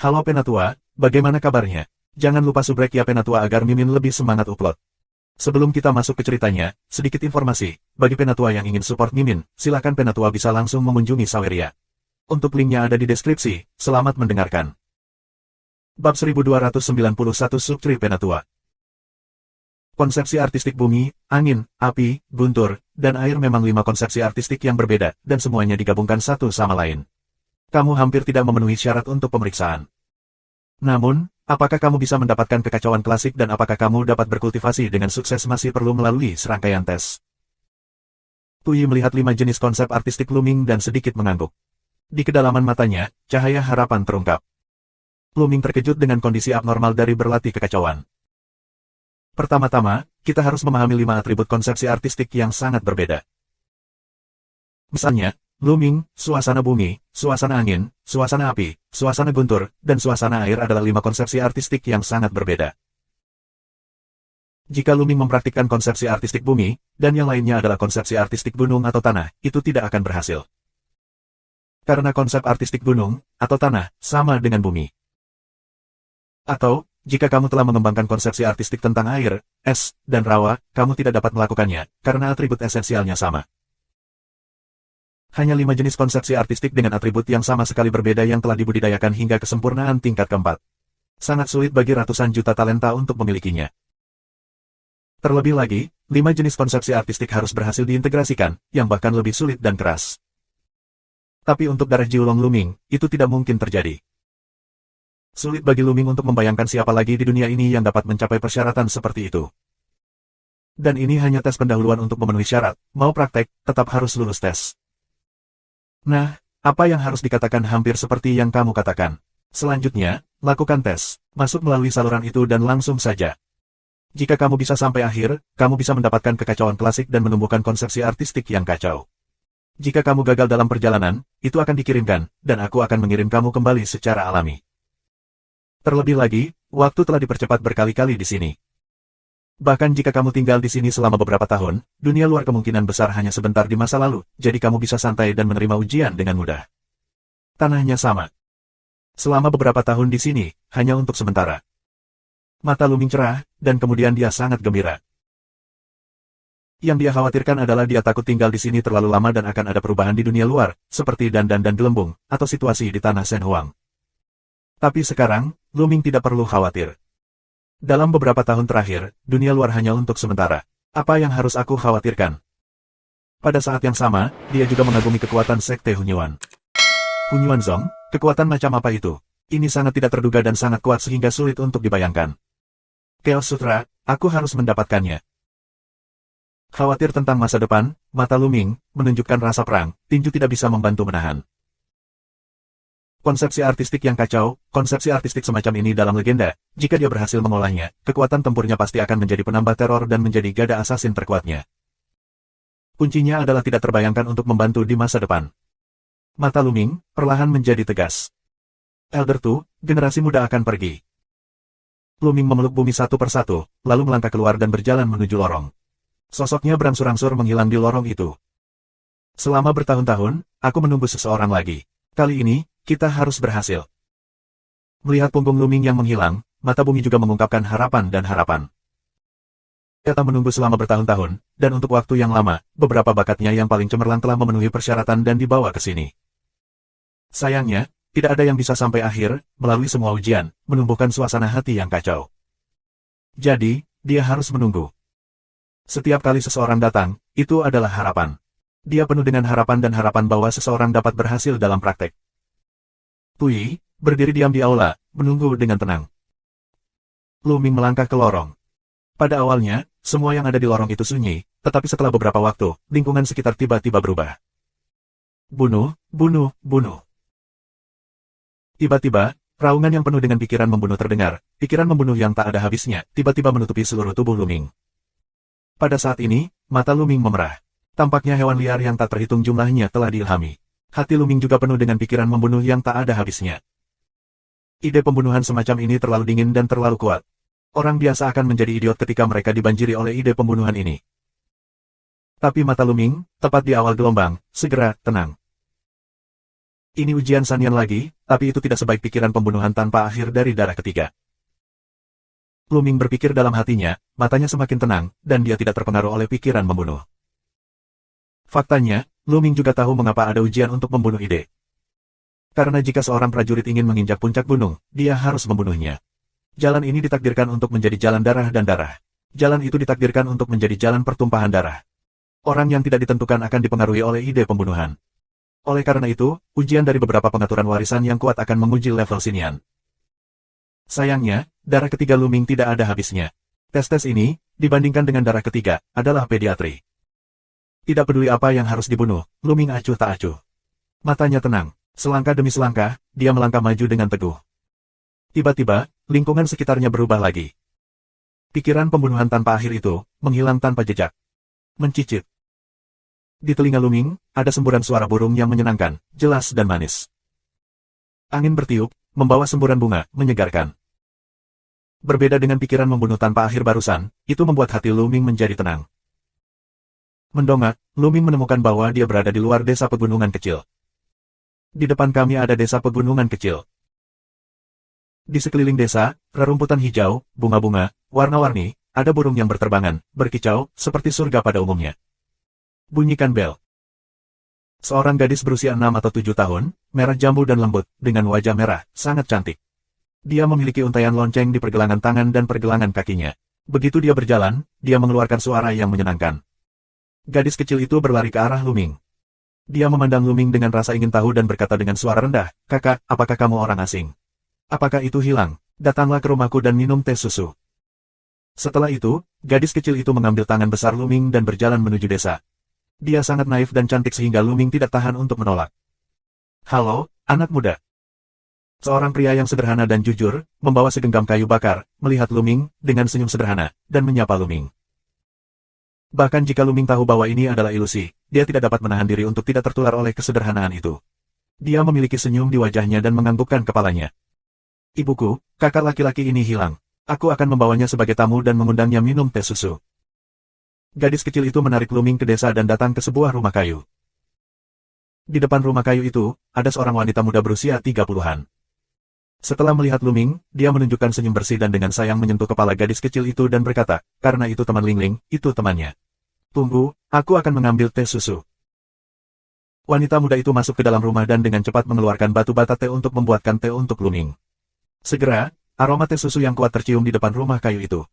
Halo Penatua, bagaimana kabarnya? Jangan lupa subrek ya Penatua agar Mimin lebih semangat upload. Sebelum kita masuk ke ceritanya, sedikit informasi. Bagi Penatua yang ingin support Mimin, silakan Penatua bisa langsung mengunjungi Saweria. Untuk linknya ada di deskripsi, selamat mendengarkan. Bab 1291 Subtree Penatua. Konsepsi artistik bumi, angin, api, guntur, dan air memang 5 konsepsi artistik yang berbeda, dan semuanya digabungkan satu sama lain. Kamu hampir tidak memenuhi syarat untuk pemeriksaan. Namun, apakah kamu bisa mendapatkan kekacauan klasik dan apakah kamu dapat berkultivasi dengan sukses masih perlu melalui serangkaian tes. Tui melihat 5 jenis konsep artistik Luming dan sedikit mengangguk. Di kedalaman matanya, cahaya harapan terungkap. Luming terkejut dengan kondisi abnormal dari berlatih kekacauan. Pertama-tama, kita harus memahami 5 atribut konsepsi artistik yang sangat berbeda. Misalnya, Luming, suasana bumi, suasana angin, suasana api, suasana guntur, dan suasana air adalah 5 konsepsi artistik yang sangat berbeda. Jika Luming mempraktikkan konsepsi artistik bumi, dan yang lainnya adalah konsepsi artistik gunung atau tanah, itu tidak akan berhasil. Karena konsep artistik gunung, atau tanah, sama dengan bumi. Atau, jika kamu telah mengembangkan konsepsi artistik tentang air, es, dan rawa, kamu tidak dapat melakukannya, karena atribut esensialnya sama. Hanya 5 jenis konsepsi artistik dengan atribut yang sama sekali berbeda yang telah dibudidayakan hingga kesempurnaan tingkat keempat. Sangat sulit bagi ratusan juta talenta untuk memilikinya. Terlebih lagi, 5 jenis konsepsi artistik harus berhasil diintegrasikan, yang bahkan lebih sulit dan keras. Tapi untuk darah Jiulong Luming, itu tidak mungkin terjadi. Sulit bagi Luming untuk membayangkan siapa lagi di dunia ini yang dapat mencapai persyaratan seperti itu. Dan ini hanya tes pendahuluan untuk memenuhi syarat, mau praktek, tetap harus lulus tes. Nah, apa yang harus dikatakan hampir seperti yang kamu katakan. Selanjutnya, lakukan tes, masuk melalui saluran itu dan langsung saja. Jika kamu bisa sampai akhir, kamu bisa mendapatkan kekacauan klasik dan menumbuhkan konsepsi artistik yang kacau. Jika kamu gagal dalam perjalanan, itu akan dikirimkan, dan aku akan mengirim kamu kembali secara alami. Terlebih lagi, waktu telah dipercepat berkali-kali di sini. Bahkan jika kamu tinggal di sini selama beberapa tahun, dunia luar kemungkinan besar hanya sebentar di masa lalu, jadi kamu bisa santai dan menerima ujian dengan mudah. Tanahnya sama. Selama beberapa tahun di sini, hanya untuk sementara. Mata Luming cerah, dan kemudian dia sangat gembira. Yang dia khawatirkan adalah dia takut tinggal di sini terlalu lama dan akan ada perubahan di dunia luar, seperti dandan dan gelembung, atau situasi di tanah Shen Huang. Tapi sekarang, Luming tidak perlu khawatir. Dalam beberapa tahun terakhir, dunia luar hanya untuk sementara. Apa yang harus aku khawatirkan? Pada saat yang sama, dia juga mengagumi kekuatan Sekte Hunyuan. Hunyuan Zong, kekuatan macam apa itu? Ini sangat tidak terduga dan sangat kuat sehingga sulit untuk dibayangkan. Chaos Sutra, aku harus mendapatkannya. Khawatir tentang masa depan, mata Luming, menunjukkan rasa perang, tinju tidak bisa membantu menahan. Konsepsi artistik yang kacau, konsepsi artistik semacam ini dalam legenda, jika dia berhasil mengolahnya, kekuatan tempurnya pasti akan menjadi penambah teror dan menjadi gada asasin terkuatnya. Kuncinya adalah tidak terbayangkan untuk membantu di masa depan. Mata Luming, perlahan menjadi tegas. Elder Tu, generasi muda akan pergi. Luming memeluk bumi satu persatu, lalu melangkah keluar dan berjalan menuju lorong. Sosoknya berangsur-angsur menghilang di lorong itu. Selama bertahun-tahun, aku menunggu seseorang lagi. Kali ini, kita harus berhasil. Melihat punggung Luming yang menghilang, mata bumi juga mengungkapkan harapan dan harapan. Dia telah menunggu selama bertahun-tahun, dan untuk waktu yang lama, beberapa bakatnya yang paling cemerlang telah memenuhi persyaratan dan dibawa ke sini. Sayangnya, tidak ada yang bisa sampai akhir, melalui semua ujian, menumbuhkan suasana hati yang kacau. Jadi, dia harus menunggu. Setiap kali seseorang datang, itu adalah harapan. Dia penuh dengan harapan dan harapan bahwa seseorang dapat berhasil dalam praktek. Tui, berdiri diam di aula, menunggu dengan tenang. Luming melangkah ke lorong. Pada awalnya, semua yang ada di lorong itu sunyi, tetapi setelah beberapa waktu, lingkungan sekitar tiba-tiba berubah. Bunuh, bunuh, bunuh. Tiba-tiba, raungan yang penuh dengan pikiran membunuh terdengar, pikiran membunuh yang tak ada habisnya, tiba-tiba menutupi seluruh tubuh Luming. Pada saat ini, mata Luming memerah. Tampaknya hewan liar yang tak terhitung jumlahnya telah diilhami. Hati Luming juga penuh dengan pikiran membunuh yang tak ada habisnya. Ide pembunuhan semacam ini terlalu dingin dan terlalu kuat. Orang biasa akan menjadi idiot ketika mereka dibanjiri oleh ide pembunuhan ini. Tapi mata Luming, tepat di awal gelombang, segera tenang. Ini ujian Sanyan lagi, tapi itu tidak sebaik pikiran pembunuhan tanpa akhir dari darah ketiga. Luming berpikir dalam hatinya, matanya semakin tenang, dan dia tidak terpengaruh oleh pikiran membunuh. Faktanya, Luming juga tahu mengapa ada ujian untuk membunuh ide. Karena jika seorang prajurit ingin menginjak puncak gunung, dia harus membunuhnya. Jalan ini ditakdirkan untuk menjadi jalan darah dan darah. Jalan itu ditakdirkan untuk menjadi jalan pertumpahan darah. Orang yang tidak ditentukan akan dipengaruhi oleh ide pembunuhan. Oleh karena itu, ujian dari beberapa pengaturan warisan yang kuat akan menguji level Xinyan. Sayangnya, darah ketiga Luming tidak ada habisnya. Tes-tes ini, dibandingkan dengan darah ketiga, adalah pediatri. Tidak peduli apa yang harus dibunuh, Luming acuh tak acuh. Matanya tenang, selangkah demi selangkah, dia melangkah maju dengan teguh. Tiba-tiba, lingkungan sekitarnya berubah lagi. Pikiran pembunuhan tanpa akhir itu, menghilang tanpa jejak. Mencicit. Di telinga Luming, ada semburan suara burung yang menyenangkan, jelas dan manis. Angin bertiup, membawa semburan bunga, menyegarkan. Berbeda dengan pikiran membunuh tanpa akhir barusan, itu membuat hati Luming menjadi tenang. Mendongak, Luming menemukan bahwa dia berada di luar desa pegunungan kecil. Di depan kami ada desa pegunungan kecil. Di sekeliling desa, rerumputan hijau, bunga-bunga, warna-warni, ada burung yang berterbangan, berkicau, seperti surga pada umumnya. Bunyikan bel. Seorang gadis berusia 6 atau 7 tahun, merah jambu dan lembut, dengan wajah merah, sangat cantik. Dia memiliki untaian lonceng di pergelangan tangan dan pergelangan kakinya. Begitu dia berjalan, dia mengeluarkan suara yang menyenangkan. Gadis kecil itu berlari ke arah Luming. Dia memandang Luming dengan rasa ingin tahu dan berkata dengan suara rendah, "Kakak, apakah kamu orang asing? Apakah itu hilang? Datanglah ke rumahku dan minum teh susu." Setelah itu, gadis kecil itu mengambil tangan besar Luming dan berjalan menuju desa. Dia sangat naif dan cantik sehingga Luming tidak tahan untuk menolak. "Halo, anak muda." Seorang pria yang sederhana dan jujur, membawa segenggam kayu bakar, melihat Luming, dengan senyum sederhana, dan menyapa Luming. Bahkan jika Luming tahu bahwa ini adalah ilusi, dia tidak dapat menahan diri untuk tidak tertular oleh kesederhanaan itu. Dia memiliki senyum di wajahnya dan menganggukkan kepalanya. "Ibuku, kakak laki-laki ini hilang. Aku akan membawanya sebagai tamu dan mengundangnya minum teh susu." Gadis kecil itu menarik Luming ke desa dan datang ke sebuah rumah kayu. Di depan rumah kayu itu, ada seorang wanita muda berusia 30-an. Setelah melihat Luming, dia menunjukkan senyum bersih dan dengan sayang menyentuh kepala gadis kecil itu dan berkata, "Karena itu teman Lingling, itu temannya. Tunggu, aku akan mengambil teh susu." Wanita muda itu masuk ke dalam rumah dan dengan cepat mengeluarkan batu bata teh untuk membuatkan teh untuk Luming. Segera, aroma teh susu yang kuat tercium di depan rumah kayu itu.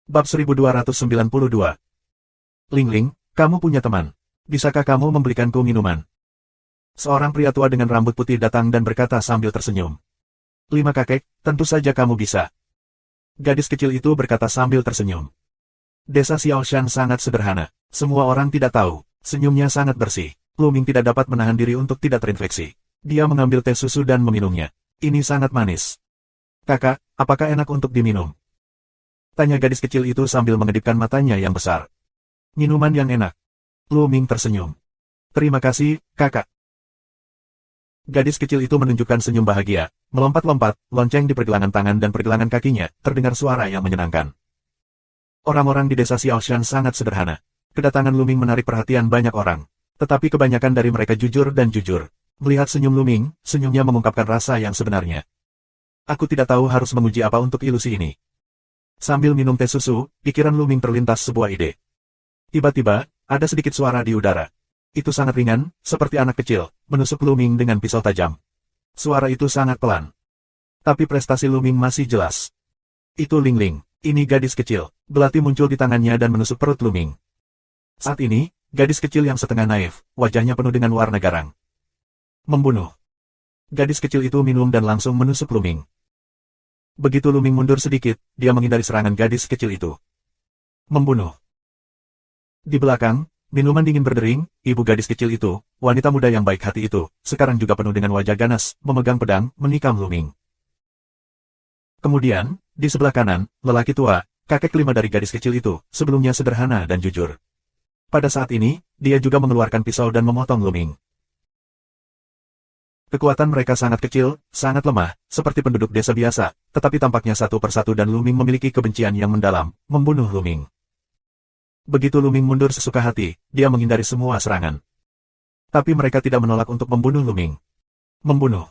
Bab 1292. "Lingling, kamu punya teman. Bisakah kamu membelikanku minuman?" Seorang pria tua dengan rambut putih datang dan berkata sambil tersenyum. "5 kakek, tentu saja kamu bisa." Gadis kecil itu berkata sambil tersenyum. Desa Xiaoshan sangat sederhana. Semua orang tidak tahu. Senyumnya sangat bersih. Luming tidak dapat menahan diri untuk tidak terinfeksi. Dia mengambil teh susu dan meminumnya. "Ini sangat manis. Kakak, apakah enak untuk diminum?" Tanya gadis kecil itu sambil mengedipkan matanya yang besar. "Minuman yang enak." Luming tersenyum. "Terima kasih, kakak." Gadis kecil itu menunjukkan senyum bahagia, melompat-lompat, lonceng di pergelangan tangan dan pergelangan kakinya, terdengar suara yang menyenangkan. Orang-orang di desa Xiaoshan sangat sederhana. Kedatangan Luming menarik perhatian banyak orang. Tetapi kebanyakan dari mereka jujur dan jujur. Melihat senyum Luming, senyumnya mengungkapkan rasa yang sebenarnya. "Aku tidak tahu harus menguji apa untuk ilusi ini." Sambil minum teh susu, pikiran Luming terlintas sebuah ide. Tiba-tiba, ada sedikit suara di udara. Itu sangat ringan, seperti anak kecil, menusuk Luming dengan pisau tajam. Suara itu sangat pelan. Tapi prestasi Luming masih jelas. Itu Lingling, ini gadis kecil. Belati muncul di tangannya dan menusuk perut Luming. Saat ini, gadis kecil yang setengah naif, wajahnya penuh dengan warna garang. "Membunuh." Gadis kecil itu minum dan langsung menusuk Luming. Begitu Luming mundur sedikit, dia menghindari serangan gadis kecil itu. "Membunuh." Di belakang, minuman dingin berdering, ibu gadis kecil itu, wanita muda yang baik hati itu, sekarang juga penuh dengan wajah ganas, memegang pedang, menikam Luming. Kemudian, di sebelah kanan, lelaki tua, kakek kelima dari gadis kecil itu, sebelumnya sederhana dan jujur. Pada saat ini, dia juga mengeluarkan pisau dan memotong Luming. Kekuatan mereka sangat kecil, sangat lemah, seperti penduduk desa biasa, tetapi tampaknya satu persatu dan Luming memiliki kebencian yang mendalam, membunuh Luming. Begitu Luming mundur sesuka hati, dia menghindari semua serangan. Tapi mereka tidak menolak untuk membunuh Luming. Membunuh.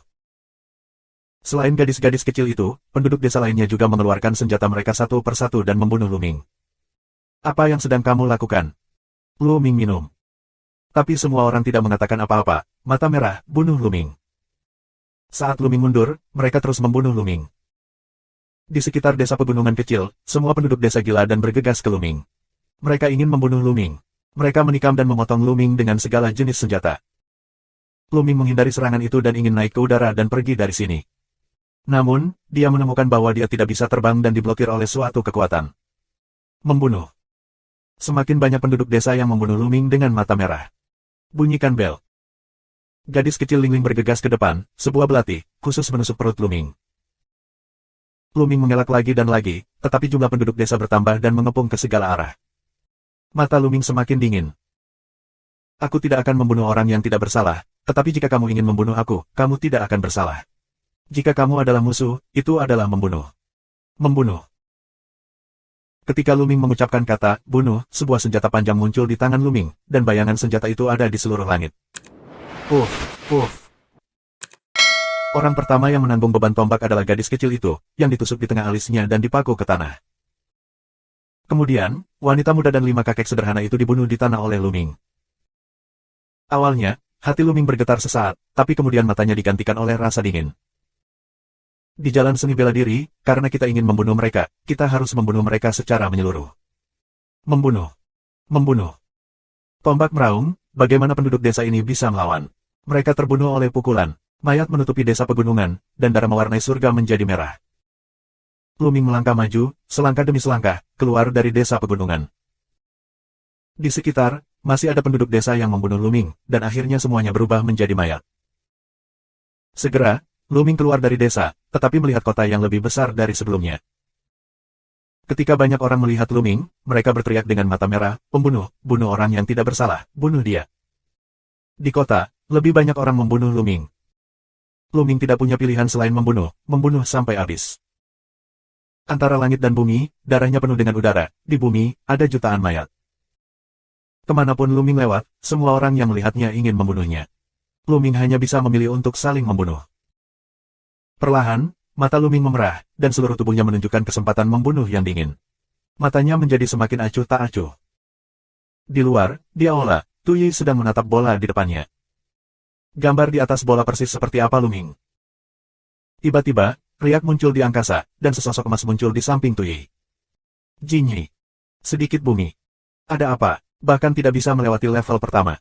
Selain gadis-gadis kecil itu, penduduk desa lainnya juga mengeluarkan senjata mereka satu persatu dan membunuh Lu Ming. Apa yang sedang kamu lakukan? Lu Ming minum. Tapi semua orang tidak mengatakan apa-apa. Mata merah, bunuh Lu Ming. Saat Lu Ming mundur, mereka terus membunuh Lu Ming. Di sekitar desa pegunungan kecil, semua penduduk desa gila dan bergegas ke Lu Ming. Mereka ingin membunuh Lu Ming. Mereka menikam dan memotong Lu Ming dengan segala jenis senjata. Lu Ming menghindari serangan itu dan ingin naik ke udara dan pergi dari sini. Namun, dia menemukan bahwa dia tidak bisa terbang dan diblokir oleh suatu kekuatan. Membunuh. Semakin banyak penduduk desa yang membunuh Lu Ming dengan mata merah. Bunyikan bel. Gadis kecil Ling Ling bergegas ke depan, sebuah belati, khusus menusuk perut Lu Ming. Lu Ming mengelak lagi dan lagi, tetapi jumlah penduduk desa bertambah dan mengepung ke segala arah. Mata Lu Ming semakin dingin. Aku tidak akan membunuh orang yang tidak bersalah, tetapi jika kamu ingin membunuh aku, kamu tidak akan bersalah. Jika kamu adalah musuh, itu adalah membunuh. Membunuh. Ketika Lu Ming mengucapkan kata, bunuh, sebuah senjata panjang muncul di tangan Lu Ming, dan bayangan senjata itu ada di seluruh langit. Puff, puff. Orang pertama yang menanggung beban tombak adalah gadis kecil itu, yang ditusuk di tengah alisnya dan dipaku ke tanah. Kemudian, wanita muda dan 5 kakek sederhana itu dibunuh di tanah oleh Lu Ming. Awalnya, hati Lu Ming bergetar sesaat, tapi kemudian matanya digantikan oleh rasa dingin. Di jalan seni bela diri, karena kita ingin membunuh mereka, kita harus membunuh mereka secara menyeluruh. Membunuh. Membunuh. Tombak meraung, bagaimana penduduk desa ini bisa melawan? Mereka terbunuh oleh pukulan. Mayat menutupi desa pegunungan, dan darah mewarnai surga menjadi merah. Lu Ming melangkah maju, selangkah demi selangkah, keluar dari desa pegunungan. Di sekitar, masih ada penduduk desa yang membunuh Lu Ming, dan akhirnya semuanya berubah menjadi mayat. Segera, Lu Ming keluar dari desa, tetapi melihat kota yang lebih besar dari sebelumnya. Ketika banyak orang melihat Lu Ming, mereka berteriak dengan mata merah, pembunuh, bunuh orang yang tidak bersalah, bunuh dia. Di kota, lebih banyak orang membunuh Lu Ming. Lu Ming tidak punya pilihan selain membunuh sampai habis. Antara langit dan bumi, darahnya penuh dengan udara, di bumi, ada jutaan mayat. Kemanapun Lu Ming lewat, semua orang yang melihatnya ingin membunuhnya. Lu Ming hanya bisa memilih untuk saling membunuh. Perlahan, mata Lu Ming memerah, dan seluruh tubuhnya menunjukkan kesempatan membunuh yang dingin. Matanya menjadi semakin acuh tak acuh. Di luar, di aula, Tu Yi sedang menatap bola di depannya. Gambar di atas bola persis seperti apa Lu Ming. Tiba-tiba, riak muncul di angkasa, dan sesosok emas muncul di samping Tu Yi. Jin Yi. Sedikit bumi. Ada apa? Bahkan tidak bisa melewati level pertama.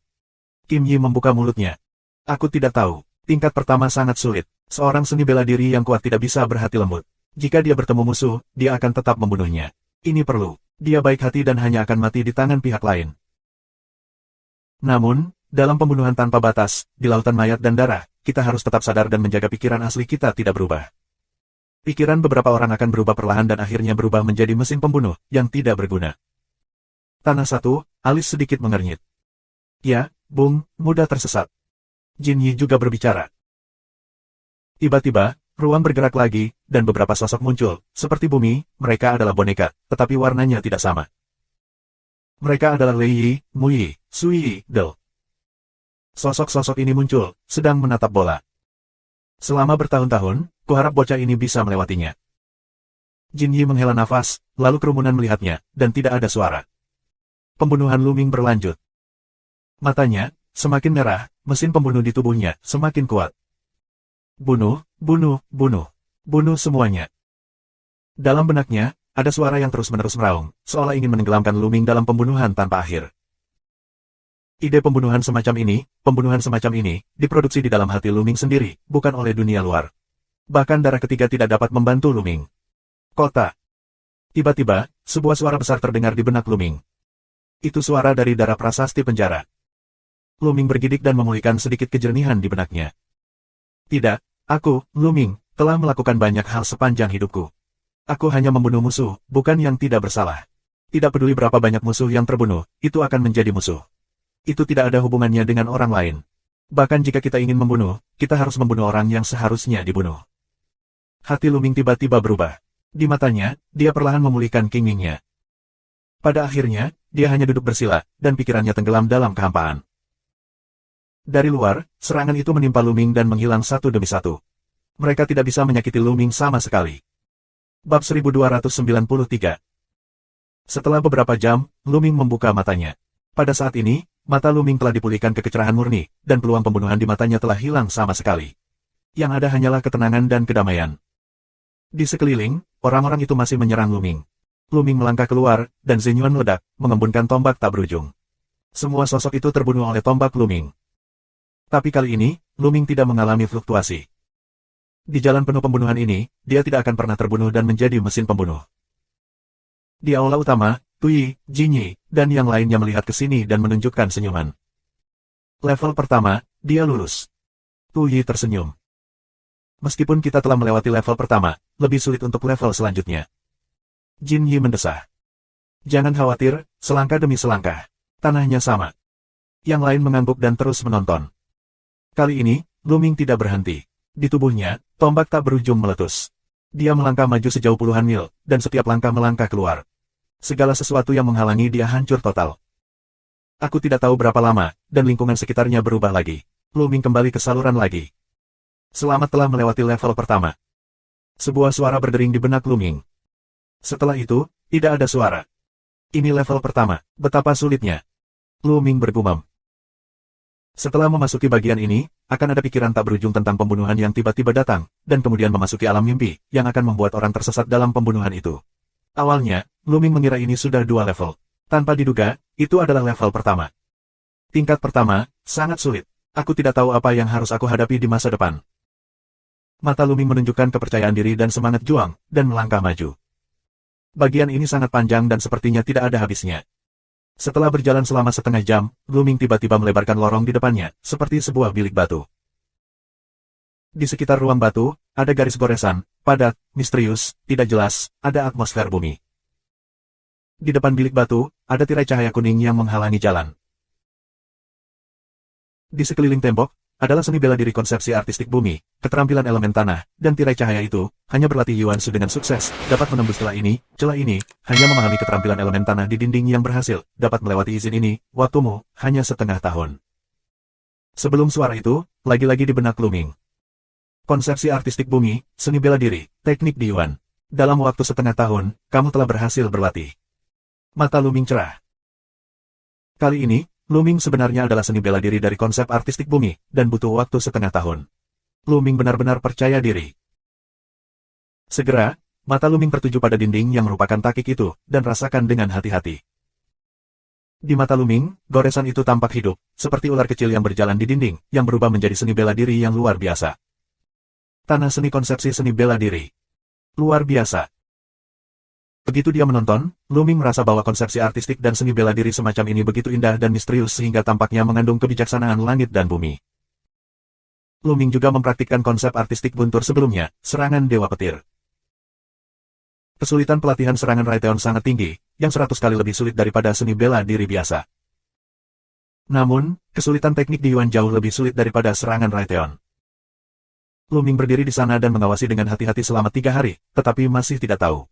Kim Yi membuka mulutnya. Aku tidak tahu. Tingkat pertama sangat sulit. Seorang seni bela diri yang kuat tidak bisa berhati lembut. Jika dia bertemu musuh, dia akan tetap membunuhnya. Ini perlu. Dia baik hati dan hanya akan mati di tangan pihak lain. Namun, dalam pembunuhan tanpa batas, di lautan mayat dan darah, kita harus tetap sadar dan menjaga pikiran asli kita tidak berubah. Pikiran beberapa orang akan berubah perlahan dan akhirnya berubah menjadi mesin pembunuh, yang tidak berguna. Tanah satu, alis sedikit mengernyit. Ya, Bung, mudah tersesat. Jin Yi juga berbicara. Tiba-tiba, ruang bergerak lagi, dan beberapa sosok muncul, seperti bumi, mereka adalah boneka, tetapi warnanya tidak sama. Mereka adalah Lei Yi, Mu Yi, Sui Yi, Del. Sosok-sosok ini muncul, sedang menatap bola. Selama bertahun-tahun, kuharap bocah ini bisa melewatinya. Jin Yi menghela nafas, lalu kerumunan melihatnya, dan tidak ada suara. Pembunuhan Lu Ming berlanjut. Matanya, semakin merah, mesin pembunuh di tubuhnya, semakin kuat. Bunuh, bunuh, bunuh. Bunuh semuanya. Dalam benaknya, ada suara yang terus-menerus meraung, seolah ingin menenggelamkan Lu Ming dalam pembunuhan tanpa akhir. Ide pembunuhan semacam ini, diproduksi di dalam hati Lu Ming sendiri, bukan oleh dunia luar. Bahkan darah ketiga tidak dapat membantu Lu Ming. Kota. Tiba-tiba, sebuah suara besar terdengar di benak Lu Ming. Itu suara dari darah prasasti penjara. Lu Ming bergidik dan memulihkan sedikit kejernihan di benaknya. Tidak, aku, Lu Ming, telah melakukan banyak hal sepanjang hidupku. Aku hanya membunuh musuh, bukan yang tidak bersalah. Tidak peduli berapa banyak musuh yang terbunuh, itu akan menjadi musuh. Itu tidak ada hubungannya dengan orang lain. Bahkan jika kita ingin membunuh, kita harus membunuh orang yang seharusnya dibunuh. Hati Lu Ming tiba-tiba berubah. Di matanya, dia perlahan memulihkan kingingnya. Pada akhirnya, dia hanya duduk bersila, dan pikirannya tenggelam dalam kehampaan. Dari luar, serangan itu menimpa Luming dan menghilang satu demi satu. Mereka tidak bisa menyakiti Luming sama sekali. Bab 1293. Setelah beberapa jam, Luming membuka matanya. Pada saat ini, mata Luming telah dipulihkan kekecerahan murni, dan peluang pembunuhan di matanya telah hilang sama sekali. Yang ada hanyalah ketenangan dan kedamaian. Di sekeliling, orang-orang itu masih menyerang Luming. Luming melangkah keluar, dan Zenyuan meledak, mengembunkan tombak tak berujung. Semua sosok itu terbunuh oleh tombak Luming. Tapi kali ini, Luming tidak mengalami fluktuasi. Di jalan penuh pembunuhan ini, dia tidak akan pernah terbunuh dan menjadi mesin pembunuh. Di aula utama, Tuyi, Jinyi, dan yang lainnya melihat ke sini dan menunjukkan senyuman. Level pertama, dia lulus. Tuyi tersenyum. Meskipun kita telah melewati level pertama, lebih sulit untuk level selanjutnya. Jinyi mendesah. Jangan khawatir, selangkah demi selangkah. Tanahnya sama. Yang lain mengangguk dan terus menonton. Kali ini, Luming tidak berhenti. Di tubuhnya, tombak tak berujung meletus. Dia melangkah maju sejauh puluhan mil, dan setiap langkah melangkah keluar. Segala sesuatu yang menghalangi dia hancur total. Aku tidak tahu berapa lama, dan lingkungan sekitarnya berubah lagi. Luming kembali ke saluran lagi. Selamat telah melewati level pertama. Sebuah suara berdering di benak Luming. Setelah itu, tidak ada suara. Ini level pertama, betapa sulitnya. Luming bergumam. Setelah memasuki bagian ini, akan ada pikiran tak berujung tentang pembunuhan yang tiba-tiba datang, dan kemudian memasuki alam mimpi, yang akan membuat orang tersesat dalam pembunuhan itu. Awalnya, Luming mengira ini sudah 2 level. Tanpa diduga, itu adalah level pertama. Tingkat pertama, sangat sulit. Aku tidak tahu apa yang harus aku hadapi di masa depan. Mata Luming menunjukkan kepercayaan diri dan semangat juang, dan melangkah maju. Bagian ini sangat panjang dan sepertinya tidak ada habisnya. Setelah berjalan selama setengah jam, Luming tiba-tiba melebarkan lorong di depannya, seperti sebuah bilik batu. Di sekitar ruang batu, ada garis goresan, padat, misterius, tidak jelas, ada atmosfer bumi. Di depan bilik batu, ada tirai cahaya kuning yang menghalangi jalan. Di sekeliling tembok, adalah seni bela diri konsepsi artistik bumi, keterampilan elemen tanah, dan tirai cahaya itu, hanya berlatih Yuan Shu dengan sukses, dapat menembus celah ini, hanya memahami keterampilan elemen tanah di dinding yang berhasil, dapat melewati izin ini, waktumu, hanya setengah tahun. Sebelum suara itu, lagi-lagi di benak Luming. Konsepsi artistik bumi, seni bela diri, teknik di Yuan. Dalam waktu setengah tahun, kamu telah berhasil berlatih. Mata Luming cerah. Kali ini, Luming sebenarnya adalah seni bela diri dari konsep artistik bumi, dan butuh waktu setengah tahun. Luming benar-benar percaya diri. Segera, mata Luming tertuju pada dinding yang merupakan takik itu, dan rasakan dengan hati-hati. Di mata Luming, goresan itu tampak hidup, seperti ular kecil yang berjalan di dinding, yang berubah menjadi seni bela diri yang luar biasa. Tanah seni konsepsi seni bela diri. Luar biasa. Begitu dia menonton, Luming merasa bahwa konsepsi artistik dan seni bela diri semacam ini begitu indah dan misterius sehingga tampaknya mengandung kebijaksanaan langit dan bumi. Luming juga mempraktikkan konsep artistik guntur sebelumnya, serangan Dewa Petir. Kesulitan pelatihan serangan Raytheon sangat tinggi, yang 100 kali lebih sulit daripada seni bela diri biasa. Namun, kesulitan teknik di Yuan jauh lebih sulit daripada serangan Raytheon. Luming berdiri di sana dan mengawasi dengan hati-hati selama 3 hari, tetapi masih tidak tahu.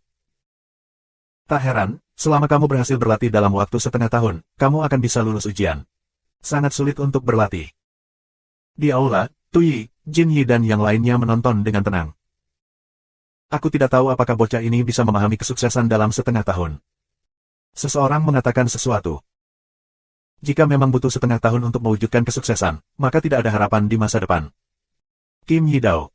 Tak heran, selama kamu berhasil berlatih dalam waktu setengah tahun, kamu akan bisa lulus ujian. Sangat sulit untuk berlatih. Di aula, Tuyi, Jinyi dan yang lainnya menonton dengan tenang. Aku tidak tahu apakah bocah ini bisa memahami kesuksesan dalam setengah tahun. Seseorang mengatakan sesuatu. Jika memang butuh setengah tahun untuk mewujudkan kesuksesan, maka tidak ada harapan di masa depan. Kim Yidao.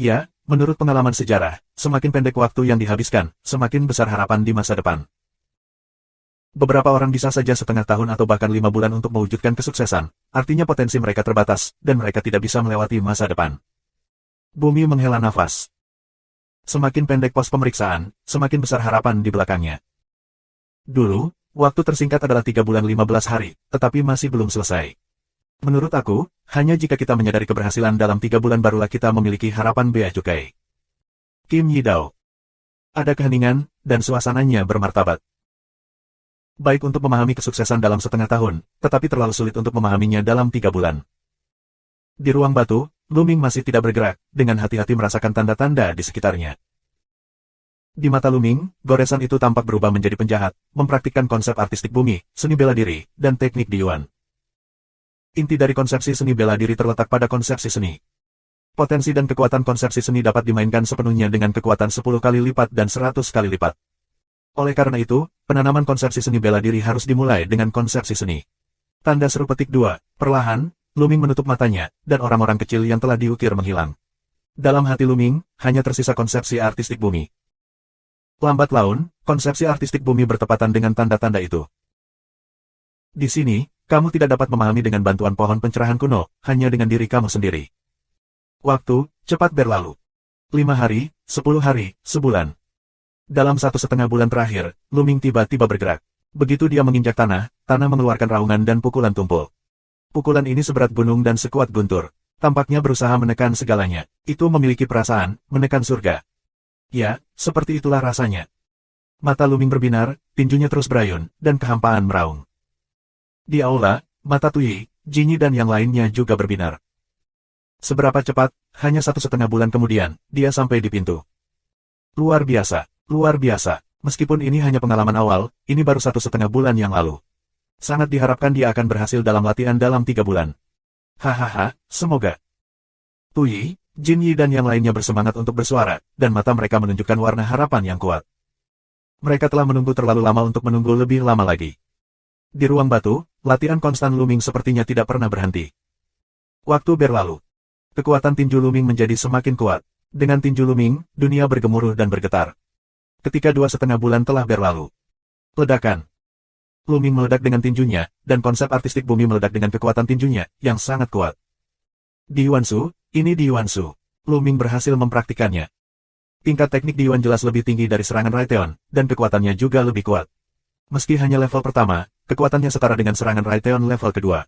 Ya, menurut pengalaman sejarah, semakin pendek waktu yang dihabiskan, semakin besar harapan di masa depan. Beberapa orang bisa saja setengah tahun atau bahkan 5 bulan untuk mewujudkan kesuksesan, artinya potensi mereka terbatas, dan mereka tidak bisa melewati masa depan. Bumi menghela nafas. Semakin pendek pos pemeriksaan, semakin besar harapan di belakangnya. Dulu, waktu tersingkat adalah 3 bulan 15 hari, tetapi masih belum selesai. Menurut aku, hanya jika kita menyadari keberhasilan dalam 3 bulan barulah kita memiliki harapan bea cukai. Kim Yidao. Ada keheningan, dan suasananya bermartabat. Baik untuk memahami kesuksesan dalam setengah tahun, tetapi terlalu sulit untuk memahaminya dalam 3 bulan. Di ruang batu, Luming masih tidak bergerak, dengan hati-hati merasakan tanda-tanda di sekitarnya. Di mata Luming, goresan itu tampak berubah menjadi penjahat, mempraktikkan konsep artistik bumi, seni bela diri, dan teknik di Yuan. Inti dari konsepsi seni bela diri terletak pada konsepsi seni. Potensi dan kekuatan konsepsi seni dapat dimainkan sepenuhnya dengan kekuatan 10 kali lipat dan 100 kali lipat. Oleh karena itu, penanaman konsepsi seni bela diri harus dimulai dengan konsepsi seni. Tanda seru petik 2. Perlahan, Luming menutup matanya, dan orang-orang kecil yang telah diukir menghilang. Dalam hati Luming, hanya tersisa konsepsi artistik bumi. Lambat laun, konsepsi artistik bumi bertepatan dengan tanda-tanda itu. Di sini, kamu tidak dapat memahami dengan bantuan pohon pencerahan kuno, hanya dengan diri kamu sendiri. Waktu, cepat berlalu. 5 hari, 10 hari, sebulan. Dalam 1,5 bulan terakhir, Luming tiba-tiba bergerak. Begitu dia menginjak tanah, tanah mengeluarkan raungan dan pukulan tumpul. Pukulan ini seberat gunung dan sekuat guntur. Tampaknya berusaha menekan segalanya. Itu memiliki perasaan, menekan surga. Ya, seperti itulah rasanya. Mata Luming berbinar, tinjunya terus berayun, dan kehampaan meraung. Di aula, mata Tuyi, Jinyi dan yang lainnya juga berbinar. Seberapa cepat, hanya 1,5 bulan kemudian, dia sampai di pintu. Luar biasa, luar biasa. Meskipun ini hanya pengalaman awal, ini baru 1,5 bulan yang lalu. Sangat diharapkan dia akan berhasil dalam latihan dalam 3 bulan. Hahaha, semoga. Tuyi, Jinyi dan yang lainnya bersemangat untuk bersuara, dan mata mereka menunjukkan warna harapan yang kuat. Mereka telah menunggu terlalu lama untuk menunggu lebih lama lagi. Di ruang batu, latihan konstan Luming sepertinya tidak pernah berhenti. Waktu berlalu. Kekuatan tinju Luming menjadi semakin kuat. Dengan tinju Luming, dunia bergemuruh dan bergetar. Ketika 2,5 bulan telah berlalu. Ledakan. Luming meledak dengan tinjunya, dan konsep artistik bumi meledak dengan kekuatan tinjunya, yang sangat kuat. Di Yuansu, ini di Yuansu. Luming berhasil mempraktikannya. Tingkat teknik di Yuan jelas lebih tinggi dari serangan Raiteon, dan kekuatannya juga lebih kuat. Meski hanya level pertama, kekuatannya setara dengan serangan Raiteon level kedua.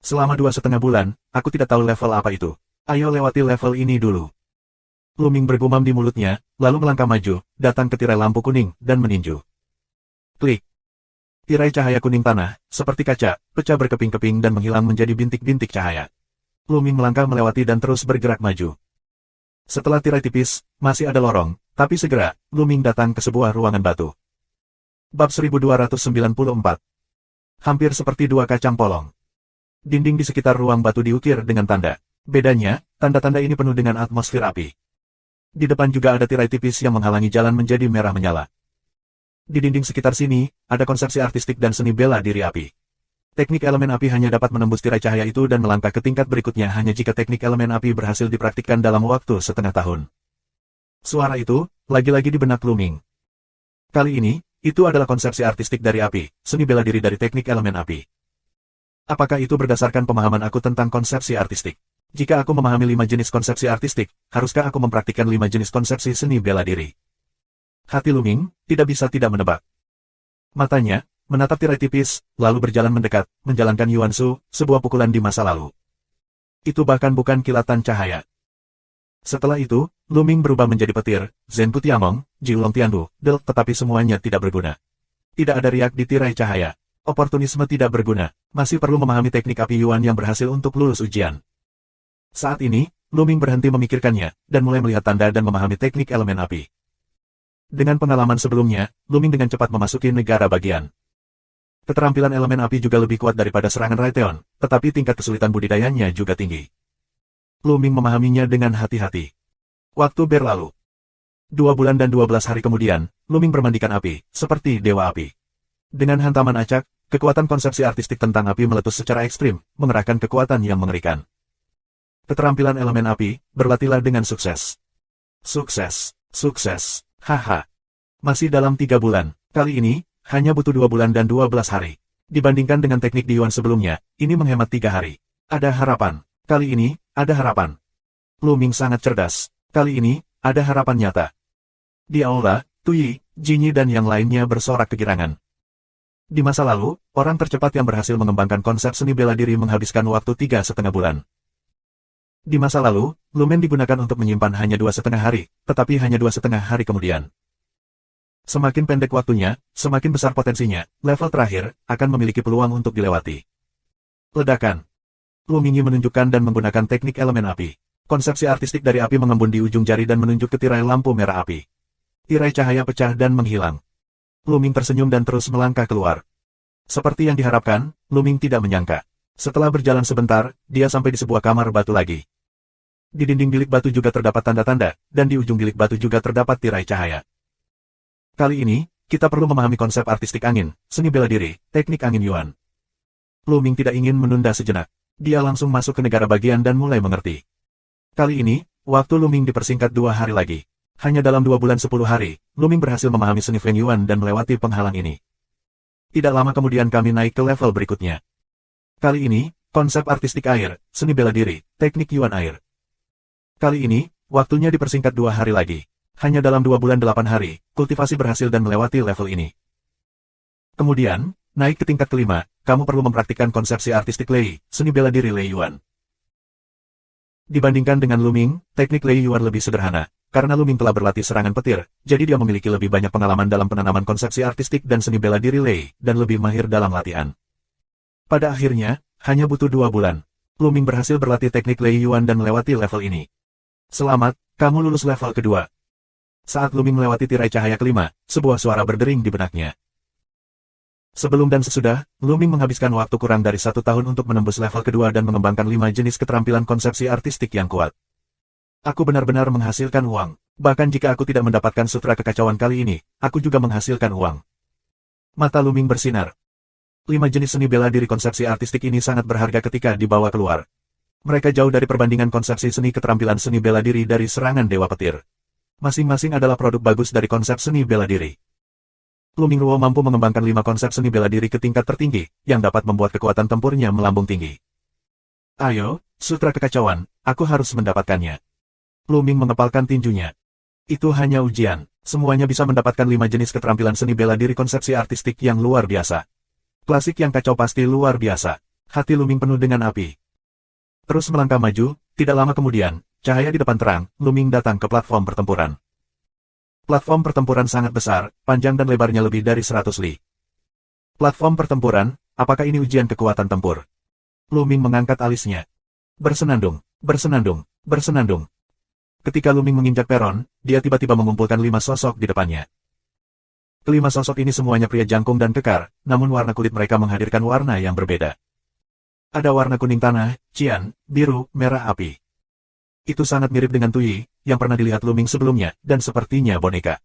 Selama 2,5 bulan, aku tidak tahu level apa itu. Ayo lewati level ini dulu. Luming bergumam di mulutnya, lalu melangkah maju, datang ke tirai lampu kuning, dan meninju. Klik. Tirai cahaya kuning tanah, seperti kaca, pecah berkeping-keping dan menghilang menjadi bintik-bintik cahaya. Luming melangkah melewati dan terus bergerak maju. Setelah tirai tipis, masih ada lorong, tapi segera, Luming datang ke sebuah ruangan batu. Bab 1294. Hampir seperti dua kacang polong. Dinding di sekitar ruang batu diukir dengan tanda. Bedanya, tanda-tanda ini penuh dengan atmosfer api. Di depan juga ada tirai tipis yang menghalangi jalan menjadi merah menyala. Di dinding sekitar sini, ada konsepsi artistik dan seni bela diri api. Teknik elemen api hanya dapat menembus tirai cahaya itu dan melangkah ke tingkat berikutnya hanya jika teknik elemen api berhasil dipraktikkan dalam waktu setengah tahun. Suara itu, lagi-lagi di benak Luming. Kali ini, itu adalah konsepsi artistik dari api, seni bela diri dari teknik elemen api. Apakah itu berdasarkan pemahaman aku tentang konsepsi artistik? Jika aku memahami 5 jenis konsepsi artistik, haruskah aku mempraktikkan 5 jenis konsepsi seni bela diri? Hati Luming tidak bisa tidak menebak. Matanya menatap tirai tipis, lalu berjalan mendekat, menjalankan Yuansu, sebuah pukulan di masa lalu. Itu bahkan bukan kilatan cahaya. Setelah itu, Luming berubah menjadi petir, Zenpu Tiamong, Jiulong Tiandu, tetapi semuanya tidak berguna. Tidak ada riak di tirai cahaya. Oportunisme tidak berguna, masih perlu memahami teknik api Yuan yang berhasil untuk lulus ujian. Saat ini, Luming berhenti memikirkannya, dan mulai melihat tanda dan memahami teknik elemen api. Dengan pengalaman sebelumnya, Luming dengan cepat memasuki negara bagian. Keterampilan elemen api juga lebih kuat daripada serangan Raiteon, tetapi tingkat kesulitan budidayanya juga tinggi. Luming memahaminya dengan hati-hati. Waktu berlalu. 2 bulan dan 12 hari kemudian, Luming bermandikan api, seperti dewa api. Dengan hantaman acak, kekuatan konsepsi artistik tentang api meletus secara ekstrim, mengerahkan kekuatan yang mengerikan. Keterampilan elemen api, berlatihlah dengan sukses. Sukses, sukses, haha. Masih dalam 3 bulan, kali ini, hanya butuh 2 bulan dan 12 hari. Dibandingkan dengan teknik di Yuan sebelumnya, ini menghemat 3 hari. Ada harapan. Kali ini, ada harapan. Luming sangat cerdas. Kali ini, ada harapan nyata. Di aula, Tuyi, Jinyi dan yang lainnya bersorak kegirangan. Di masa lalu, orang tercepat yang berhasil mengembangkan konsep seni bela diri menghabiskan waktu 3,5 bulan. Di masa lalu, lumen digunakan untuk menyimpan hanya 2,5 hari, tetapi hanya 2,5 hari kemudian. Semakin pendek waktunya, semakin besar potensinya, level terakhir, akan memiliki peluang untuk dilewati. Ledakan. Luming menunjukkan dan menggunakan teknik elemen api. Konsepsi artistik dari api mengembun di ujung jari dan menunjuk ke tirai lampu merah api. Tirai cahaya pecah dan menghilang. Luming tersenyum dan terus melangkah keluar. Seperti yang diharapkan, Luming tidak menyangka. Setelah berjalan sebentar, dia sampai di sebuah kamar batu lagi. Di dinding bilik batu juga terdapat tanda-tanda, dan di ujung bilik batu juga terdapat tirai cahaya. Kali ini, kita perlu memahami konsep artistik angin, seni bela diri, teknik angin Yuan. Lu Ming tidak ingin menunda sejenak. Dia langsung masuk ke negara bagian dan mulai mengerti. Kali ini, waktu Lu Ming dipersingkat 2 hari lagi. Hanya dalam 2 bulan 10 hari, Lu Ming berhasil memahami seni Feng Yuan dan melewati penghalang ini. Tidak lama kemudian kami naik ke level berikutnya. Kali ini, konsep artistik air, seni bela diri, teknik Yuan air. Kali ini, waktunya dipersingkat 2 hari lagi. Hanya dalam 2 bulan 8 hari, kultivasi berhasil dan melewati level ini. Kemudian, naik ke tingkat kelima, kamu perlu mempraktikkan konsepsi artistik Lei, seni bela diri Lei Yuan. Dibandingkan dengan Lu Ming, teknik Lei Yuan lebih sederhana. Karena Lu Ming telah berlatih serangan petir, jadi dia memiliki lebih banyak pengalaman dalam penanaman konsepsi artistik dan seni bela diri Lei, dan lebih mahir dalam latihan. Pada akhirnya, hanya butuh 2 bulan. Lu Ming berhasil berlatih teknik Lei Yuan dan melewati level ini. Selamat, kamu lulus level kedua. Saat Lu Ming melewati tirai cahaya kelima, sebuah suara berdering di benaknya. Sebelum dan sesudah, Lu Ming menghabiskan waktu kurang dari 1 tahun untuk menembus level kedua dan mengembangkan 5 jenis keterampilan konsepsi artistik yang kuat. Aku benar-benar menghasilkan uang. Bahkan jika aku tidak mendapatkan sutra kekacauan kali ini, aku juga menghasilkan uang. Mata Lu Ming bersinar. 5 jenis seni bela diri konsepsi artistik ini sangat berharga ketika dibawa keluar. Mereka jauh dari perbandingan konsepsi seni keterampilan seni bela diri dari serangan Dewa Petir. Masing-masing adalah produk bagus dari konsep seni bela diri. Lu Ming Ruo mampu mengembangkan 5 konsep seni bela diri ke tingkat tertinggi, yang dapat membuat kekuatan tempurnya melambung tinggi. Ayo, sutra kekacauan, aku harus mendapatkannya. Lu Ming mengepalkan tinjunya. Itu hanya ujian, semuanya bisa mendapatkan 5 jenis keterampilan seni bela diri konsepsi artistik yang luar biasa. Klasik yang kacau pasti luar biasa. Hati Lu Ming penuh dengan api. Terus melangkah maju, tidak lama kemudian, cahaya di depan terang, Lu Ming datang ke platform pertempuran. Platform pertempuran sangat besar, panjang dan lebarnya lebih dari 100 li. Platform pertempuran, apakah ini ujian kekuatan tempur? Lu Ming mengangkat alisnya. Bersenandung, bersenandung, bersenandung. Ketika Lu Ming menginjak peron, dia tiba-tiba mengumpulkan 5 sosok di depannya. Kelima sosok ini semuanya pria jangkung dan kekar, namun warna kulit mereka menghadirkan warna yang berbeda. Ada warna kuning tanah, cian, biru, merah api. Itu sangat mirip dengan Tuyi, yang pernah dilihat Lu Ming sebelumnya, dan sepertinya boneka.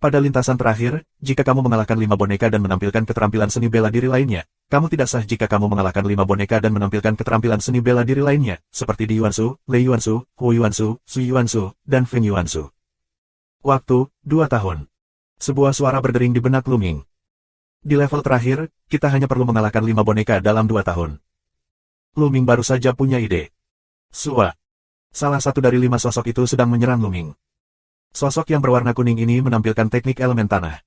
Pada lintasan terakhir, jika kamu mengalahkan 5 boneka dan menampilkan keterampilan seni bela diri lainnya, kamu tidak sah jika kamu mengalahkan 5 boneka dan menampilkan keterampilan seni bela diri lainnya, seperti Di Yuansu, Lei Yuansu, Hu Yuansu, Su Yuansu, dan Feng Yuansu. Waktu, 2 tahun. Sebuah suara berdering di benak Lu Ming. Di level terakhir, kita hanya perlu mengalahkan 5 boneka dalam 2 tahun. Lu Ming baru saja punya ide. Sua. Salah satu dari 5 sosok itu sedang menyerang Lu Ming. Sosok yang berwarna kuning ini menampilkan teknik elemen tanah.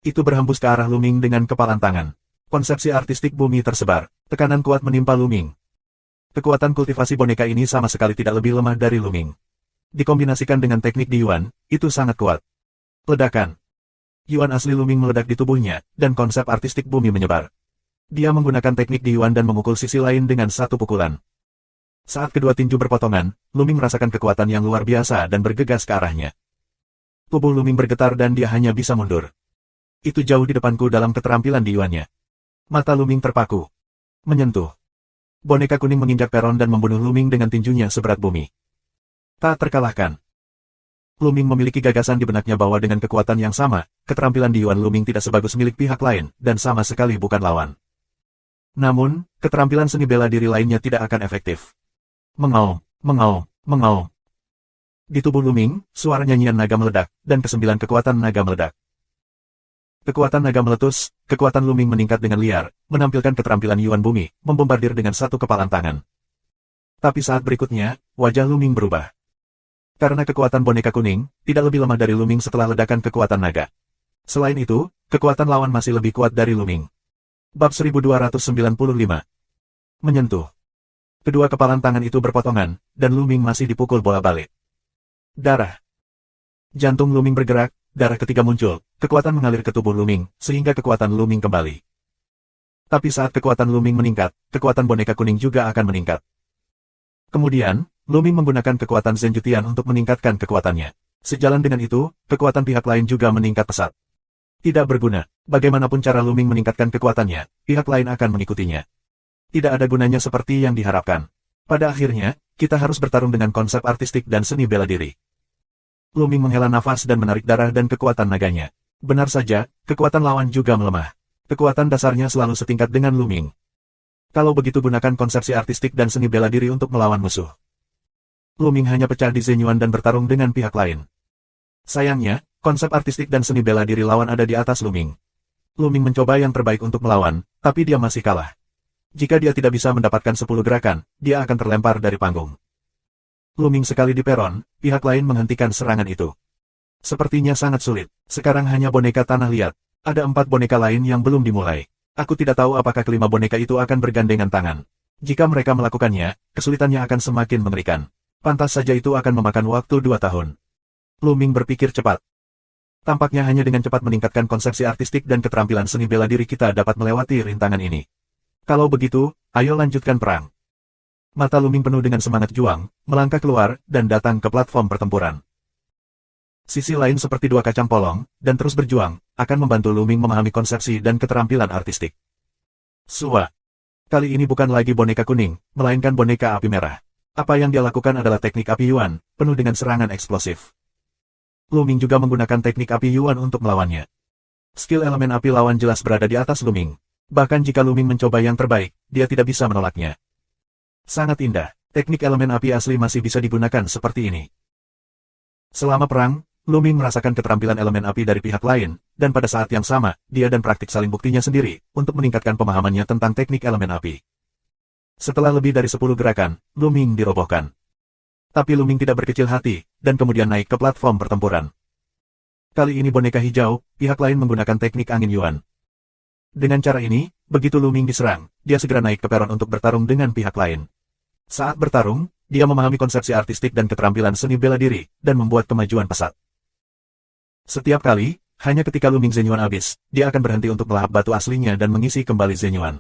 Itu berhembus ke arah Lu Ming dengan kepalan tangan. Konsepsi artistik bumi tersebar. Tekanan kuat menimpa Lu Ming. Kekuatan kultivasi boneka ini sama sekali tidak lebih lemah dari Lu Ming. Dikombinasikan dengan teknik di Yuan, itu sangat kuat. Ledakan. Yuan asli Lu Ming meledak di tubuhnya, dan konsep artistik bumi menyebar. Dia menggunakan teknik di Yuan dan memukul sisi lain dengan satu pukulan. Saat kedua tinju berpotongan, Lu Ming merasakan kekuatan yang luar biasa dan bergegas ke arahnya. Tubuh Lu Ming bergetar dan dia hanya bisa mundur. Itu jauh di depanku dalam keterampilan di Yuannya. Mata Lu Ming terpaku. Menyentuh. Boneka kuning menginjak peron dan membunuh Lu Ming dengan tinjunya seberat bumi. Tak terkalahkan. Lu Ming memiliki gagasan di benaknya bahwa dengan kekuatan yang sama, keterampilan di Yuan Lu Ming tidak sebagus milik pihak lain, dan sama sekali bukan lawan. Namun, keterampilan seni bela diri lainnya tidak akan efektif. Mengaum, mengaum, mengaum. Di tubuh Lu Ming, suara nyanyian naga meledak, dan ke-9 kekuatan naga meledak. Kekuatan naga meletus, kekuatan Lu Ming meningkat dengan liar, menampilkan keterampilan Yuan bumi, membombardir dengan satu kepalan tangan. Tapi saat berikutnya, wajah Lu Ming berubah. Karena kekuatan boneka kuning, tidak lebih lemah dari Lu Ming setelah ledakan kekuatan naga. Selain itu, kekuatan lawan masih lebih kuat dari Lu Ming. Bab 1295. Menyentuh. Kedua kepalan tangan itu berpotongan, dan Lu Ming masih dipukul bola balik. Darah. Jantung Lu Ming bergerak, darah ketiga muncul, kekuatan mengalir ke tubuh Lu Ming, sehingga kekuatan Lu Ming kembali. Tapi saat kekuatan Lu Ming meningkat, kekuatan boneka kuning juga akan meningkat. Kemudian, Lu Ming menggunakan kekuatan Zenjutian untuk meningkatkan kekuatannya. Sejalan dengan itu, kekuatan pihak lain juga meningkat pesat. Tidak berguna. Bagaimanapun cara Luming meningkatkan kekuatannya, pihak lain akan mengikutinya. Tidak ada gunanya seperti yang diharapkan. Pada akhirnya, kita harus bertarung dengan konsep artistik dan seni bela diri. Luming menghela nafas dan menarik darah dan kekuatan naganya. Benar saja, kekuatan lawan juga melemah. Kekuatan dasarnya selalu setingkat dengan Luming. Kalau begitu gunakan konsepsi artistik dan seni bela diri untuk melawan musuh. Luming hanya pecah di Zenyuan dan bertarung dengan pihak lain. Sayangnya, konsep artistik dan seni bela diri lawan ada di atas Luming. Luming mencoba yang terbaik untuk melawan, tapi dia masih kalah. Jika dia tidak bisa mendapatkan 10 gerakan, dia akan terlempar dari panggung. Luming sekali di peron, pihak lain menghentikan serangan itu. Sepertinya sangat sulit. Sekarang hanya boneka tanah liat. Ada 4 boneka lain yang belum dimulai. Aku tidak tahu apakah kelima boneka itu akan bergandengan tangan. Jika mereka melakukannya, kesulitannya akan semakin mengerikan. Pantas saja itu akan memakan waktu 2 tahun. Luming berpikir cepat. Tampaknya hanya dengan cepat meningkatkan konsepsi artistik dan keterampilan seni bela diri kita dapat melewati rintangan ini. Kalau begitu, ayo lanjutkan perang. Mata Luming penuh dengan semangat juang, melangkah keluar, dan datang ke platform pertempuran. Sisi lain seperti 2 kacang polong, dan terus berjuang, akan membantu Luming memahami konsepsi dan keterampilan artistik. Sua. Kali ini bukan lagi boneka kuning, melainkan boneka api merah. Apa yang dia lakukan adalah teknik api Yuan, penuh dengan serangan eksplosif. Luming juga menggunakan teknik api Yuan untuk melawannya. Skill elemen api lawan jelas berada di atas Luming. Bahkan jika Luming mencoba yang terbaik, dia tidak bisa menolaknya. Sangat indah, teknik elemen api asli masih bisa digunakan seperti ini. Selama perang, Luming merasakan keterampilan elemen api dari pihak lain, dan pada saat yang sama, dia dan praktik saling buktinya sendiri, untuk meningkatkan pemahamannya tentang teknik elemen api. Setelah lebih dari 10 gerakan, Luming dirobohkan. Tapi Luming tidak berkecil hati, dan kemudian naik ke platform pertempuran. Kali ini boneka hijau, pihak lain menggunakan teknik angin Yuan. Dengan cara ini, begitu Luming diserang, dia segera naik ke peron untuk bertarung dengan pihak lain. Saat bertarung, dia memahami konsepsi artistik dan keterampilan seni bela diri, dan membuat kemajuan pesat. Setiap kali, hanya ketika Luming Zenyuan habis, dia akan berhenti untuk melahap batu aslinya dan mengisi kembali Zenyuan.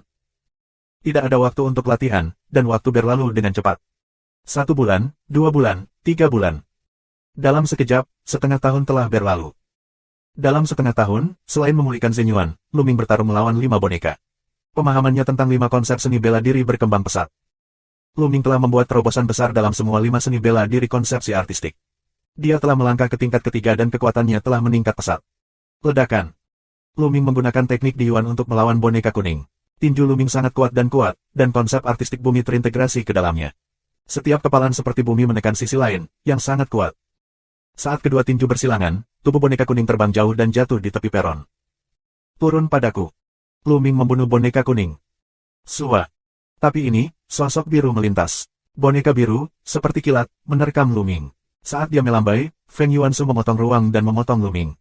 Tidak ada waktu untuk latihan, dan waktu berlalu dengan cepat. 1 bulan, 2 bulan, 3 bulan. Dalam sekejap, setengah tahun telah berlalu. Dalam setengah tahun, selain memulihkan Zenyuan, Luming bertarung melawan 5 boneka. Pemahamannya tentang 5 konsep seni bela diri berkembang pesat. Luming telah membuat terobosan besar dalam semua 5 seni bela diri konsepsi artistik. Dia telah melangkah ke tingkat ketiga dan kekuatannya telah meningkat pesat. Ledakan. Luming menggunakan teknik di Yuan untuk melawan boneka kuning. Tinju Luming sangat kuat, dan konsep artistik bumi terintegrasi ke dalamnya. Setiap kepalan seperti bumi menekan sisi lain, yang sangat kuat. Saat kedua tinju bersilangan, tubuh boneka kuning terbang jauh dan jatuh di tepi peron. Turun padaku. Luming membunuh boneka kuning. Sua. Tapi ini, sosok biru melintas. Boneka biru, seperti kilat, menerkam Luming. Saat dia melambai, Feng Yuansu memotong ruang dan memotong Luming.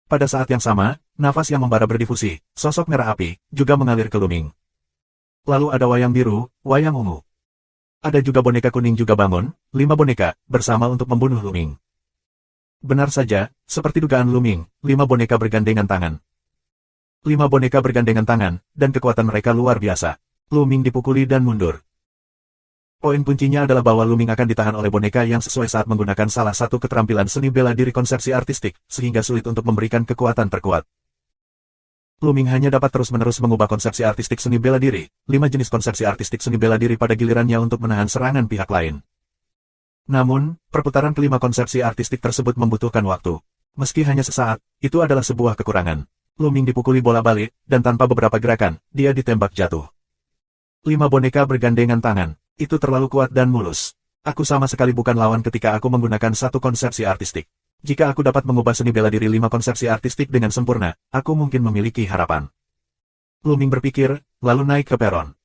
Pada saat yang sama, nafas yang membara berdifusi, sosok merah api, juga mengalir ke Luming. Lalu ada wayang biru, wayang ungu. Ada juga boneka kuning juga bangun, 5 boneka, bersama untuk membunuh Luming. Benar saja, seperti dugaan Luming, 5 boneka bergandengan tangan. 5 boneka bergandengan tangan, dan kekuatan mereka luar biasa. Luming dipukuli dan mundur. Poin kuncinya adalah bahwa Luming akan ditahan oleh boneka yang sesuai saat menggunakan salah satu keterampilan seni bela diri konsepsi artistik, sehingga sulit untuk memberikan kekuatan terkuat. Luming hanya dapat terus-menerus mengubah konsepsi artistik seni bela diri, 5 jenis konsepsi artistik seni bela diri pada gilirannya untuk menahan serangan pihak lain. Namun, perputaran kelima konsepsi artistik tersebut membutuhkan waktu. Meski hanya sesaat, itu adalah sebuah kekurangan. Luming dipukuli bola balik, dan tanpa beberapa gerakan, dia ditembak jatuh. 5 boneka bergandengan tangan, itu terlalu kuat dan mulus. Aku sama sekali bukan lawan ketika aku menggunakan satu konsepsi artistik. Jika aku dapat mengubah seni bela diri 5 konsepsi artistik dengan sempurna, aku mungkin memiliki harapan. Luming berpikir, lalu naik ke peron.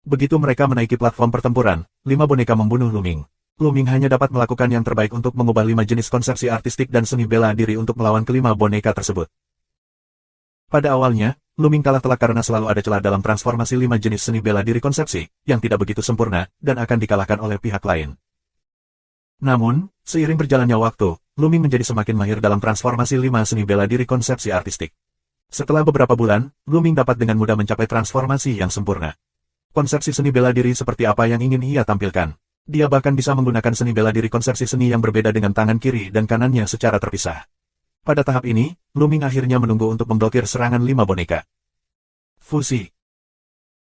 Begitu mereka menaiki platform pertempuran, 5 boneka membunuh Luming. Luming hanya dapat melakukan yang terbaik untuk mengubah 5 jenis konsepsi artistik dan seni bela diri untuk melawan kelima boneka tersebut. Pada awalnya, Luming kalah telak karena selalu ada celah dalam transformasi 5 jenis seni bela diri konsepsi, yang tidak begitu sempurna, dan akan dikalahkan oleh pihak lain. Namun, seiring berjalannya waktu, Luming menjadi semakin mahir dalam transformasi 5 seni bela diri konsepsi artistik. Setelah beberapa bulan, Luming dapat dengan mudah mencapai transformasi yang sempurna. Konsepsi seni bela diri seperti apa yang ingin ia tampilkan. Dia bahkan bisa menggunakan seni bela diri konsepsi seni yang berbeda dengan tangan kiri dan kanannya secara terpisah. Pada tahap ini, Luming akhirnya menunggu untuk memblokir serangan 5 boneka. Fusi.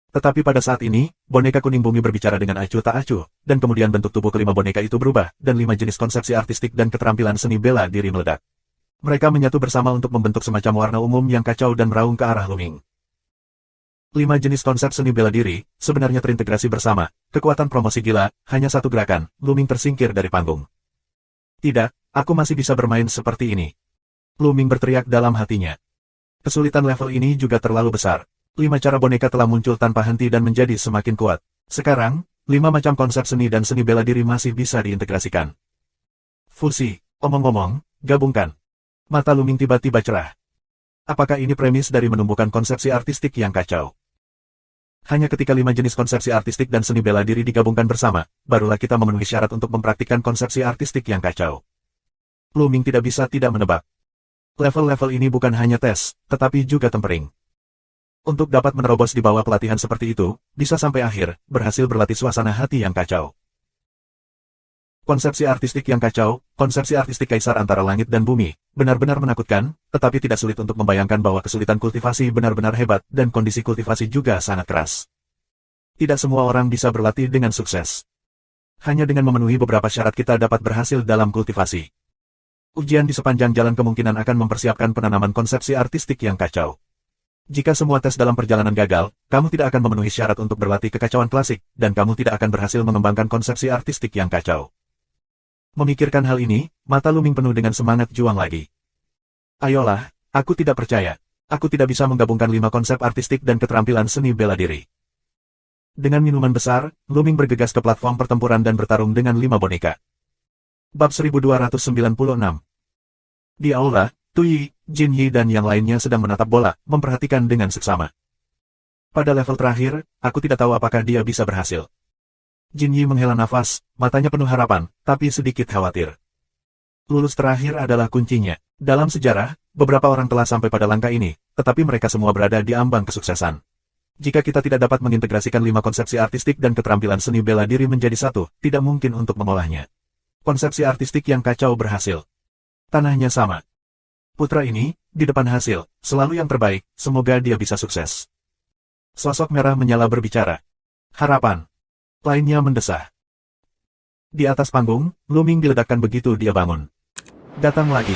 Tetapi pada saat ini, boneka kuning bumi berbicara dengan acuh tak acuh, dan kemudian bentuk tubuh kelima boneka itu berubah, dan 5 jenis konsepsi artistik dan keterampilan seni bela diri meledak. Mereka menyatu bersama untuk membentuk semacam warna umum yang kacau dan meraung ke arah Luming. 5 jenis konsep seni bela diri, sebenarnya terintegrasi bersama, kekuatan promosi gila, hanya satu gerakan, Luming tersingkir dari panggung. Tidak, aku masih bisa bermain seperti ini. Luming berteriak dalam hatinya. Kesulitan level ini juga terlalu besar. 5 cara boneka telah muncul tanpa henti dan menjadi semakin kuat. Sekarang, 5 macam konsep seni dan seni bela diri masih bisa diintegrasikan. Fusi, omong-omong, gabungkan. Mata Luming tiba-tiba cerah. Apakah ini premis dari menumbuhkan konsepsi artistik yang kacau? Hanya ketika 5 jenis konsepsi artistik dan seni bela diri digabungkan bersama, barulah kita memenuhi syarat untuk mempraktikkan konsepsi artistik yang kacau. Luming tidak bisa tidak menebak. Level-level ini bukan hanya tes, tetapi juga tempering. Untuk dapat menerobos di bawah pelatihan seperti itu, bisa sampai akhir, berhasil berlatih suasana hati yang kacau. Konsepsi artistik yang kacau, konsepsi artistik kaisar antara langit dan bumi, benar-benar menakutkan, tetapi tidak sulit untuk membayangkan bahwa kesulitan kultivasi benar-benar hebat, dan kondisi kultivasi juga sangat keras. Tidak semua orang bisa berlatih dengan sukses. Hanya dengan memenuhi beberapa syarat kita dapat berhasil dalam kultivasi. Ujian di sepanjang jalan kemungkinan akan mempersiapkan penanaman konsepsi artistik yang kacau. Jika semua tes dalam perjalanan gagal, kamu tidak akan memenuhi syarat untuk berlatih kekacauan klasik, dan kamu tidak akan berhasil mengembangkan konsepsi artistik yang kacau. Memikirkan hal ini, mata Luming penuh dengan semangat juang lagi. Ayolah, aku tidak percaya. Aku tidak bisa menggabungkan 5 konsep artistik dan keterampilan seni bela diri. Dengan minuman besar, Luming bergegas ke platform pertempuran dan bertarung dengan 5 boneka. Bab 1296. Di aula, Tuyi, Jin Yi dan yang lainnya sedang menatap bola, memperhatikan dengan seksama. Pada level terakhir, aku tidak tahu apakah dia bisa berhasil. Jin Yi menghela nafas, matanya penuh harapan, tapi sedikit khawatir. Lulus terakhir adalah kuncinya. Dalam sejarah, beberapa orang telah sampai pada langkah ini, tetapi mereka semua berada di ambang kesuksesan. Jika kita tidak dapat mengintegrasikan 5 konsepsi artistik dan keterampilan seni bela diri menjadi satu, tidak mungkin untuk mengolahnya. Konsepsi artistik yang kacau berhasil. Tanahnya sama. Putra ini, di depan hasil, selalu yang terbaik, semoga dia bisa sukses. Sosok merah menyala berbicara. Harapan. Lainnya mendesah. Di atas panggung, Luming diledakkan begitu dia bangun. Datang lagi.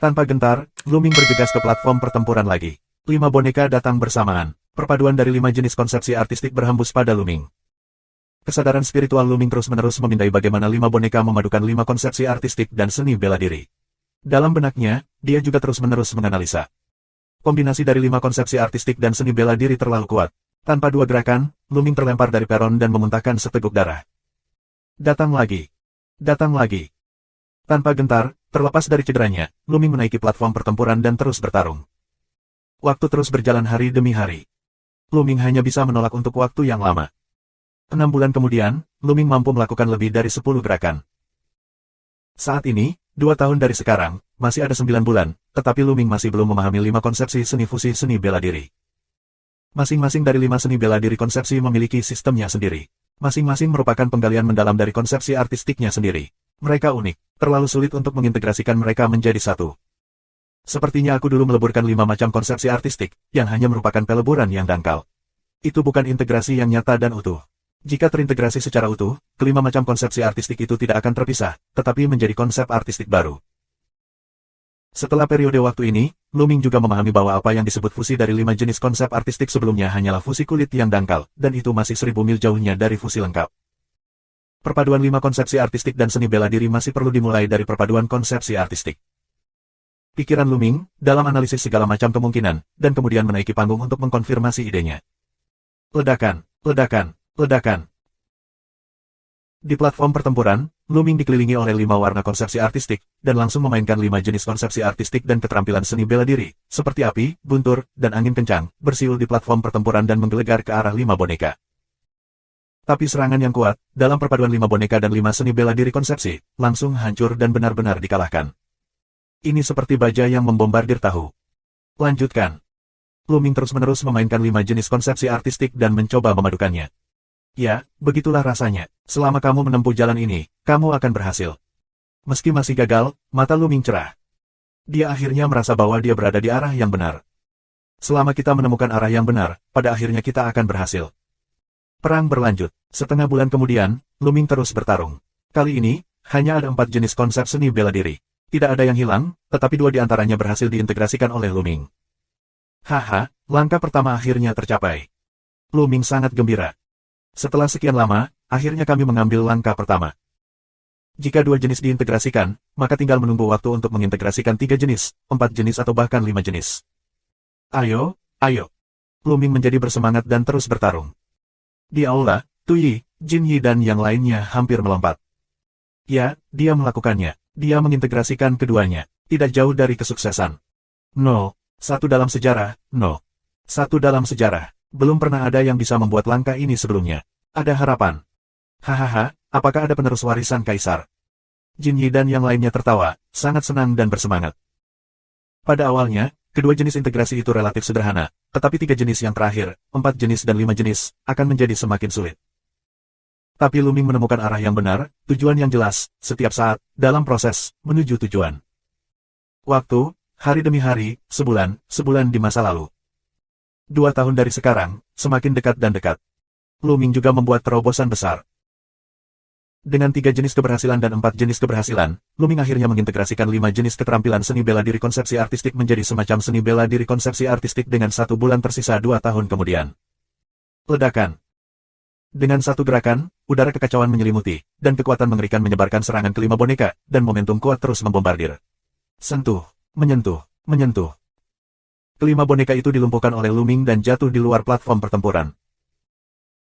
Tanpa gentar, Luming bergegas ke platform pertempuran lagi. 5 boneka datang bersamaan. Perpaduan dari 5 jenis konsepsi artistik berhembus pada Luming. Kesadaran spiritual Luming terus-menerus memindai bagaimana 5 boneka memadukan 5 konsepsi artistik dan seni bela diri. Dalam benaknya, dia juga terus-menerus menganalisa. Kombinasi dari 5 konsepsi artistik dan seni bela diri terlalu kuat. Tanpa 2 gerakan, Luming terlempar dari peron dan memuntahkan seteguk darah. Datang lagi. Datang lagi. Tanpa gentar, terlepas dari cederanya, Luming menaiki platform pertempuran dan terus bertarung. Waktu terus berjalan hari demi hari. Luming hanya bisa menolak untuk waktu yang lama. 6 bulan kemudian, Luming mampu melakukan lebih dari 10 gerakan. Saat ini, 2 tahun dari sekarang, masih ada 9 bulan, tetapi Luming masih belum memahami 5 konsepsi seni fusi seni bela diri. Masing-masing dari 5 seni bela diri konsepsi memiliki sistemnya sendiri. Masing-masing merupakan penggalian mendalam dari konsepsi artistiknya sendiri. Mereka unik, terlalu sulit untuk mengintegrasikan mereka menjadi satu. Sepertinya aku dulu meleburkan 5 macam konsepsi artistik, yang hanya merupakan peleburan yang dangkal. Itu bukan integrasi yang nyata dan utuh. Jika terintegrasi secara utuh, kelima macam konsepsi artistik itu tidak akan terpisah, tetapi menjadi konsep artistik baru. Setelah periode waktu ini, Luming juga memahami bahwa apa yang disebut fusi dari 5 jenis konsep artistik sebelumnya hanyalah fusi kulit yang dangkal, dan itu masih 1000 mil jauhnya dari fusi lengkap. Perpaduan 5 konsepsi artistik dan seni bela diri masih perlu dimulai dari perpaduan konsepsi artistik. Pikiran Luming, dalam analisis segala macam kemungkinan, dan kemudian menaiki panggung untuk mengkonfirmasi idenya. Ledakan, ledakan. Ledakan. Di platform pertempuran, Luming dikelilingi oleh 5 warna konsepsi artistik, dan langsung memainkan 5 jenis konsepsi artistik dan keterampilan seni bela diri, seperti api, guntur, dan angin kencang, bersiul di platform pertempuran dan menggelegar ke arah 5 boneka. Tapi serangan yang kuat, dalam perpaduan 5 boneka dan 5 seni bela diri konsepsi, langsung hancur dan benar-benar dikalahkan. Ini seperti baja yang membombardir tahu. Lanjutkan. Luming terus-menerus memainkan 5 jenis konsepsi artistik dan mencoba memadukannya. Ya, begitulah rasanya. Selama kamu menempuh jalan ini, kamu akan berhasil. Meski masih gagal, mata Luming cerah. Dia akhirnya merasa bahwa dia berada di arah yang benar. Selama kita menemukan arah yang benar, pada akhirnya kita akan berhasil. Perang berlanjut. Setengah bulan kemudian, Luming terus bertarung. Kali ini, hanya ada 4 jenis konsep seni bela diri. Tidak ada yang hilang, tetapi 2 di antaranya berhasil diintegrasikan oleh Luming. Haha, langkah pertama akhirnya tercapai. Luming sangat gembira. Setelah sekian lama, akhirnya kami mengambil langkah pertama. Jika 2 jenis diintegrasikan, maka tinggal menunggu waktu untuk mengintegrasikan 3 jenis, 4 jenis atau bahkan 5 jenis. Ayo, ayo. Luming menjadi bersemangat dan terus bertarung. Di aula, Tuyi, Jinyi dan yang lainnya hampir melompat. Ya, dia melakukannya. Dia mengintegrasikan keduanya. Tidak jauh dari kesuksesan. No. 1 dalam sejarah, no. 1 dalam sejarah. Belum pernah ada yang bisa membuat langkah ini sebelumnya. Ada harapan. Hahaha, apakah ada penerus warisan kaisar? Jinyi dan yang lainnya tertawa, sangat senang dan bersemangat. Pada awalnya, kedua jenis integrasi itu relatif sederhana, tetapi 3 jenis yang terakhir, 4 jenis dan 5 jenis, akan menjadi semakin sulit. Tapi Luming menemukan arah yang benar, tujuan yang jelas, setiap saat, dalam proses, menuju tujuan. Waktu, hari demi hari, sebulan di masa lalu. 2 tahun dari sekarang, semakin dekat dan dekat. Luming juga membuat terobosan besar. Dengan 3 jenis keberhasilan dan 4 jenis keberhasilan, Luming akhirnya mengintegrasikan 5 jenis keterampilan seni bela diri konsepsi artistik menjadi semacam seni bela diri konsepsi artistik dengan 1 bulan tersisa 2 tahun kemudian. Ledakan. Dengan satu gerakan, udara kekacauan menyelimuti, dan kekuatan mengerikan menyebarkan serangan ke 5 boneka, dan momentum kuat terus membombardir. Sentuh, menyentuh, menyentuh. Kelima boneka itu dilumpuhkan oleh Luming dan jatuh di luar platform pertempuran.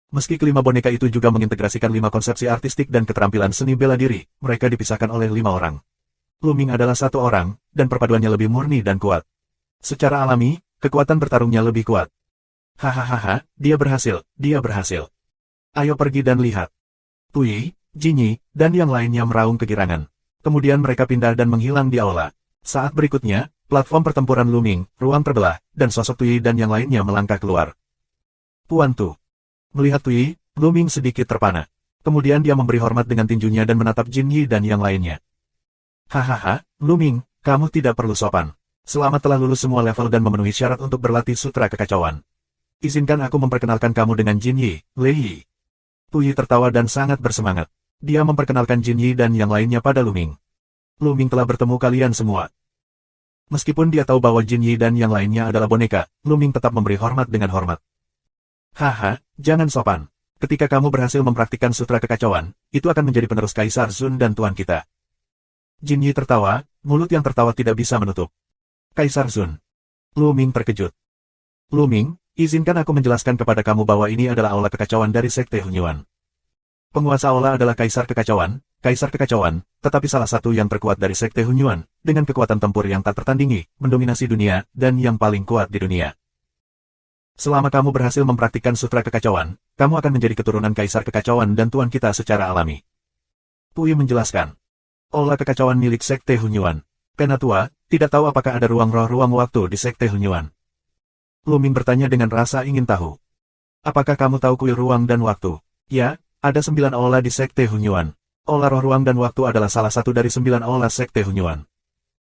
Meski kelima boneka itu juga mengintegrasikan 5 konsepsi artistik dan keterampilan seni bela diri, mereka dipisahkan oleh 5 orang. Luming adalah 1 orang, dan perpaduannya lebih murni dan kuat. Secara alami, kekuatan bertarungnya lebih kuat. Hahaha, dia berhasil, dia berhasil. Ayo pergi dan lihat. Tuyi, Jinyi, dan yang lainnya meraung kegirangan. Kemudian mereka pindah dan menghilang di aula. Saat berikutnya, platform pertempuran Luming, ruang terbelah, dan sosok Tuyi dan yang lainnya melangkah keluar. Puan Tu. Melihat Tuyi, Luming sedikit terpana. Kemudian dia memberi hormat dengan tinjunya dan menatap Jinyi dan yang lainnya. Hahaha, Luming, kamu tidak perlu sopan. Selama telah lulus semua level dan memenuhi syarat untuk berlatih sutra kekacauan. Izinkan aku memperkenalkan kamu dengan Jinyi, Lei. Tuyi tertawa dan sangat bersemangat. Dia memperkenalkan Jinyi dan yang lainnya pada Luming. Luming telah bertemu kalian semua. Meskipun dia tahu bahwa Jinyi dan yang lainnya adalah boneka, Luming tetap memberi hormat dengan hormat. Haha, jangan sopan. Ketika kamu berhasil mempraktikkan sutra kekacauan, itu akan menjadi penerus Kaisar Zun dan tuan kita. Jinyi tertawa, mulut yang tertawa tidak bisa menutup. Kaisar Zun. Luming terkejut. Luming, izinkan aku menjelaskan kepada kamu bahwa ini adalah aula kekacauan dari Sekte Hunyuan. Penguasa aula adalah Kaisar Kekacauan, tetapi salah satu yang terkuat dari Sekte Hunyuan, dengan kekuatan tempur yang tak tertandingi, mendominasi dunia, dan yang paling kuat di dunia. Selama kamu berhasil mempraktikkan sutra kekacauan, kamu akan menjadi keturunan Kaisar Kekacauan dan tuan kita secara alami. Puyi menjelaskan. Aula kekacauan milik Sekte Hunyuan. Penatua, tidak tahu apakah ada ruang roh ruang waktu di Sekte Hunyuan. Luming bertanya dengan rasa ingin tahu. Apakah kamu tahu kuil ruang dan waktu? Ya, ada 9 aula di Sekte Hunyuan. Aula roh ruang dan waktu adalah salah satu dari 9 aula Sekte Hunyuan.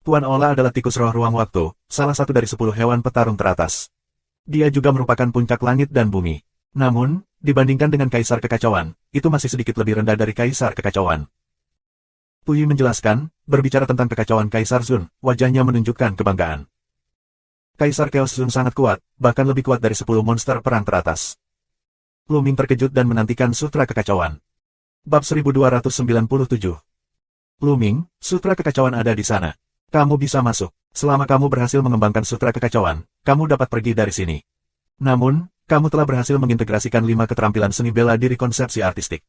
Tuan aula adalah tikus roh ruang waktu, salah satu dari 10 hewan petarung teratas. Dia juga merupakan puncak langit dan bumi. Namun, dibandingkan dengan Kaisar Kekacauan, itu masih sedikit lebih rendah dari Kaisar Kekacauan. Puyi menjelaskan, berbicara tentang kekacauan Kaisar Zun, wajahnya menunjukkan kebanggaan. Kaisar Chaos Zun sangat kuat, bahkan lebih kuat dari 10 monster perang teratas. Luming terkejut dan menantikan sutra kekacauan. Bab 1297. Luming, sutra kekacauan ada di sana. Kamu bisa masuk. Selama kamu berhasil mengembangkan sutra kekacauan, kamu dapat pergi dari sini. Namun, kamu telah berhasil mengintegrasikan 5 keterampilan seni bela diri konsepsi artistik.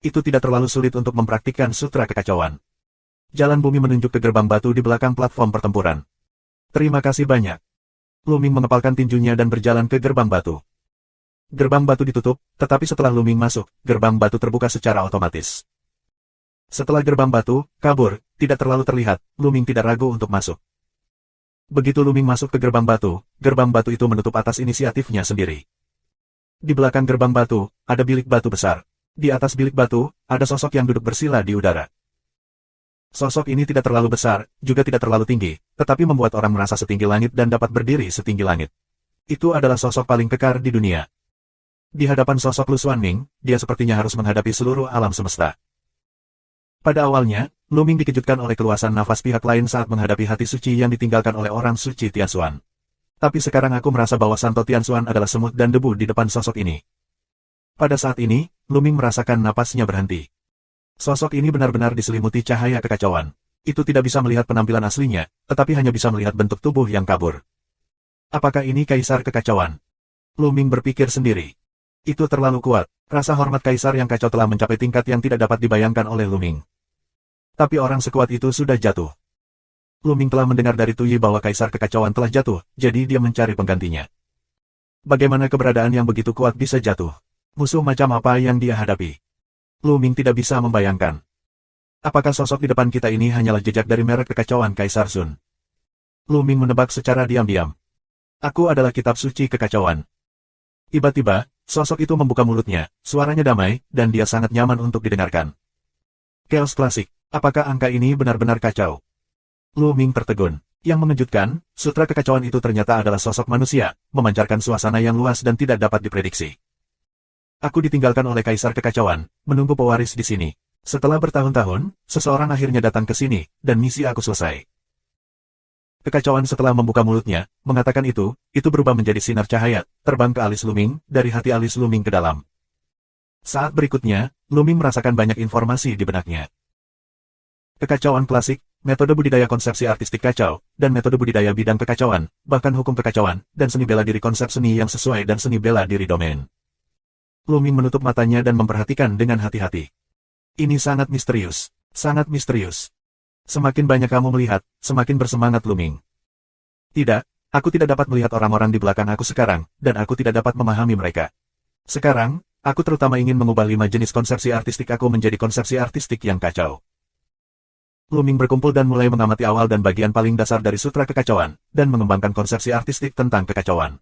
Itu tidak terlalu sulit untuk mempraktikkan sutra kekacauan. Jalan bumi menunjuk ke gerbang batu di belakang platform pertempuran. Terima kasih banyak. Luming mengepalkan tinjunya dan berjalan ke gerbang batu. Gerbang batu ditutup, tetapi setelah Luming masuk, gerbang batu terbuka secara otomatis. Setelah gerbang batu kabur, tidak terlalu terlihat, Luming tidak ragu untuk masuk. Begitu Luming masuk ke gerbang batu itu menutup atas inisiatifnya sendiri. Di belakang gerbang batu, ada bilik batu besar. Di atas bilik batu, ada sosok yang duduk bersila di udara. Sosok ini tidak terlalu besar, juga tidak terlalu tinggi, tetapi membuat orang merasa setinggi langit dan dapat berdiri setinggi langit. Itu adalah sosok paling kekar di dunia. Di hadapan sosok Lu Xuanming, dia sepertinya harus menghadapi seluruh alam semesta. Pada awalnya, Lu Ming dikejutkan oleh keluasan nafas pihak lain saat menghadapi hati suci yang ditinggalkan oleh orang suci Tianxuan. Tapi sekarang aku merasa bahwa Santo Tianxuan adalah semut dan debu di depan sosok ini. Pada saat ini, Lu Ming merasakan napasnya berhenti. Sosok ini benar-benar diselimuti cahaya kekacauan. Itu tidak bisa melihat penampilan aslinya, tetapi hanya bisa melihat bentuk tubuh yang kabur. Apakah ini kaisar kekacauan? Lu Ming berpikir sendiri. Itu terlalu kuat. Rasa hormat kaisar yang kacau telah mencapai tingkat yang tidak dapat dibayangkan oleh Lu Ming. Tapi orang sekuat itu sudah jatuh. Lu Ming telah mendengar dari Tuyi bahwa kaisar kekacauan telah jatuh, jadi dia mencari penggantinya. Bagaimana keberadaan yang begitu kuat bisa jatuh? Musuh macam apa yang dia hadapi? Lu Ming tidak bisa membayangkan. Apakah sosok di depan kita ini hanyalah jejak dari merek kekacauan Kaisar Sun? Lu Ming menebak secara diam-diam. Aku adalah kitab suci kekacauan. Tiba-tiba, sosok itu membuka mulutnya, suaranya damai, dan dia sangat nyaman untuk didengarkan. Chaos klasik, apakah angka ini benar-benar kacau? Lu Ming tertegun. Yang mengejutkan, sutra kekacauan itu ternyata adalah sosok manusia, memancarkan suasana yang luas dan tidak dapat diprediksi. Aku ditinggalkan oleh kaisar kekacauan, menunggu pewaris di sini. Setelah bertahun-tahun, seseorang akhirnya datang ke sini, dan misi aku selesai. Kekacauan setelah membuka mulutnya, mengatakan itu berubah menjadi sinar cahaya, terbang ke alis Lu Ming, dari hati alis Lu Ming ke dalam. Saat berikutnya, Lu Ming merasakan banyak informasi di benaknya. Kekacauan klasik, metode budidaya konsepsi artistik kacau, dan metode budidaya bidang kekacauan, bahkan hukum kekacauan, dan seni bela diri konsep seni yang sesuai dan seni bela diri domain. Lu Ming menutup matanya dan memperhatikan dengan hati-hati. Ini sangat misterius. Sangat misterius. Semakin banyak kamu melihat, semakin bersemangat Lu Ming. Tidak, aku tidak dapat melihat orang-orang di belakang aku sekarang, dan aku tidak dapat memahami mereka. Sekarang, aku terutama ingin mengubah 5 jenis konsepsi artistik aku menjadi konsepsi artistik yang kacau. Lu Ming berkumpul dan mulai mengamati awal dan bagian paling dasar dari sutra kekacauan, dan mengembangkan konsepsi artistik tentang kekacauan.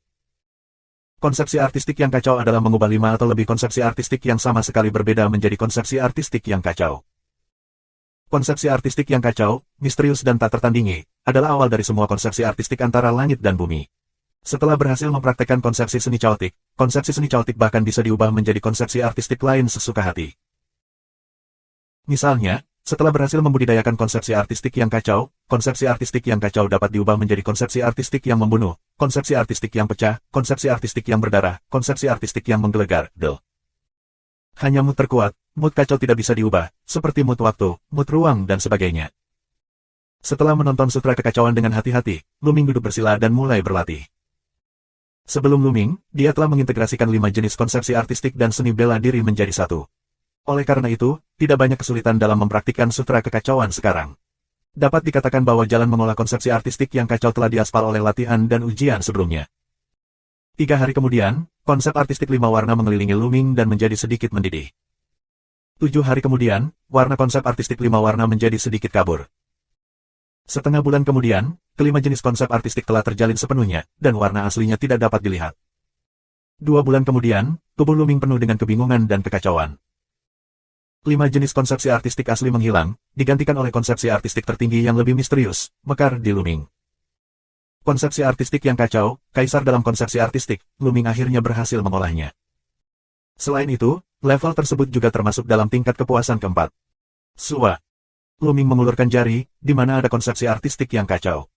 Konsepsi artistik yang kacau adalah mengubah 5 atau lebih konsepsi artistik yang sama sekali berbeda menjadi konsepsi artistik yang kacau. Konsepsi artistik yang kacau, misterius dan tak tertandingi, adalah awal dari semua konsepsi artistik antara langit dan bumi. Setelah berhasil mempraktekkan konsepsi seni caotik bahkan bisa diubah menjadi konsepsi artistik lain sesuka hati. Misalnya, setelah berhasil membudidayakan konsepsi artistik yang kacau, konsepsi artistik yang kacau dapat diubah menjadi konsepsi artistik yang membunuh, konsepsi artistik yang pecah, konsepsi artistik yang berdarah, konsepsi artistik yang menggelegar, Hanya mood terkuat, mood kacau tidak bisa diubah, seperti mood waktu, mood ruang dan sebagainya. Setelah menonton sutra kekacauan dengan hati-hati, Lu Ming duduk bersila dan mulai berlatih. Sebelum Lu Ming, dia telah mengintegrasikan 5 jenis konsepsi artistik dan seni bela diri menjadi satu. Oleh karena itu, tidak banyak kesulitan dalam mempraktikkan sutra kekacauan sekarang. Dapat dikatakan bahwa jalan mengolah konsepsi artistik yang kacau telah diaspal oleh latihan dan ujian sebelumnya. 3 hari kemudian, konsep artistik 5 warna mengelilingi Lu Ming dan menjadi sedikit mendidih. 7 hari kemudian, warna konsep artistik 5 warna menjadi sedikit kabur. Setengah bulan kemudian, kelima jenis konsep artistik telah terjalin sepenuhnya, dan warna aslinya tidak dapat dilihat. 2 bulan kemudian, tubuh Lu Ming penuh dengan kebingungan dan kekacauan. 5 jenis konsepsi artistik asli menghilang, digantikan oleh konsepsi artistik tertinggi yang lebih misterius, mekar di Lu Ming. Konsepsi artistik yang kacau, kaisar dalam konsepsi artistik, Lu Ming akhirnya berhasil mengolahnya. Selain itu, level tersebut juga termasuk dalam tingkat kepuasan keempat. Sua. Lu Ming mengulurkan jari, di mana ada konsepsi artistik yang kacau.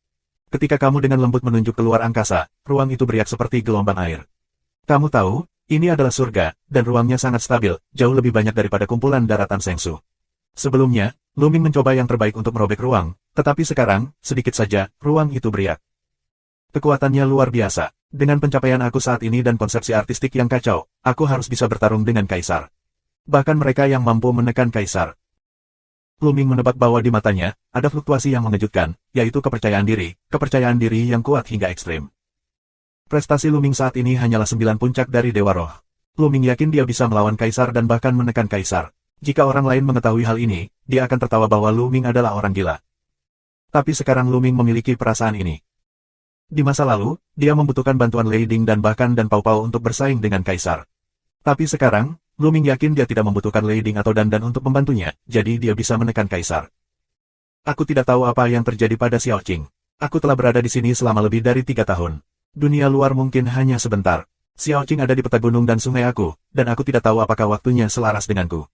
Ketika kamu dengan lembut menunjuk keluar angkasa, ruang itu beriak seperti gelombang air. Kamu tahu, ini adalah surga, dan ruangnya sangat stabil, jauh lebih banyak daripada kumpulan daratan Sengsu. Sebelumnya, Lu Ming mencoba yang terbaik untuk merobek ruang, tetapi sekarang, sedikit saja, ruang itu beriak. Kekuatannya luar biasa. Dengan pencapaian aku saat ini dan konsepsi artistik yang kacau, aku harus bisa bertarung dengan kaisar. Bahkan mereka yang mampu menekan kaisar. Lu Ming menebak bahwa di matanya, ada fluktuasi yang mengejutkan, yaitu kepercayaan diri yang kuat hingga ekstrim. Prestasi Lu Ming saat ini hanyalah 9 puncak dari Dewa Roh. Lu Ming yakin dia bisa melawan kaisar dan bahkan menekan kaisar. Jika orang lain mengetahui hal ini, dia akan tertawa bahwa Lu Ming adalah orang gila. Tapi sekarang Lu Ming memiliki perasaan ini. Di masa lalu, dia membutuhkan bantuan Lei Ding dan bahkan Dan Pao Pao untuk bersaing dengan kaisar. Tapi sekarang, Lu Ming yakin dia tidak membutuhkan Lei Ding atau Dan untuk membantunya, jadi dia bisa menekan kaisar. Aku tidak tahu apa yang terjadi pada Xiao Qing. Aku telah berada di sini selama lebih dari 3 tahun. Dunia luar mungkin hanya sebentar. Xiao Qing ada di peta gunung dan sungai aku, dan aku tidak tahu apakah waktunya selaras denganku.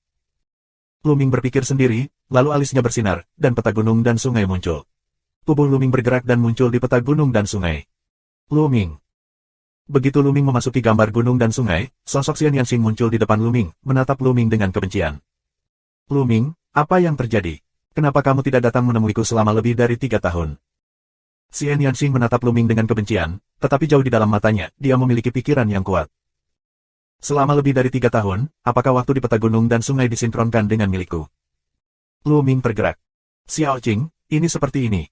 Lu Ming berpikir sendiri, lalu alisnya bersinar, dan peta gunung dan sungai muncul. Tubuh Lu Ming bergerak dan muncul di peta gunung dan sungai. Lu Ming. Begitu Lu Ming memasuki gambar gunung dan sungai, sosok Xian Yanxing muncul di depan Lu Ming, menatap Lu Ming dengan kebencian. Lu Ming, apa yang terjadi? Kenapa kamu tidak datang menemuiku selama lebih dari 3 tahun? Xian Yanxing menatap Lu Ming dengan kebencian, tetapi jauh di dalam matanya, dia memiliki pikiran yang kuat. Selama lebih dari 3 tahun, apakah waktu di peta gunung dan sungai disinkronkan dengan milikku? Lu Ming tergerak. Xiao Qing, ini seperti ini.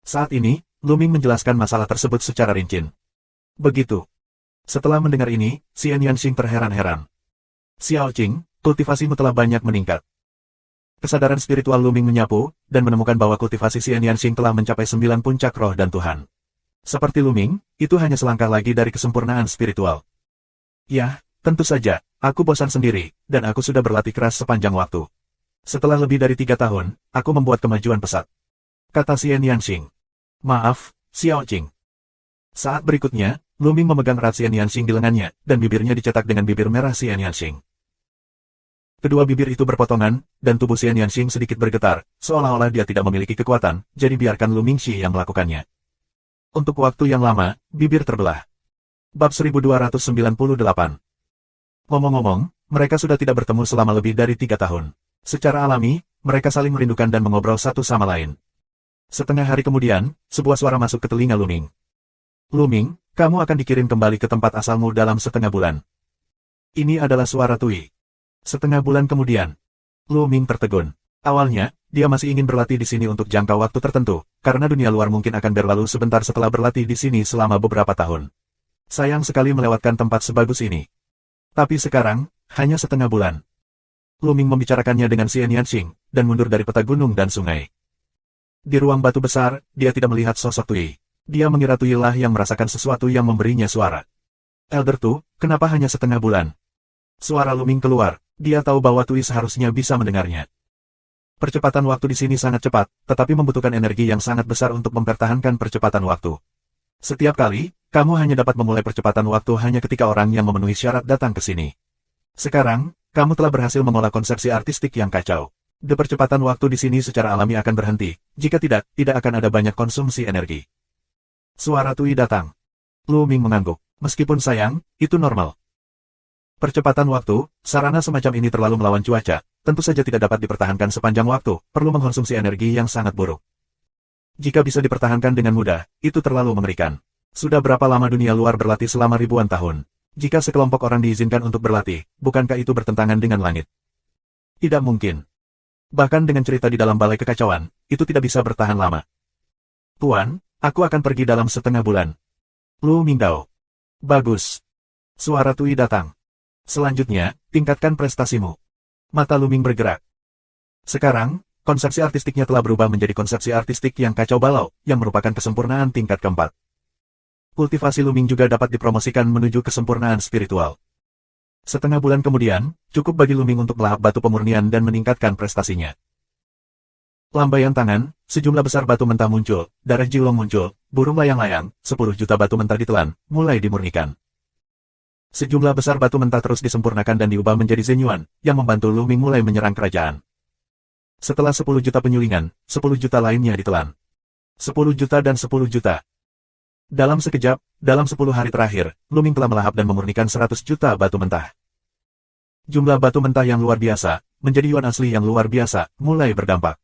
Saat ini, Lu Ming menjelaskan masalah tersebut secara rinci. Begitu. Setelah mendengar ini, Xian Yanxing terheran-heran. Xiao Qing, kultivasimu telah banyak meningkat. Kesadaran spiritual Lu Ming menyapu, dan menemukan bahwa kultivasi Xian Yanxing telah mencapai 9 puncak roh dan Tuhan. Seperti Lu Ming, itu hanya selangkah lagi dari kesempurnaan spiritual. Ya, tentu saja, aku bosan sendiri, dan aku sudah berlatih keras sepanjang waktu. Setelah lebih dari 3 tahun, aku membuat kemajuan pesat. Kata Xian Yanxing. Maaf, Xiao Qing. Saat berikutnya, Lu Ming memegang erat Xian Yanxing di lengannya, dan bibirnya dicetak dengan bibir merah Xian Yanxing. Kedua bibir itu berpotongan, dan tubuh Xian Yanxing sedikit bergetar, seolah-olah dia tidak memiliki kekuatan, jadi biarkan Lu Mingxi yang melakukannya. Untuk waktu yang lama, bibir terbelah. Bab 1298. Ngomong-ngomong, mereka sudah tidak bertemu selama lebih dari 3 tahun. Secara alami, mereka saling merindukan dan mengobrol satu sama lain. Setengah hari kemudian, sebuah suara masuk ke telinga Lu Ming. Lu Ming, kamu akan dikirim kembali ke tempat asalmu dalam setengah bulan. Ini adalah suara Tui. Setengah bulan kemudian, Lu Ming tertegun. Awalnya, dia masih ingin berlatih di sini untuk jangka waktu tertentu, karena dunia luar mungkin akan berlalu sebentar setelah berlatih di sini selama beberapa tahun. Sayang sekali melewatkan tempat sebagus ini. Tapi sekarang, hanya setengah bulan. Lu Ming membicarakannya dengan Xian Yanxing, dan mundur dari peta gunung dan sungai. Di ruang batu besar, dia tidak melihat sosok Tui. Dia mengira Tui lah yang merasakan sesuatu yang memberinya suara. Elder Tu, kenapa hanya setengah bulan? Suara Lu Ming keluar. Dia tahu bahwa Tui seharusnya bisa mendengarnya. Percepatan waktu di sini sangat cepat, tetapi membutuhkan energi yang sangat besar untuk mempertahankan percepatan waktu. Setiap kali, kamu hanya dapat memulai percepatan waktu hanya ketika orang yang memenuhi syarat datang ke sini. Sekarang, kamu telah berhasil mengolah konsepsi artistik yang kacau. Percepatan waktu di sini secara alami akan berhenti, jika tidak, tidak akan ada banyak konsumsi energi. Suara Tui datang. Lu Ming mengangguk. Meskipun sayang, itu normal. Percepatan waktu, sarana semacam ini terlalu melawan cuaca, tentu saja tidak dapat dipertahankan sepanjang waktu, perlu mengkonsumsi energi yang sangat buruk. Jika bisa dipertahankan dengan mudah, itu terlalu mengerikan. Sudah berapa lama dunia luar berlatih selama ribuan tahun? Jika sekelompok orang diizinkan untuk berlatih, bukankah itu bertentangan dengan langit? Tidak mungkin. Bahkan dengan cerita di dalam balai kekacauan, itu tidak bisa bertahan lama. Tuan, aku akan pergi dalam setengah bulan. Lu Mingdao. Bagus. Suara Tui datang. Selanjutnya, tingkatkan prestasimu. Mata Lu Ming bergerak. Sekarang, konsepsi artistiknya telah berubah menjadi konsepsi artistik yang kacau balau, yang merupakan kesempurnaan tingkat keempat. Kultivasi Lu Ming juga dapat dipromosikan menuju kesempurnaan spiritual. Setengah bulan kemudian, cukup bagi Lu Ming untuk melahap batu pemurnian dan meningkatkan prestasinya. Lambaian tangan, sejumlah besar batu mentah muncul, darah Jilong muncul, burung layang-layang, 10 juta batu mentah ditelan, mulai dimurnikan. Sejumlah besar batu mentah terus disempurnakan dan diubah menjadi Zenyuan, yang membantu Lu Ming mulai menyerang kerajaan. Setelah 10 juta penyulingan, 10 juta lainnya ditelan. 10 juta dan 10 juta. Dalam sekejap, dalam 10 hari terakhir, Lu Ming telah melahap dan memurnikan 100 juta batu mentah. Jumlah batu mentah yang luar biasa, menjadi yuan asli yang luar biasa, mulai berdampak.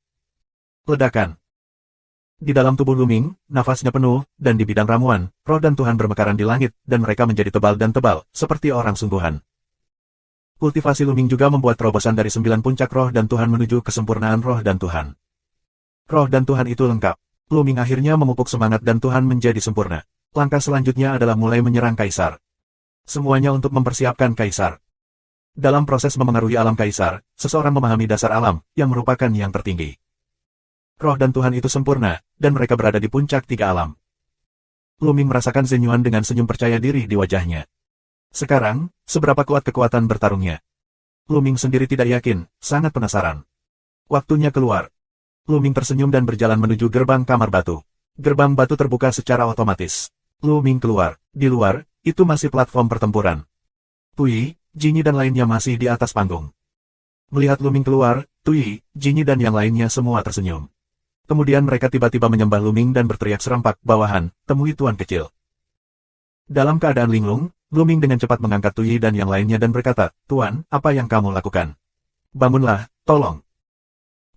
Ledakan. Di dalam tubuh Lu Ming, nafasnya penuh, dan di bidang ramuan, roh dan Tuhan bermekaran di langit, dan mereka menjadi tebal dan tebal, seperti orang sungguhan. Kultivasi Lu Ming juga membuat terobosan dari 9 puncak roh dan Tuhan menuju kesempurnaan roh dan Tuhan. Roh dan Tuhan itu lengkap. Lu Ming akhirnya memupuk semangat dan Tuhan menjadi sempurna. Langkah selanjutnya adalah mulai menyerang Kaisar. Semuanya untuk mempersiapkan Kaisar. Dalam proses memengaruhi alam Kaisar, seseorang memahami dasar alam, yang merupakan yang tertinggi. Roh dan Tuhan itu sempurna, dan mereka berada di puncak 3 alam. Lu Ming merasakan Zenyuan dengan senyum percaya diri di wajahnya. Sekarang, seberapa kuat kekuatan bertarungnya? Lu Ming sendiri tidak yakin, sangat penasaran. Waktunya keluar. Luming tersenyum dan berjalan menuju gerbang kamar batu. Gerbang batu terbuka secara otomatis. Luming keluar. Di luar, itu masih platform pertempuran. Tui, Jinyi dan lainnya masih di atas panggung. Melihat Luming keluar, Tui, Jinyi dan yang lainnya semua tersenyum. Kemudian mereka tiba-tiba menyembah Luming dan berteriak serempak, bawahan, temui Tuan Kecil. Dalam keadaan linglung, Luming dengan cepat mengangkat Tui dan yang lainnya dan berkata, Tuan, apa yang kamu lakukan? Bangunlah, tolong.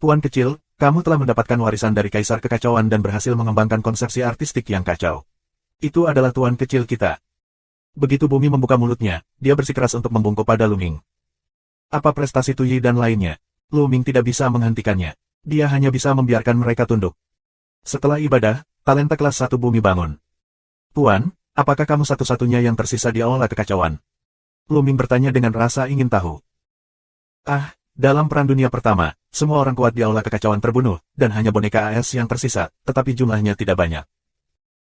Tuan Kecil, kamu telah mendapatkan warisan dari Kaisar Kekacauan dan berhasil mengembangkan konsepsi artistik yang kacau. Itu adalah Tuan Kecil kita. Begitu Bumi membuka mulutnya, dia bersikeras untuk membungkuk pada Luming. Apa prestasi Tui dan lainnya? Luming tidak bisa menghentikannya. Dia hanya bisa membiarkan mereka tunduk. Setelah ibadah, talenta kelas 1 Bumi bangun. Tuan, apakah kamu satu-satunya yang tersisa di Aula Kekacauan? Luming bertanya dengan rasa ingin tahu. Ah, dalam Perang Dunia Pertama, semua orang kuat di Aula Kekacauan terbunuh, dan hanya boneka AS yang tersisa, tetapi jumlahnya tidak banyak.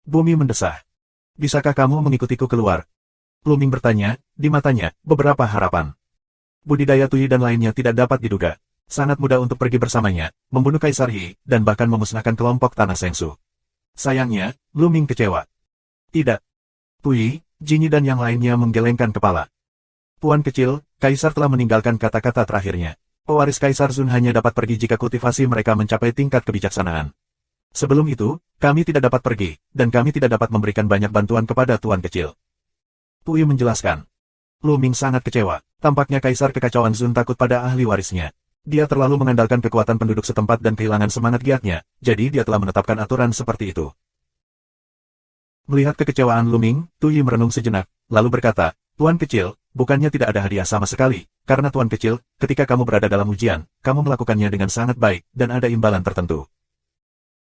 Bumi mendesah. Bisakah kamu mengikutiku keluar? Luming bertanya, di matanya, beberapa harapan. Budidaya Tui dan lainnya tidak dapat diduga. Sangat mudah untuk pergi bersamanya, membunuh Kaisar Yi, dan bahkan memusnahkan kelompok Tanah Sengsu. Sayangnya, Luming kecewa. Tidak. Tui, Jinyi dan yang lainnya menggelengkan kepala. Tuan Kecil, Kaisar telah meninggalkan kata-kata terakhirnya. Pewaris Kaisar Zun hanya dapat pergi jika kultivasi mereka mencapai tingkat kebijaksanaan. Sebelum itu, kami tidak dapat pergi, dan kami tidak dapat memberikan banyak bantuan kepada Tuan Kecil. Tui menjelaskan. Luming sangat kecewa. Tampaknya Kaisar Kekacauan Zun takut pada ahli warisnya. Dia terlalu mengandalkan kekuatan penduduk setempat dan kehilangan semangat giatnya, jadi dia telah menetapkan aturan seperti itu. Melihat kekecewaan Luming, Tui merenung sejenak, lalu berkata, Tuan Kecil, bukannya tidak ada hadiah sama sekali, karena Tuan Kecil, ketika kamu berada dalam ujian, kamu melakukannya dengan sangat baik, dan ada imbalan tertentu.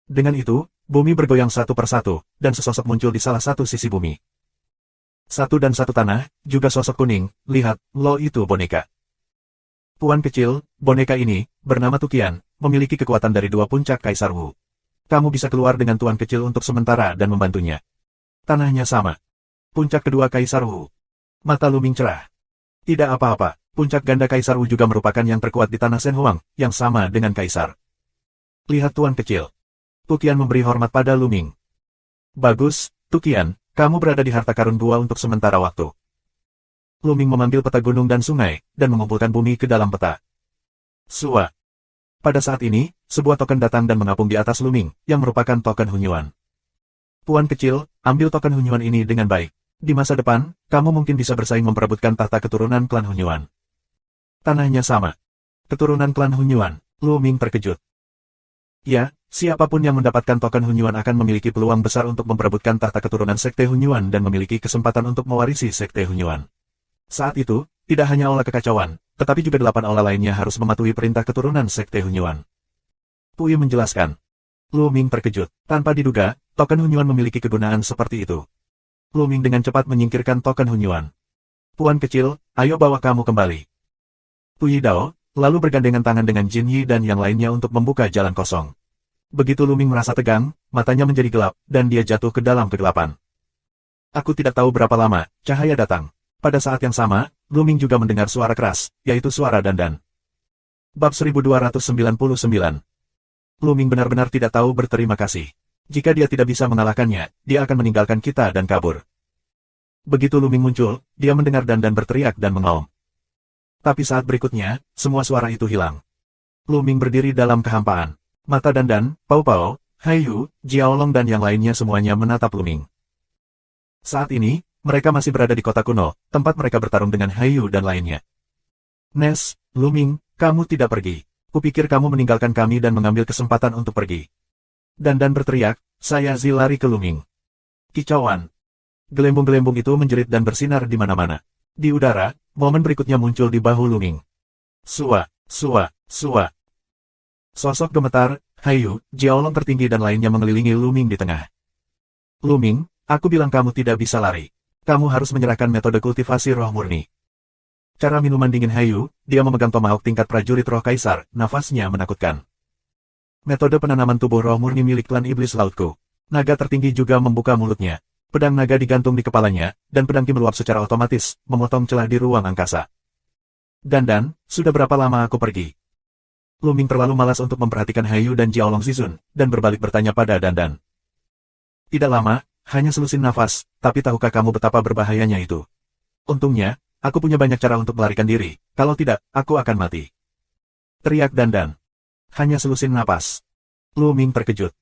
Dengan itu, bumi bergoyang satu persatu, dan sesosok muncul di salah satu sisi bumi. Satu dan satu tanah, juga sosok kuning, lihat, lo itu boneka. Tuan Kecil, boneka ini, bernama Tukian, memiliki kekuatan dari 2 puncak Kaisar Wu. Kamu bisa keluar dengan Tuan Kecil untuk sementara dan membantunya. Tanahnya sama. Puncak kedua Kaisar Wu. Mata Luming cerah. Tidak apa-apa, puncak ganda Kaisar Wu juga merupakan yang terkuat di tanah Shen Huang, yang sama dengan Kaisar. Lihat Tuan Kecil. Tukian memberi hormat pada Luming. Bagus, Tukian, kamu berada di harta karun gua untuk sementara waktu. Luming mengambil peta gunung dan sungai, dan mengumpulkan bumi ke dalam peta. Sua. Pada saat ini, sebuah token datang dan mengapung di atas Luming, yang merupakan token Hunyuan. Tuan Kecil, ambil token Hunyuan ini dengan baik. Di masa depan, kamu mungkin bisa bersaing memperebutkan tahta keturunan klan Hunyuan. Tanahnya sama. Keturunan klan Hunyuan, Luming terkejut. Ya, siapapun yang mendapatkan token Hunyuan akan memiliki peluang besar untuk memperebutkan tahta keturunan Sekte Hunyuan dan memiliki kesempatan untuk mewarisi Sekte Hunyuan. Saat itu, tidak hanya Aula Kekacauan, tetapi juga 8 aula lainnya harus mematuhi perintah keturunan Sekte Hunyuan. Tui menjelaskan. Luming terkejut. Tanpa diduga, token Hunyuan memiliki kegunaan seperti itu. Luming dengan cepat menyingkirkan token Hunyuan. Tuan Kecil, ayo bawa kamu kembali. Tui Dao, lalu bergandengan tangan dengan Jin Yi dan yang lainnya untuk membuka jalan kosong. Begitu Luming merasa tegang, matanya menjadi gelap, dan dia jatuh ke dalam kegelapan. Aku tidak tahu berapa lama, cahaya datang. Pada saat yang sama, Luming juga mendengar suara keras, yaitu suara Dandan. Bab 1299. Luming benar-benar tidak tahu berterima kasih. Jika dia tidak bisa mengalahkannya, dia akan meninggalkan kita dan kabur. Begitu Luming muncul, dia mendengar Dandan berteriak dan mengaum. Tapi saat berikutnya, semua suara itu hilang. Luming berdiri dalam kehampaan. Mata Dandan, Pao Pao, Haiyu, Jiaolong dan yang lainnya semuanya menatap Luming. Saat ini, mereka masih berada di kota kuno, tempat mereka bertarung dengan Haiyu dan lainnya. Nes, Luming, kamu tidak pergi. Kupikir kamu meninggalkan kami dan mengambil kesempatan untuk pergi. Dandan berteriak, saya lari ke Luming. Kicauan. Gelembung-gelembung itu menjerit dan bersinar di mana-mana. Di udara, momen berikutnya muncul di bahu Luming. Sua, sua, sua. Sosok gemetar, Haiyu, Jiaolong tertinggi dan lainnya mengelilingi Luming di tengah. Luming, aku bilang kamu tidak bisa lari. Kamu harus menyerahkan metode kultivasi roh murni. Cara minuman dingin Haiyu, dia memegang tomahawk tingkat prajurit roh kaisar, nafasnya menakutkan. Metode penanaman tubuh roh murni milik klan iblis lautku. Naga tertinggi juga membuka mulutnya. Pedang naga digantung di kepalanya, dan pedang Ki meluap secara otomatis, memotong celah di ruang angkasa. Dandan, sudah berapa lama aku pergi? Luming terlalu malas untuk memperhatikan Hayu dan Jiaolong Zizun, dan berbalik bertanya pada Dandan. Tidak lama, hanya selusin nafas, tapi tahukah kamu betapa berbahayanya itu? Untungnya, aku punya banyak cara untuk melarikan diri, kalau tidak, aku akan mati. Teriak Dandan. Hanya selusin napas. Luming terkejut.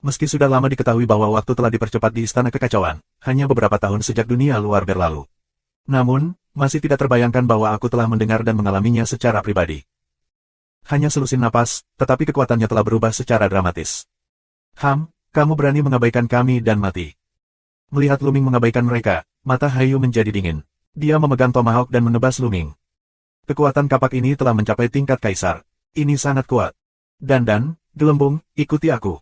Meski sudah lama diketahui bahwa waktu telah dipercepat di Istana Kekacauan, hanya beberapa tahun sejak dunia luar berlalu. Namun, masih tidak terbayangkan bahwa aku telah mendengar dan mengalaminya secara pribadi. Hanya selusin napas, tetapi kekuatannya telah berubah secara dramatis. Kamu berani mengabaikan kami dan mati. Melihat Luming mengabaikan mereka, mata Hayu menjadi dingin. Dia memegang tomahawk dan menebas Luming. Kekuatan kapak ini telah mencapai tingkat kaisar. Ini sangat kuat. Dandan, Gelembung, ikuti aku.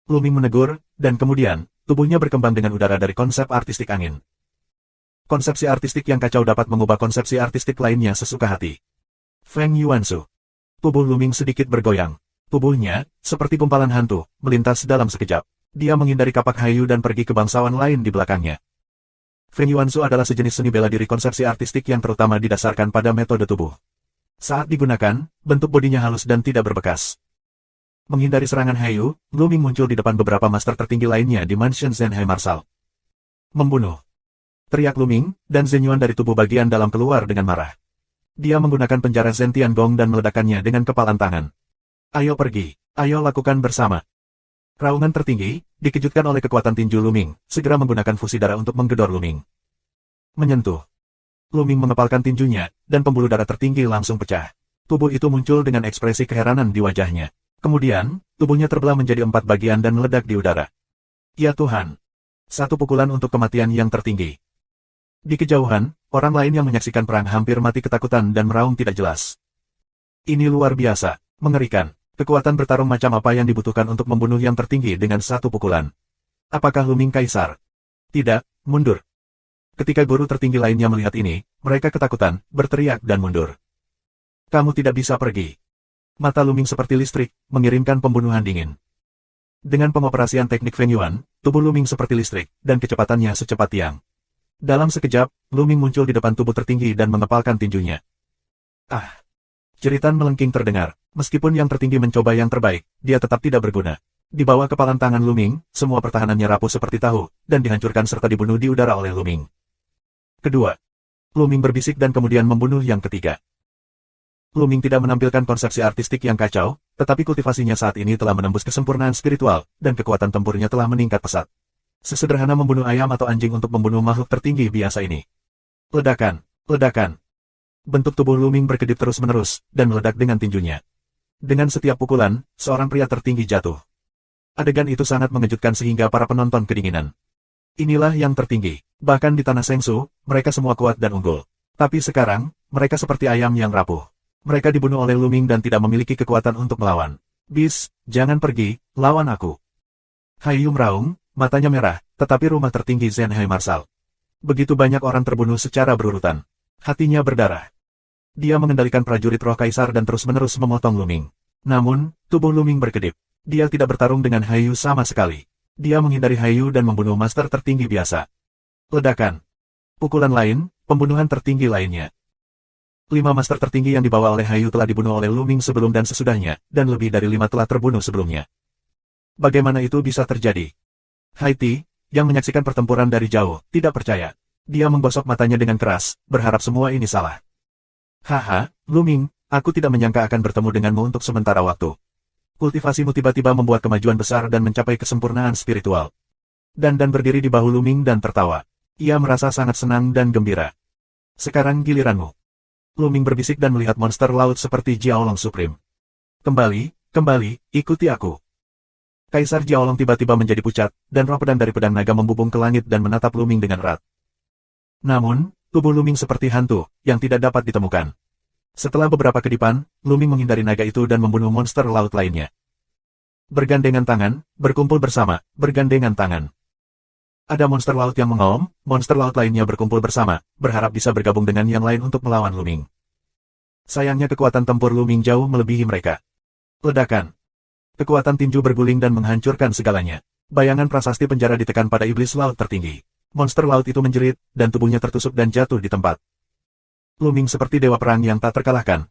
Luming menegur, dan kemudian, tubuhnya berkembang dengan udara dari konsep artistik angin. Konsepsi artistik yang kacau dapat mengubah konsepsi artistik lainnya sesuka hati. Feng Yuansu. Tubuh Luming sedikit bergoyang. Tubuhnya, seperti gumpalan hantu, melintas dalam sekejap. Dia menghindari kapak Hayu dan pergi ke bangsawan lain di belakangnya. Feng Yuansu adalah sejenis seni bela diri konsepsi artistik yang terutama didasarkan pada metode tubuh. Saat digunakan, bentuk bodinya halus dan tidak berbekas. Menghindari serangan Hayu, Luming muncul di depan beberapa master tertinggi lainnya di Mansion Zenhai Marshal. Membunuh. Teriak Luming, dan Zenyuan dari tubuh bagian dalam keluar dengan marah. Dia menggunakan penjara Zen Tiangong dan meledakkannya dengan kepalan tangan. Ayo pergi, ayo lakukan bersama. Raungan tertinggi, dikejutkan oleh kekuatan tinju Luming, segera menggunakan fusi darah untuk menggedor Luming. Menyentuh. Luming mengepalkan tinjunya, dan pembuluh darah tertinggi langsung pecah. Tubuh itu muncul dengan ekspresi keheranan di wajahnya. Kemudian, tubuhnya terbelah menjadi 4 bagian dan meledak di udara. Ya Tuhan! Satu pukulan untuk kematian yang tertinggi. Di kejauhan, orang lain yang menyaksikan perang hampir mati ketakutan dan meraung tidak jelas. Ini luar biasa, mengerikan. Kekuatan bertarung macam apa yang dibutuhkan untuk membunuh yang tertinggi dengan satu pukulan? Apakah Luming Kaisar? Tidak, mundur. Ketika guru tertinggi lainnya melihat ini, mereka ketakutan, berteriak dan mundur. Kamu tidak bisa pergi. Mata Luming seperti listrik, mengirimkan pembunuhan dingin. Dengan pengoperasian teknik Feng Yuan, tubuh Luming seperti listrik, dan kecepatannya secepat tiang. Dalam sekejap, Luming muncul di depan tubuh tertinggi dan mengepalkan tinjunya. Ah! Jeritan melengking terdengar. Meskipun yang tertinggi mencoba yang terbaik, dia tetap tidak berguna. Di bawah kepalan tangan Luming, semua pertahanannya rapuh seperti tahu, dan dihancurkan serta dibunuh di udara oleh Luming. Kedua. Luming berbisik dan kemudian membunuh yang ketiga. Luming tidak menampilkan konsepsi artistik yang kacau, tetapi kultivasinya saat ini telah menembus kesempurnaan spiritual, dan kekuatan tempurnya telah meningkat pesat. Sesederhana membunuh ayam atau anjing untuk membunuh makhluk tertinggi biasa ini. Ledakan, ledakan. Bentuk tubuh Luming berkedip terus-menerus, dan meledak dengan tinjunya. Dengan setiap pukulan, seorang pria tertinggi jatuh. Adegan itu sangat mengejutkan sehingga para penonton kedinginan. Inilah yang tertinggi. Bahkan di tanah Sengsu, mereka semua kuat dan unggul. Tapi sekarang, mereka seperti ayam yang rapuh. Mereka dibunuh oleh Luming dan tidak memiliki kekuatan untuk melawan. Bis, jangan pergi, lawan aku. Hayu meraung, matanya merah, tetapi rumah tertinggi Zenhai Marshal. Begitu banyak orang terbunuh secara berurutan. Hatinya berdarah. Dia mengendalikan prajurit roh kaisar dan terus-menerus memotong Luming. Namun, tubuh Luming berkedip. Dia tidak bertarung dengan Hayu sama sekali. Dia menghindari Hayu dan membunuh master tertinggi biasa. Ledakan. Pukulan lain, pembunuhan tertinggi lainnya. 5 master tertinggi yang dibawa oleh Hayu telah dibunuh oleh Luming sebelum dan sesudahnya, dan lebih dari 5 telah terbunuh sebelumnya. Bagaimana itu bisa terjadi? Haiti, yang menyaksikan pertempuran dari jauh, tidak percaya. Dia menggosok matanya dengan keras, berharap semua ini salah. Haha, Luming, aku tidak menyangka akan bertemu denganmu untuk sementara waktu. Kultivasimu tiba-tiba membuat kemajuan besar dan mencapai kesempurnaan spiritual. Dan berdiri di bahu Luming dan tertawa. Ia merasa sangat senang dan gembira. Sekarang giliranmu. Luming berbisik dan melihat monster laut seperti Jiaolong Supreme. Kembali, ikuti aku. Kaisar Jiaolong tiba-tiba menjadi pucat, dan roh pedang dari pedang naga membubung ke langit dan menatap Luming dengan erat. Namun, tubuh Luming seperti hantu, yang tidak dapat ditemukan. Setelah beberapa kedipan, Luming menghindari naga itu dan membunuh monster laut lainnya. Bergandengan tangan, berkumpul bersama, bergandengan tangan. Ada monster laut yang mengaum, monster laut lainnya berkumpul bersama, berharap bisa bergabung dengan yang lain untuk melawan Luming. Sayangnya kekuatan tempur Luming jauh melebihi mereka. Ledakan. Kekuatan tinju berguling dan menghancurkan segalanya. Bayangan prasasti penjara ditekan pada iblis laut tertinggi. Monster laut itu menjerit, dan tubuhnya tertusuk dan jatuh di tempat. Luming seperti dewa perang yang tak terkalahkan,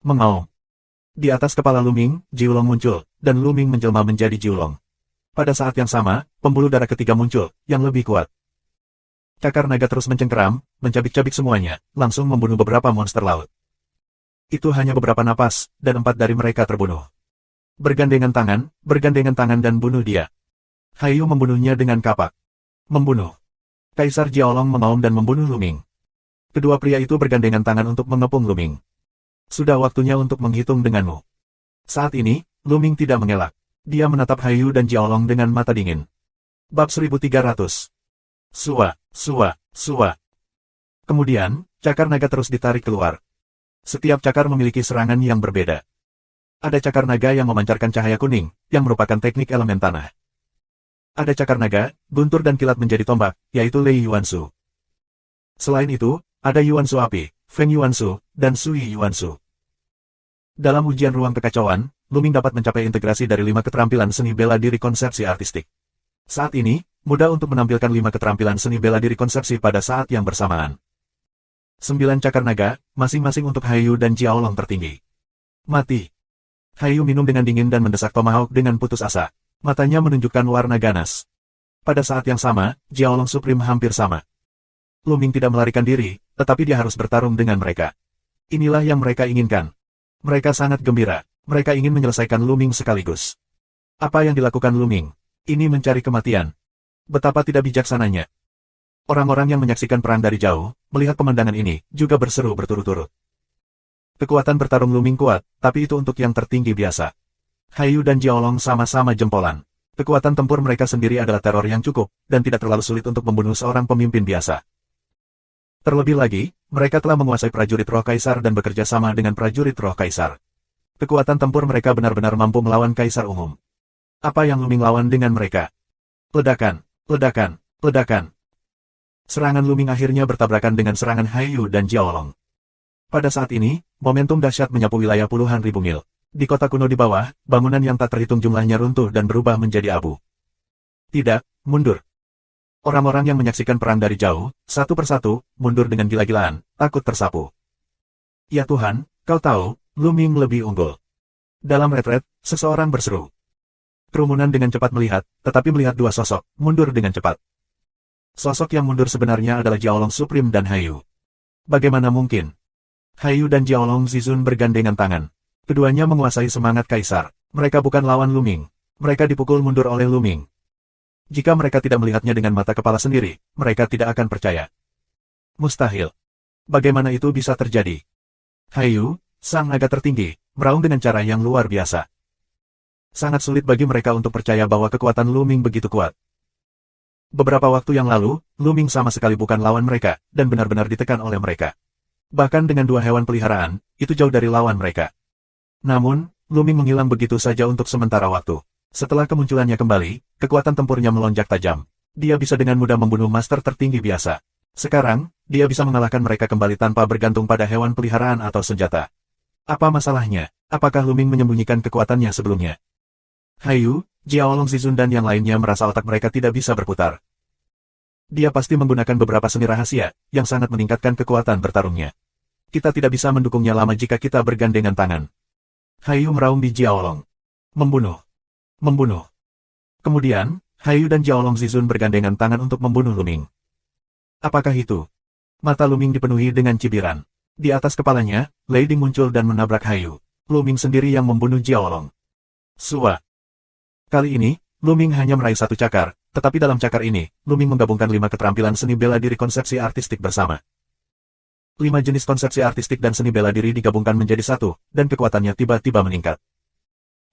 Mengaum. Di atas kepala Luming, Jiulong muncul, dan Luming menjelma menjadi Jiulong. Pada saat yang sama, pembuluh darah ketiga muncul, yang lebih kuat. Cakar naga terus mencengkeram, mencabik-cabik semuanya, langsung membunuh beberapa monster laut. Itu hanya beberapa napas, dan 4 dari mereka terbunuh. Bergandengan tangan dan bunuh dia. Hayu membunuhnya dengan kapak. Membunuh. Kaisar Jiaolong mengaum dan membunuh Luming. Kedua pria itu bergandengan tangan untuk mengepung Luming. Sudah waktunya untuk menghitung denganmu. Saat ini, Luming tidak mengelak. Dia menatap Hayu dan Jiaolong dengan mata dingin. Bab 1300. Sua. Kemudian, cakar naga terus ditarik keluar. Setiap cakar memiliki serangan yang berbeda. Ada cakar naga yang memancarkan cahaya kuning, yang merupakan teknik elemen tanah. Ada cakar naga, guntur dan kilat menjadi tombak, yaitu Lei Yuansu. Selain itu, ada Yuansu api, Feng Yuansu, dan Sui Yuansu. Dalam ujian ruang kekacauan, Luming dapat mencapai integrasi dari 5 keterampilan seni bela diri konsepsi artistik. Saat ini, mudah untuk menampilkan 5 keterampilan seni bela diri konsepsi pada saat yang bersamaan. 9 cakar naga, masing-masing untuk Hayu dan Jiaolong tertinggi. Mati. Hayu minum dengan dingin dan mendesak Tomahawk dengan putus asa. Matanya menunjukkan warna ganas. Pada saat yang sama, Jiaolong Supreme hampir sama. Luming tidak melarikan diri, tetapi dia harus bertarung dengan mereka. Inilah yang mereka inginkan. Mereka sangat gembira. Mereka ingin menyelesaikan Luming sekaligus. Apa yang dilakukan Luming? Ini mencari kematian. Betapa tidak bijaksananya. Orang-orang yang menyaksikan perang dari jauh, melihat pemandangan ini, juga berseru berturut-turut. Kekuatan bertarung Luming kuat, tapi itu untuk yang tertinggi biasa. Hayu dan Jiaolong sama-sama jempolan. Kekuatan tempur mereka sendiri adalah teror yang cukup, dan tidak terlalu sulit untuk membunuh seorang pemimpin biasa. Terlebih lagi, mereka telah menguasai prajurit roh kaisar dan bekerja sama dengan prajurit roh kaisar. Kekuatan tempur mereka benar-benar mampu melawan kaisar umum. Apa yang Luming lawan dengan mereka? Ledakan. Serangan Luming akhirnya bertabrakan dengan serangan Hayu dan Jiaolong. Pada saat ini, momentum dahsyat menyapu wilayah puluhan ribu mil. Di kota kuno di bawah, bangunan yang tak terhitung jumlahnya runtuh dan berubah menjadi abu. Tidak, mundur. Orang-orang yang menyaksikan perang dari jauh, satu persatu, mundur dengan gila-gilaan, takut tersapu. Ya Tuhan, kau tahu, Luming lebih unggul. Dalam retret, seseorang berseru. Kerumunan dengan cepat melihat, tetapi melihat dua sosok, mundur dengan cepat. Sosok yang mundur sebenarnya adalah Jiaolong Supreme dan Hayu. Bagaimana mungkin? Hayu dan Jiaolong Zizun bergandengan tangan. Keduanya menguasai semangat kaisar. Mereka bukan lawan Luming. Mereka dipukul mundur oleh Luming. Jika mereka tidak melihatnya dengan mata kepala sendiri, mereka tidak akan percaya. Mustahil. Bagaimana itu bisa terjadi? Hayu, sang naga tertinggi, meraung dengan cara yang luar biasa. Sangat sulit bagi mereka untuk percaya bahwa kekuatan Luming begitu kuat. Beberapa waktu yang lalu, Luming sama sekali bukan lawan mereka, dan benar-benar ditekan oleh mereka. Bahkan dengan 2 hewan peliharaan, itu jauh dari lawan mereka. Namun, Luming menghilang begitu saja untuk sementara waktu. Setelah kemunculannya kembali, kekuatan tempurnya melonjak tajam. Dia bisa dengan mudah membunuh master tertinggi biasa. Sekarang, dia bisa mengalahkan mereka kembali tanpa bergantung pada hewan peliharaan atau senjata. Apa masalahnya? Apakah Luming menyembunyikan kekuatannya sebelumnya? Hayu, Jiaolong Zizun dan yang lainnya merasa otak mereka tidak bisa berputar. Dia pasti menggunakan beberapa seni rahasia, yang sangat meningkatkan kekuatan bertarungnya. Kita tidak bisa mendukungnya lama jika kita bergandengan tangan. Hayu meraung di Jiaolong. Membunuh. Kemudian, Hayu dan Jiaolong Zizun bergandengan tangan untuk membunuh Luming. Apakah itu? Mata Luming dipenuhi dengan cibiran. Di atas kepalanya, Lei Ding muncul dan menabrak Hayu. Luming sendiri yang membunuh Jiaolong. Sua. Kali ini, Luming hanya meraih 1 cakar, tetapi dalam cakar ini, Luming menggabungkan 5 keterampilan seni bela diri konsepsi artistik bersama. 5 jenis konsepsi artistik dan seni bela diri digabungkan menjadi satu, dan kekuatannya tiba-tiba meningkat.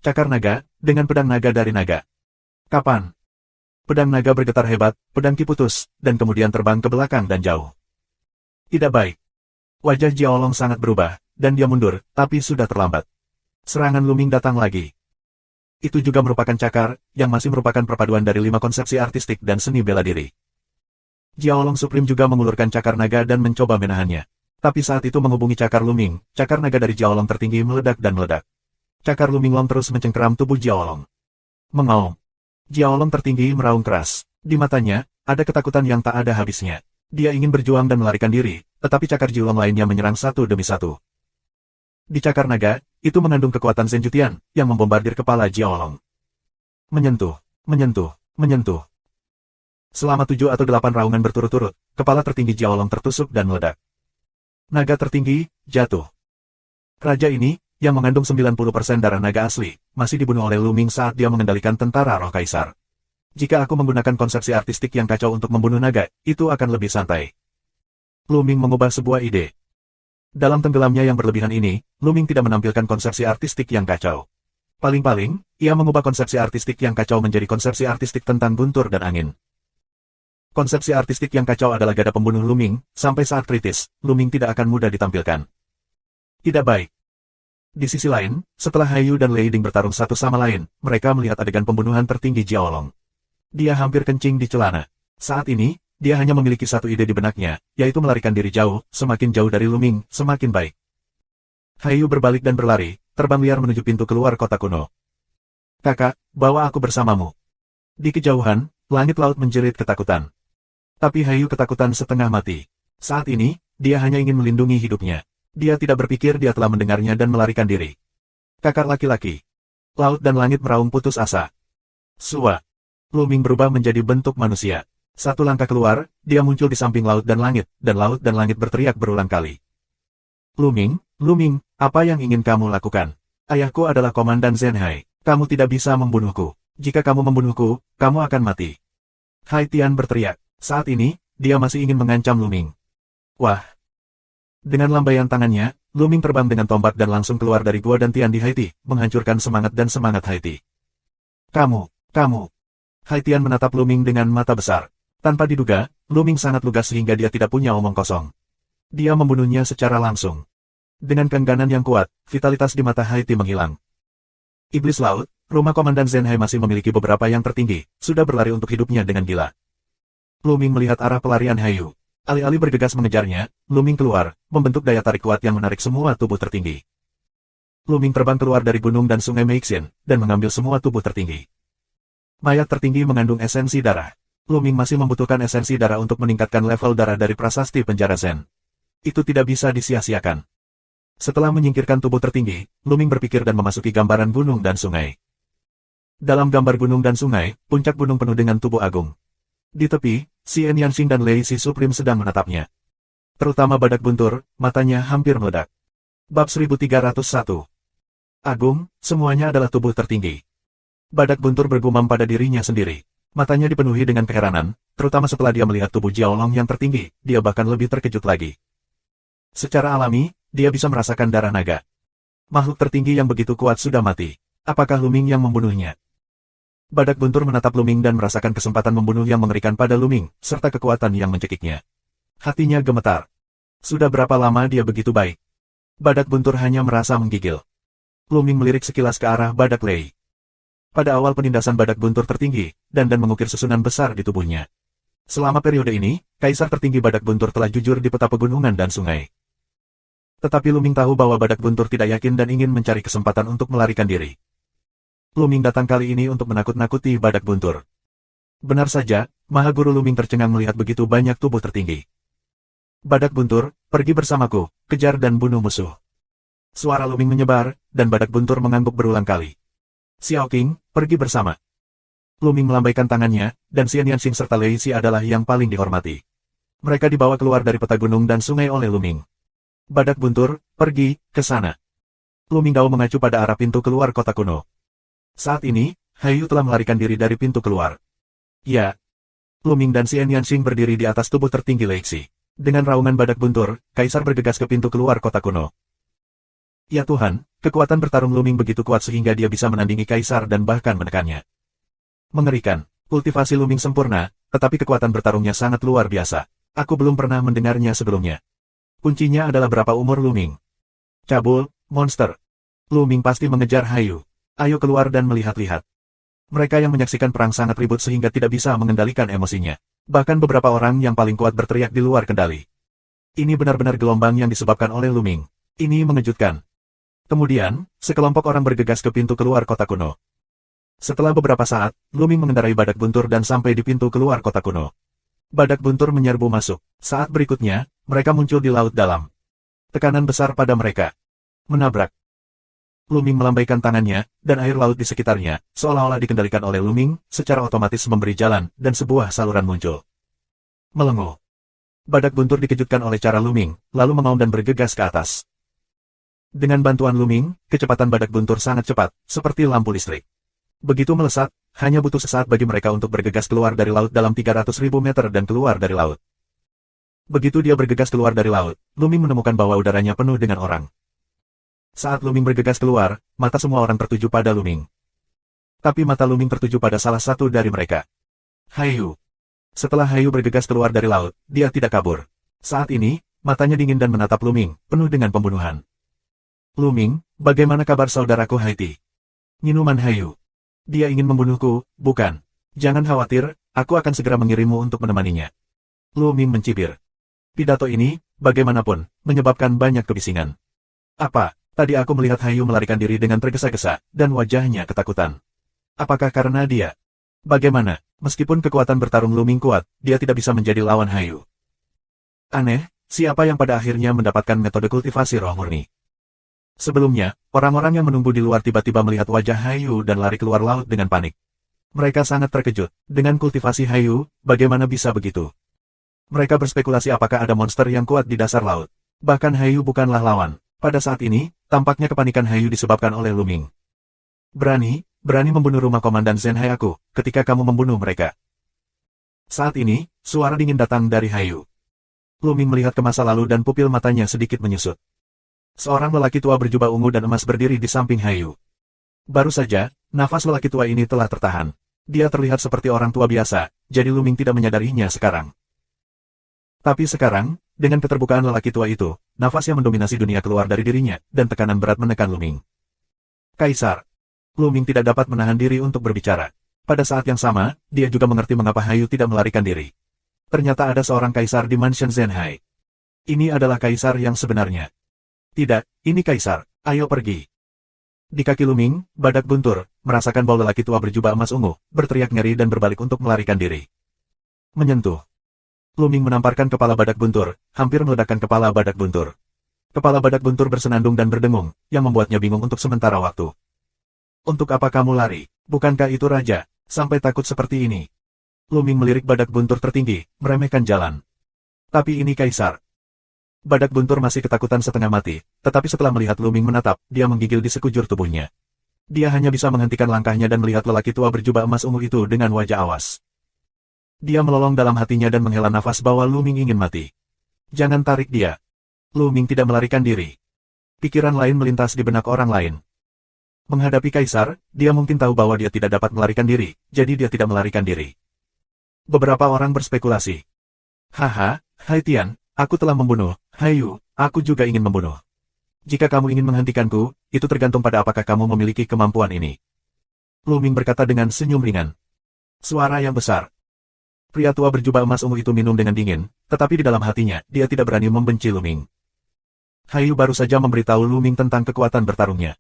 Cakar naga, dengan pedang naga dari naga. Kapan? Pedang naga bergetar hebat, pedang Ki putus, dan kemudian terbang ke belakang dan jauh. Tidak baik. Wajah Jiaolong sangat berubah, dan dia mundur, tapi sudah terlambat. Serangan Luming datang lagi. Itu juga merupakan cakar, yang masih merupakan perpaduan dari 5 konsepsi artistik dan seni bela diri. Jiaolong Supreme juga mengulurkan cakar naga dan mencoba menahannya. Tapi saat itu menghubungi cakar Luming, cakar naga dari Jiaolong tertinggi meledak dan meledak. Cakar Luming Long terus mencengkeram tubuh Jiaolong. Mengaum. Jiaolong tertinggi meraung keras. Di matanya, ada ketakutan yang tak ada habisnya. Dia ingin berjuang dan melarikan diri, tetapi cakar Jiaolong lainnya menyerang satu demi satu. Di cakar naga, itu mengandung kekuatan Zenjutian, yang membombardir kepala Jiaolong. Menyentuh, menyentuh, menyentuh. Selama 7 atau 8 raungan berturut-turut, kepala tertinggi Jiaolong tertusuk dan meledak. Naga tertinggi, jatuh. Raja ini, yang mengandung 90% darah naga asli, masih dibunuh oleh Lu Ming saat dia mengendalikan tentara roh kaisar. Jika aku menggunakan konsepsi artistik yang kacau untuk membunuh naga, itu akan lebih santai. Lu Ming mengubah sebuah ide. Dalam tenggelamnya yang berlebihan ini, Lu Ming tidak menampilkan konsepsi artistik yang kacau. Paling-paling, ia mengubah konsepsi artistik yang kacau menjadi konsepsi artistik tentang guntur dan angin. Konsepsi artistik yang kacau adalah gada pembunuh Lu Ming, sampai saat kritis, Lu Ming tidak akan mudah ditampilkan. Tidak baik. Di sisi lain, setelah Hayu dan Lei Ding bertarung satu sama lain, mereka melihat adegan pembunuhan tertinggi Jiaolong. Dia hampir kencing di celana. Saat ini, dia hanya memiliki satu ide di benaknya, yaitu melarikan diri jauh, semakin jauh dari Lu Ming, semakin baik. Hayu berbalik dan berlari, terbang liar menuju pintu keluar kota kuno. Kakak, bawa aku bersamamu. Di kejauhan, langit laut menjerit ketakutan. Tapi Hayu ketakutan setengah mati. Saat ini, dia hanya ingin melindungi hidupnya. Dia tidak berpikir dia telah mendengarnya dan melarikan diri. Kakak laki-laki. Laut dan langit meraung putus asa. Sua. Lu Ming berubah menjadi bentuk manusia. Satu langkah keluar, dia muncul di samping laut dan langit berteriak berulang kali. Lu Ming, apa yang ingin kamu lakukan? Ayahku adalah Komandan Zenhai. Kamu tidak bisa membunuhku. Jika kamu membunuhku, kamu akan mati. Hai Tian berteriak. Saat ini, dia masih ingin mengancam Lu Ming. Wah! Dengan lambaian tangannya, Lu Ming terbang dengan tombak dan langsung keluar dari gua dan Tian di Haiti, menghancurkan semangat Haiti. Kamu. Hai Tian menatap Lu Ming dengan mata besar. Tanpa diduga, Lu Ming sangat lugas sehingga dia tidak punya omong kosong. Dia membunuhnya secara langsung. Dengan keengganan yang kuat, vitalitas di mata Haiti menghilang. Iblis Laut, rumah Komandan Zenhai masih memiliki beberapa yang tertinggi, sudah berlari untuk hidupnya dengan gila. Lu Ming melihat arah pelarian Hayu. Alih-alih bergegas mengejarnya, Lu Ming keluar, membentuk daya tarik kuat yang menarik semua tubuh tertinggi. Lu Ming terbang keluar dari gunung dan sungai Meixin, dan mengambil semua tubuh tertinggi. Mayat tertinggi mengandung esensi darah. Lu Ming masih membutuhkan esensi darah untuk meningkatkan level darah dari prasasti penjara Zen. Itu tidak bisa disia-siakan. Setelah menyingkirkan tubuh tertinggi, Lu Ming berpikir dan memasuki gambaran gunung dan sungai. Dalam gambar gunung dan sungai, puncak gunung penuh dengan tubuh agung. Di tepi, Xian Yanxing dan Lei Si Supreme sedang menatapnya. Terutama badak buntur, matanya hampir meledak. Bab 1301. Agung, semuanya adalah tubuh tertinggi. Badak buntur bergumam pada dirinya sendiri. Matanya dipenuhi dengan keheranan, terutama setelah dia melihat tubuh Jiaolong yang tertinggi, dia bahkan lebih terkejut lagi. Secara alami, dia bisa merasakan darah naga. Makhluk tertinggi yang begitu kuat sudah mati. Apakah Lu Ming yang membunuhnya? Badak buntur menatap Lu Ming dan merasakan kesempatan membunuh yang mengerikan pada Lu Ming, serta kekuatan yang mencekiknya. Hatinya gemetar. Sudah berapa lama dia begitu baik? Badak buntur hanya merasa menggigil. Lu Ming melirik sekilas ke arah badak Lei. Pada awal penindasan badak buntur tertinggi, dan mengukir susunan besar di tubuhnya. Selama periode ini, kaisar tertinggi badak buntur telah jujur di peta pegunungan dan sungai. Tetapi Lu Ming tahu bahwa badak buntur tidak yakin dan ingin mencari kesempatan untuk melarikan diri. Lu Ming datang kali ini untuk menakut-nakuti badak buntur. Benar saja, Maha Guru Lu Ming tercengang melihat begitu banyak tubuh tertinggi. Badak buntur, pergi bersamaku, kejar dan bunuh musuh. Suara Lu Ming menyebar, dan badak buntur mengangguk berulang kali. Xiao Qing, pergi bersama. Lu Ming melambaikan tangannya, dan Xian Yanxing serta Lei Si adalah yang paling dihormati. Mereka dibawa keluar dari peta gunung dan sungai oleh Lu Ming. Badak buntur, pergi, ke sana. Lu Ming Dao mengacu pada arah pintu keluar kota kuno. Saat ini, Hayu telah melarikan diri dari pintu keluar. Ya. Lu Ming dan Xian Yanxing berdiri di atas tubuh tertinggi Lei Si. Dengan raungan badak buntur, kaisar bergegas ke pintu keluar kota kuno. Ya Tuhan, kekuatan bertarung Lu Ming begitu kuat sehingga dia bisa menandingi kaisar dan bahkan menekannya. Mengerikan, kultivasi Lu Ming sempurna, tetapi kekuatan bertarungnya sangat luar biasa. Aku belum pernah mendengarnya sebelumnya. Kuncinya adalah berapa umur Lu Ming. Cabul, monster. Lu Ming pasti mengejar Hayu. Ayo keluar dan melihat-lihat. Mereka yang menyaksikan perang sangat ribut sehingga tidak bisa mengendalikan emosinya. Bahkan beberapa orang yang paling kuat berteriak di luar kendali. Ini benar-benar gelombang yang disebabkan oleh Lu Ming. Ini mengejutkan. Kemudian, sekelompok orang bergegas ke pintu keluar kota kuno. Setelah beberapa saat, Lu Ming mengendarai badak buntur dan sampai di pintu keluar kota kuno. Badak buntur menyerbu masuk. Saat berikutnya, mereka muncul di laut dalam. Tekanan besar pada mereka. Menabrak. Luming melambaikan tangannya, dan air laut di sekitarnya, seolah-olah dikendalikan oleh Luming, secara otomatis memberi jalan, dan sebuah saluran muncul. Melenguh. Badak Guntur dikejutkan oleh cara Luming, lalu mengaum dan bergegas ke atas. Dengan bantuan Luming, kecepatan Badak Guntur sangat cepat, seperti lampu listrik. Begitu melesat, hanya butuh sesaat bagi mereka untuk bergegas keluar dari laut dalam 300.000 meter dan keluar dari laut. Begitu dia bergegas keluar dari laut, Luming menemukan bahwa udaranya penuh dengan orang. Saat Luming bergegas keluar, mata semua orang tertuju pada Luming. Tapi mata Luming tertuju pada salah satu dari mereka. Hayu. Setelah Hayu bergegas keluar dari laut, dia tidak kabur. Saat ini, matanya dingin dan menatap Luming, penuh dengan pembunuhan. Luming, bagaimana kabar saudaraku Haiti? Minuman Hayu. Dia ingin membunuhku, bukan? Jangan khawatir, aku akan segera mengirimmu untuk menemaninya. Luming mencibir. Pidato ini, bagaimanapun, menyebabkan banyak kebisingan. Apa? Tadi aku melihat Hayu melarikan diri dengan tergesa-gesa, dan wajahnya ketakutan. Apakah karena dia? Bagaimana? Meskipun kekuatan bertarung Luming kuat, dia tidak bisa menjadi lawan Hayu. Aneh, siapa yang pada akhirnya mendapatkan metode kultivasi roh murni? Sebelumnya, orang-orang yang menunggu di luar tiba-tiba melihat wajah Hayu dan lari keluar laut dengan panik. Mereka sangat terkejut. Dengan kultivasi Hayu, bagaimana bisa begitu? Mereka berspekulasi apakah ada monster yang kuat di dasar laut. Bahkan Hayu bukanlah lawan. Pada saat ini, tampaknya kepanikan Hayu disebabkan oleh Luming. Berani membunuh rumah Komandan Zenhai aku, ketika kamu membunuh mereka. Saat ini, suara dingin datang dari Hayu. Luming melihat ke masa lalu dan pupil matanya sedikit menyusut. Seorang lelaki tua berjubah ungu dan emas berdiri di samping Hayu. Baru saja, nafas lelaki tua ini telah tertahan. Dia terlihat seperti orang tua biasa, jadi Luming tidak menyadarinya sekarang. Tapi sekarang, dengan keterbukaan lelaki tua itu, nafas yang mendominasi dunia keluar dari dirinya, dan tekanan berat menekan Luming. Kaisar. Luming tidak dapat menahan diri untuk berbicara. Pada saat yang sama, dia juga mengerti mengapa Hayu tidak melarikan diri. Ternyata ada seorang kaisar di Mansion Zenhai. Ini adalah kaisar yang sebenarnya. Tidak, ini kaisar, ayo pergi. Di kaki Luming, Badak Guntur, merasakan bau lelaki tua berjubah emas ungu, berteriak ngeri dan berbalik untuk melarikan diri. Menyentuh. Luming menamparkan kepala Badak Guntur, hampir meledakkan kepala Badak Guntur. Kepala Badak Guntur bersenandung dan berdengung, yang membuatnya bingung untuk sementara waktu. Untuk apa kamu lari? Bukankah itu raja? Sampai takut seperti ini. Luming melirik Badak Guntur tertinggi, meremehkan jalan. Tapi ini kaisar. Badak Guntur masih ketakutan setengah mati, tetapi setelah melihat Luming menatap, dia menggigil di sekujur tubuhnya. Dia hanya bisa menghentikan langkahnya dan melihat lelaki tua berjubah emas ungu itu dengan wajah awas. Dia melolong dalam hatinya dan menghela nafas bahwa Luming ingin mati. Jangan tarik dia. Luming tidak melarikan diri. Pikiran lain melintas di benak orang lain. Menghadapi kaisar, dia mungkin tahu bahwa dia tidak dapat melarikan diri, jadi dia tidak melarikan diri. Beberapa orang berspekulasi. Haha, Haitian, aku telah membunuh. Hayu, aku juga ingin membunuh. Jika kamu ingin menghentikanku, itu tergantung pada apakah kamu memiliki kemampuan ini. Luming berkata dengan senyum ringan. Suara yang besar. Pria tua berjubah emas ungu itu minum dengan dingin, tetapi di dalam hatinya, dia tidak berani membenci Luming. Hayu baru saja memberitahu Luming tentang kekuatan bertarungnya.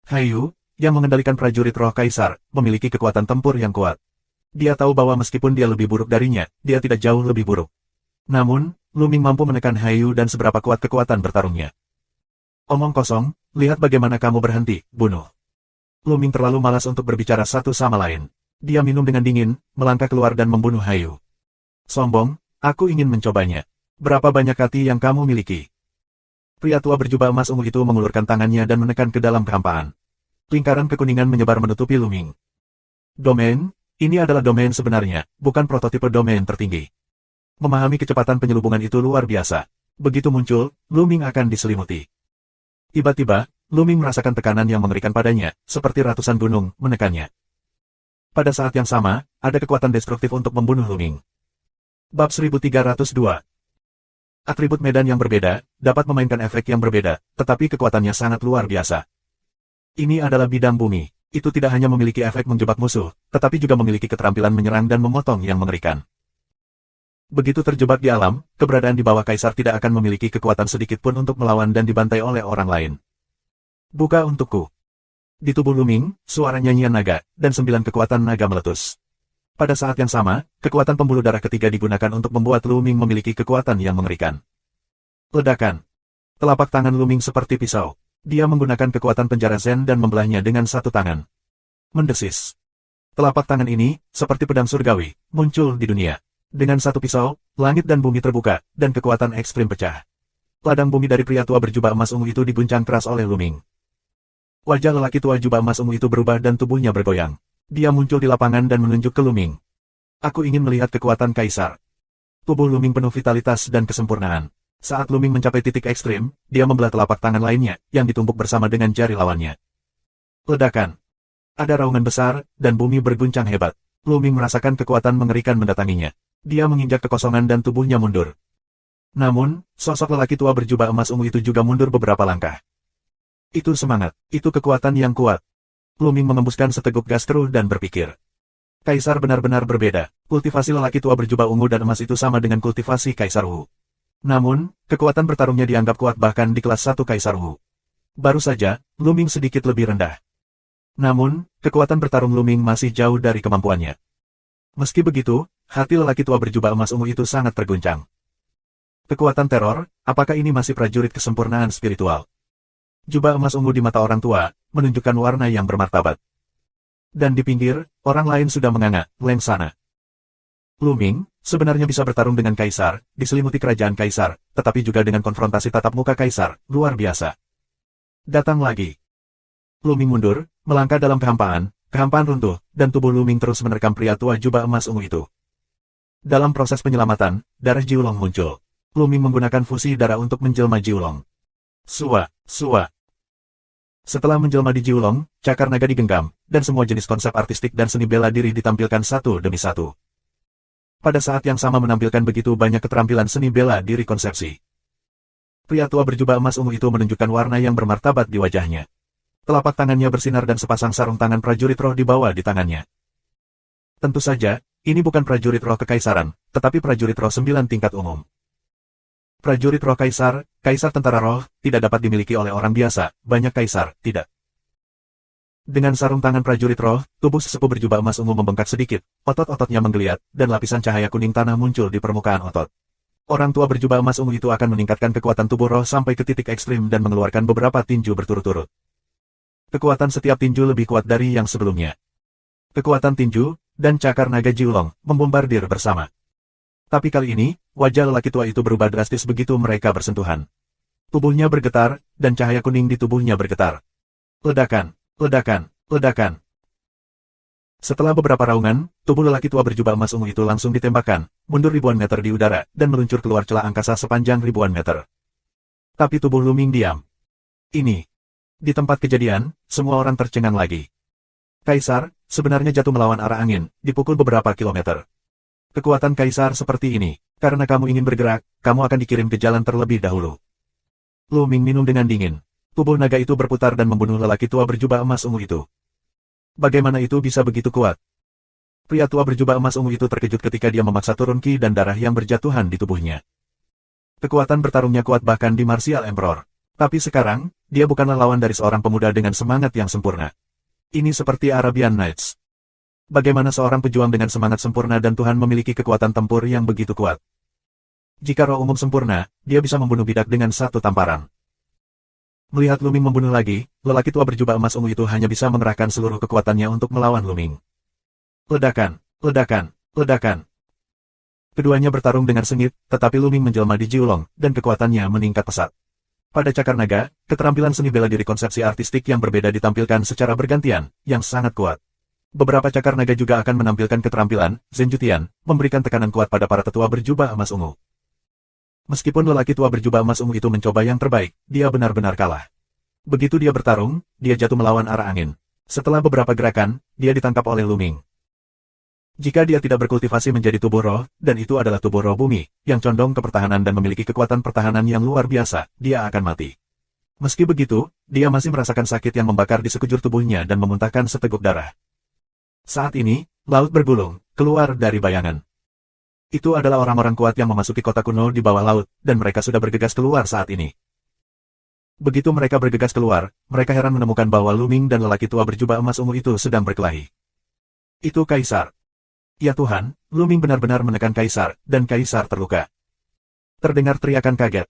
Hayu, yang mengendalikan prajurit roh kaisar, memiliki kekuatan tempur yang kuat. Dia tahu bahwa meskipun dia lebih buruk darinya, dia tidak jauh lebih buruk. Namun, Luming mampu menekan Hayu dan seberapa kuat kekuatan bertarungnya. Omong kosong, lihat bagaimana kamu berhenti, bunuh. Luming terlalu malas untuk berbicara satu sama lain. Dia minum dengan dingin, melangkah keluar dan membunuh Hayu. Sombong, aku ingin mencobanya. Berapa banyak hati yang kamu miliki? Pria tua berjubah emas ungu itu mengulurkan tangannya dan menekan ke dalam kehampaan. Lingkaran kekuningan menyebar menutupi Luming. Domain, ini adalah domain sebenarnya, bukan prototipe domain tertinggi. Memahami kecepatan penyelubungan itu luar biasa. Begitu muncul, Luming akan diselimuti. Tiba-tiba, Luming merasakan tekanan yang mengerikan padanya, seperti ratusan gunung menekannya. Pada saat yang sama, ada kekuatan destruktif untuk membunuh Luming. Bab 1302. Atribut medan yang berbeda, dapat memainkan efek yang berbeda, tetapi kekuatannya sangat luar biasa. Ini adalah bidang bumi. Itu tidak hanya memiliki efek menjebak musuh, tetapi juga memiliki keterampilan menyerang dan memotong yang mengerikan. Begitu terjebak di alam, keberadaan di bawah kaisar tidak akan memiliki kekuatan sedikit pun untuk melawan dan dibantai oleh orang lain. Buka untukku. Di tubuh Luming, suara nyanyian naga, dan 9 kekuatan naga meletus. Pada saat yang sama, kekuatan pembuluh darah ketiga digunakan untuk membuat Luming memiliki kekuatan yang mengerikan. Ledakan. Telapak tangan Luming seperti pisau. Dia menggunakan kekuatan penjara Zen dan membelahnya dengan satu tangan. Mendesis. Telapak tangan ini, seperti pedang surgawi, muncul di dunia. Dengan satu pisau, langit dan bumi terbuka, dan kekuatan ekstrim pecah. Ladang bumi dari pria tua berjubah emas ungu itu diguncang keras oleh Luming. Wajah lelaki tua jubah emas ungu itu berubah dan tubuhnya bergoyang. Dia muncul di lapangan dan menunjuk ke Luming. Aku ingin melihat kekuatan Kaisar. Tubuh Luming penuh vitalitas dan kesempurnaan. Saat Luming mencapai titik ekstrim, dia membelah telapak tangan lainnya, yang ditumpuk bersama dengan jari lawannya. Ledakan. Ada raungan besar, dan bumi berguncang hebat. Luming merasakan kekuatan mengerikan mendatanginya. Dia menginjak kekosongan dan tubuhnya mundur. Namun, sosok lelaki tua berjubah emas ungu itu juga mundur beberapa langkah. Itu semangat, itu kekuatan yang kuat. Luming mengembuskan seteguk gas keruh dan berpikir. Kaisar benar-benar berbeda. Kultivasi lelaki tua berjubah ungu dan emas itu sama dengan kultivasi Kaisar Wu. Namun, kekuatan bertarungnya dianggap kuat bahkan di kelas 1 Kaisar Wu. Baru saja, Luming sedikit lebih rendah. Namun, kekuatan bertarung Luming masih jauh dari kemampuannya. Meski begitu, hati lelaki tua berjubah emas ungu itu sangat terguncang. Kekuatan teror, apakah ini masih prajurit kesempurnaan spiritual? Jubah emas ungu di mata orang tua, menunjukkan warna yang bermartabat. Dan di pinggir, orang lain sudah menganga, Leng sana. Luming, sebenarnya bisa bertarung dengan Kaisar, diselimuti kerajaan Kaisar, tetapi juga dengan konfrontasi tatap muka Kaisar, luar biasa. Datang lagi. Luming mundur, melangkah dalam kehampaan runtuh, dan tubuh Luming terus menerkam pria tua jubah emas ungu itu. Dalam proses penyelamatan, darah Jiulong muncul. Luming menggunakan fusi darah untuk menjelma Jiulong. Sua. Setelah menjelma di Jiulong, cakar naga digenggam, dan semua jenis konsep artistik dan seni bela diri ditampilkan satu demi satu. Pada saat yang sama menampilkan begitu banyak keterampilan seni bela diri konsepsi. Pria tua berjubah emas ungu itu menunjukkan warna yang bermartabat di wajahnya. Telapak tangannya bersinar dan sepasang sarung tangan prajurit roh dibawa di tangannya. Tentu saja, ini bukan prajurit roh kekaisaran, tetapi prajurit roh 9 tingkat umum. Prajurit roh kaisar, kaisar tentara roh, tidak dapat dimiliki oleh orang biasa, banyak kaisar, tidak. Dengan sarung tangan prajurit roh, tubuh sesepuh berjubah emas ungu membengkak sedikit, otot-ototnya menggeliat, dan lapisan cahaya kuning tanah muncul di permukaan otot. Orang tua berjubah emas ungu itu akan meningkatkan kekuatan tubuh roh sampai ke titik ekstrim dan mengeluarkan beberapa tinju berturut-turut. Kekuatan setiap tinju lebih kuat dari yang sebelumnya. Kekuatan tinju, dan cakar naga Jiulong, membombardir bersama. Tapi kali ini, wajah lelaki tua itu berubah drastis begitu mereka bersentuhan. Tubuhnya bergetar, dan cahaya kuning di tubuhnya bergetar. Ledakan. Setelah beberapa raungan, tubuh lelaki tua berjubah emas ungu itu langsung ditembakkan, mundur ribuan meter di udara, dan meluncur keluar celah angkasa sepanjang ribuan meter. Tapi tubuh Luming diam. Ini. Di tempat kejadian, semua orang tercengang lagi. Kaisar, sebenarnya jatuh melawan arah angin, dipukul beberapa kilometer. Kekuatan Kaisar seperti ini, karena kamu ingin bergerak, kamu akan dikirim ke jalan terlebih dahulu. Luming minum dengan dingin. Tubuh naga itu berputar dan membunuh lelaki tua berjubah emas ungu itu. Bagaimana itu bisa begitu kuat? Pria tua berjubah emas ungu itu terkejut ketika dia memaksa turun ki dan darah yang berjatuhan di tubuhnya. Kekuatan bertarungnya kuat bahkan di Martial Emperor. Tapi sekarang, dia bukanlah lawan dari seorang pemuda dengan semangat yang sempurna. Ini seperti Arabian Nights. Bagaimana seorang pejuang dengan semangat sempurna dan Tuhan memiliki kekuatan tempur yang begitu kuat? Jika roh umum sempurna, dia bisa membunuh bidak dengan satu tamparan. Melihat Luming membunuh lagi, lelaki tua berjubah emas ungu itu hanya bisa mengerahkan seluruh kekuatannya untuk melawan Luming. Ledakan. Keduanya bertarung dengan sengit, tetapi Luming menjelma di Jiulong, dan kekuatannya meningkat pesat. Pada cakar naga, keterampilan seni bela diri konsepsi artistik yang berbeda ditampilkan secara bergantian, yang sangat kuat. Beberapa cakar naga juga akan menampilkan keterampilan, Zenjutian, memberikan tekanan kuat pada para tetua berjubah emas ungu. Meskipun lelaki tua berjubah emas ungu itu mencoba yang terbaik, dia benar-benar kalah. Begitu dia bertarung, dia jatuh melawan arah angin. Setelah beberapa gerakan, dia ditangkap oleh Luming. Jika dia tidak berkultivasi menjadi tubuh roh, dan itu adalah tubuh roh bumi, yang condong ke pertahanan dan memiliki kekuatan pertahanan yang luar biasa, dia akan mati. Meski begitu, dia masih merasakan sakit yang membakar di sekujur tubuhnya dan memuntahkan seteguk darah. Saat ini, laut bergulung, keluar dari bayangan. Itu adalah orang-orang kuat yang memasuki kota kuno di bawah laut, dan mereka sudah bergegas keluar saat ini. Begitu mereka bergegas keluar, mereka heran menemukan bahwa Luming dan lelaki tua berjubah emas ungu itu sedang berkelahi. Itu Kaisar. Ya Tuhan, Luming benar-benar menekan Kaisar, dan Kaisar terluka. Terdengar teriakan kaget.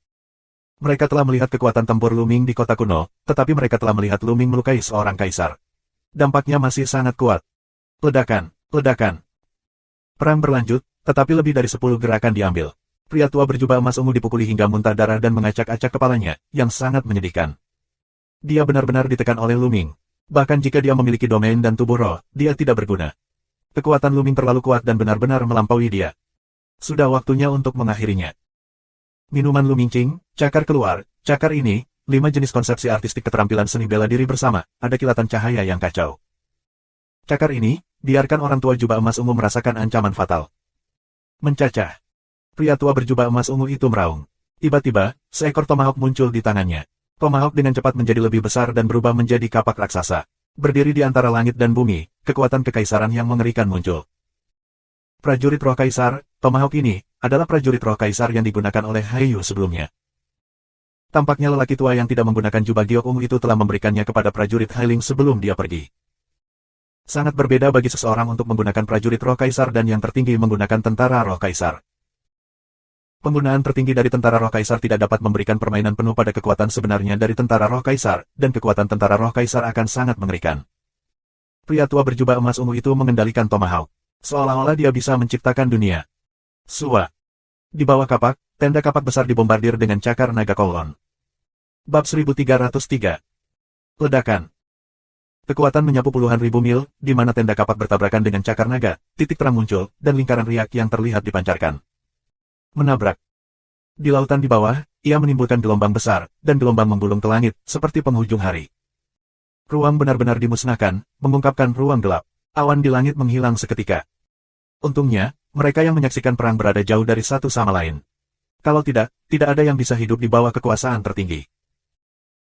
Mereka telah melihat kekuatan tempur Luming di kota kuno, tetapi mereka telah melihat Luming melukai seorang kaisar. Dampaknya masih sangat kuat. Ledakan, ledakan. Perang berlanjut, tetapi lebih dari 10 gerakan diambil. Pria tua berjubah emas ungu dipukuli hingga muntah darah dan mengacak-acak kepalanya, yang sangat menyedihkan. Dia benar-benar ditekan oleh Luming. Bahkan jika dia memiliki domain dan tubuh roh, dia tidak berguna. Kekuatan Luming terlalu kuat dan benar-benar melampaui dia. Sudah waktunya untuk mengakhirinya. Minuman Luming Qing, cakar keluar, cakar ini, 5 jenis konsepsi artistik keterampilan seni bela diri bersama, ada kilatan cahaya yang kacau. Cakar ini, biarkan orang tua jubah emas ungu merasakan ancaman fatal. Mencacah. Pria tua berjubah emas ungu itu meraung. Tiba-tiba, seekor tomahawk muncul di tangannya. Tomahawk dengan cepat menjadi lebih besar dan berubah menjadi kapak raksasa. Berdiri di antara langit dan bumi, kekuatan kekaisaran yang mengerikan muncul. Prajurit roh kaisar, tomahawk ini, adalah prajurit roh kaisar yang digunakan oleh Haiyu sebelumnya. Tampaknya lelaki tua yang tidak menggunakan jubah giok ungu itu telah memberikannya kepada prajurit Hailing sebelum dia pergi. Sangat berbeda bagi seseorang untuk menggunakan prajurit roh kaisar dan yang tertinggi menggunakan tentara roh kaisar. Penggunaan tertinggi dari tentara roh kaisar tidak dapat memberikan permainan penuh pada kekuatan sebenarnya dari tentara roh kaisar, dan kekuatan tentara roh kaisar akan sangat mengerikan. Pria tua berjubah emas ungu itu mengendalikan tomahawk. Seolah-olah dia bisa menciptakan dunia. Sua. Di bawah kapak, tenda kapak besar dibombardir dengan cakar naga Kowloon. Bab 1303. Ledakan. Kekuatan menyapu puluhan ribu mil, di mana tenda kapak bertabrakan dengan cakar naga, titik terang muncul, dan lingkaran riak yang terlihat dipancarkan. Menabrak. Di lautan di bawah, ia menimbulkan gelombang besar, dan gelombang menggulung ke langit, seperti penghujung hari. Ruang benar-benar dimusnahkan, mengungkapkan ruang gelap. Awan di langit menghilang seketika. Untungnya, mereka yang menyaksikan perang berada jauh dari satu sama lain. Kalau tidak, tidak ada yang bisa hidup di bawah kekuasaan tertinggi.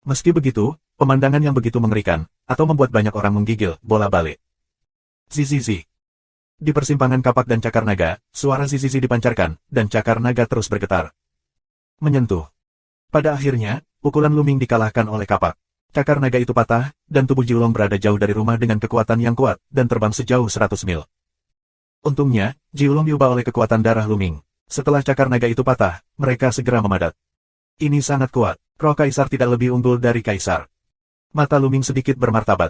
Meski begitu, pemandangan yang begitu mengerikan, atau membuat banyak orang menggigil, bola-balik. Zizizi. Di persimpangan kapak dan cakar naga, suara zizizi dipancarkan, dan cakar naga terus bergetar. Menyentuh. Pada akhirnya, pukulan Luming dikalahkan oleh kapak. Cakar naga itu patah, dan tubuh Jiulong berada jauh dari rumah dengan kekuatan yang kuat, dan terbang sejauh 100 mil. Untungnya, Jiulong diubah oleh kekuatan darah Luming. Setelah cakar naga itu patah, mereka segera memadat. Ini sangat kuat, roh kaisar tidak lebih unggul dari kaisar. Mata Luming sedikit bermartabat.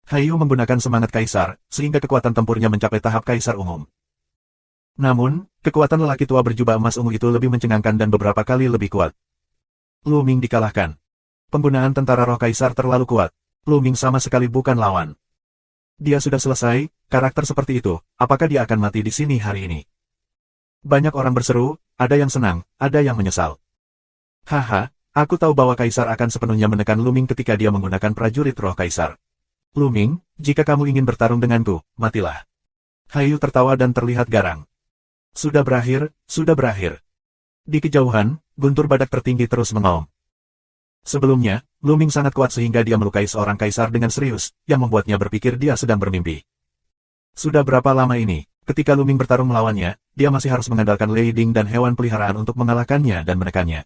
Haiyu menggunakan semangat kaisar, sehingga kekuatan tempurnya mencapai tahap kaisar umum. Namun, kekuatan lelaki tua berjubah emas ungu itu lebih mencengangkan dan beberapa kali lebih kuat. Luming dikalahkan. Penggunaan tentara roh kaisar terlalu kuat. Luming sama sekali bukan lawan. Dia sudah selesai, karakter seperti itu, apakah dia akan mati di sini hari ini? Banyak orang berseru, ada yang senang, ada yang menyesal. Haha, aku tahu bahwa kaisar akan sepenuhnya menekan Luming ketika dia menggunakan prajurit roh kaisar. Luming, jika kamu ingin bertarung denganku, matilah. Haiyu tertawa dan terlihat garang. Sudah berakhir, sudah berakhir. Di kejauhan, guntur badak tertinggi terus mengaum. Sebelumnya, Luming sangat kuat sehingga dia melukai seorang kaisar dengan serius, yang membuatnya berpikir dia sedang bermimpi. Sudah berapa lama ini, ketika Luming bertarung melawannya, dia masih harus mengandalkan Lei Ding dan hewan peliharaan untuk mengalahkannya dan menekannya.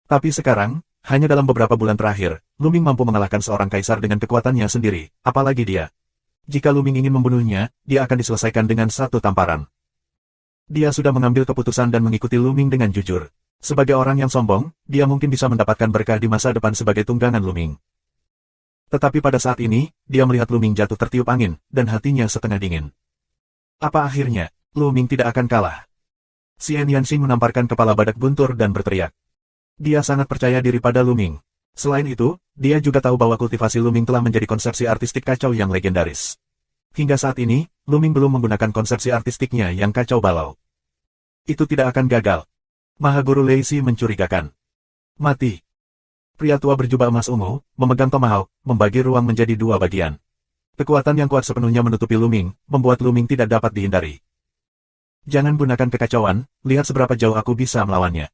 Tapi sekarang, hanya dalam beberapa bulan terakhir, Luming mampu mengalahkan seorang kaisar dengan kekuatannya sendiri, apalagi dia. Jika Luming ingin membunuhnya, dia akan diselesaikan dengan satu tamparan. Dia sudah mengambil keputusan dan mengikuti Luming dengan jujur. Sebagai orang yang sombong, dia mungkin bisa mendapatkan berkah di masa depan sebagai tunggangan Luming. Tetapi pada saat ini, dia melihat Luming jatuh tertiup angin, dan hatinya setengah dingin. Apa akhirnya, Luming tidak akan kalah? Xian Yanxing menamparkan kepala badak guntur dan berteriak. Dia sangat percaya diri pada Luming. Selain itu, dia juga tahu bahwa kultivasi Luming telah menjadi konsepsi artistik kacau yang legendaris. Hingga saat ini, Luming belum menggunakan konsepsi artistiknya yang kacau balau. Itu tidak akan gagal. Mahaguru Lei Si mencurigakan. Mati. Pria tua berjubah emas ungu, memegang tomahawk, membagi ruang menjadi dua bagian. Kekuatan yang kuat sepenuhnya menutupi Luming, membuat Luming tidak dapat dihindari. Jangan gunakan kekacauan, lihat seberapa jauh aku bisa melawannya.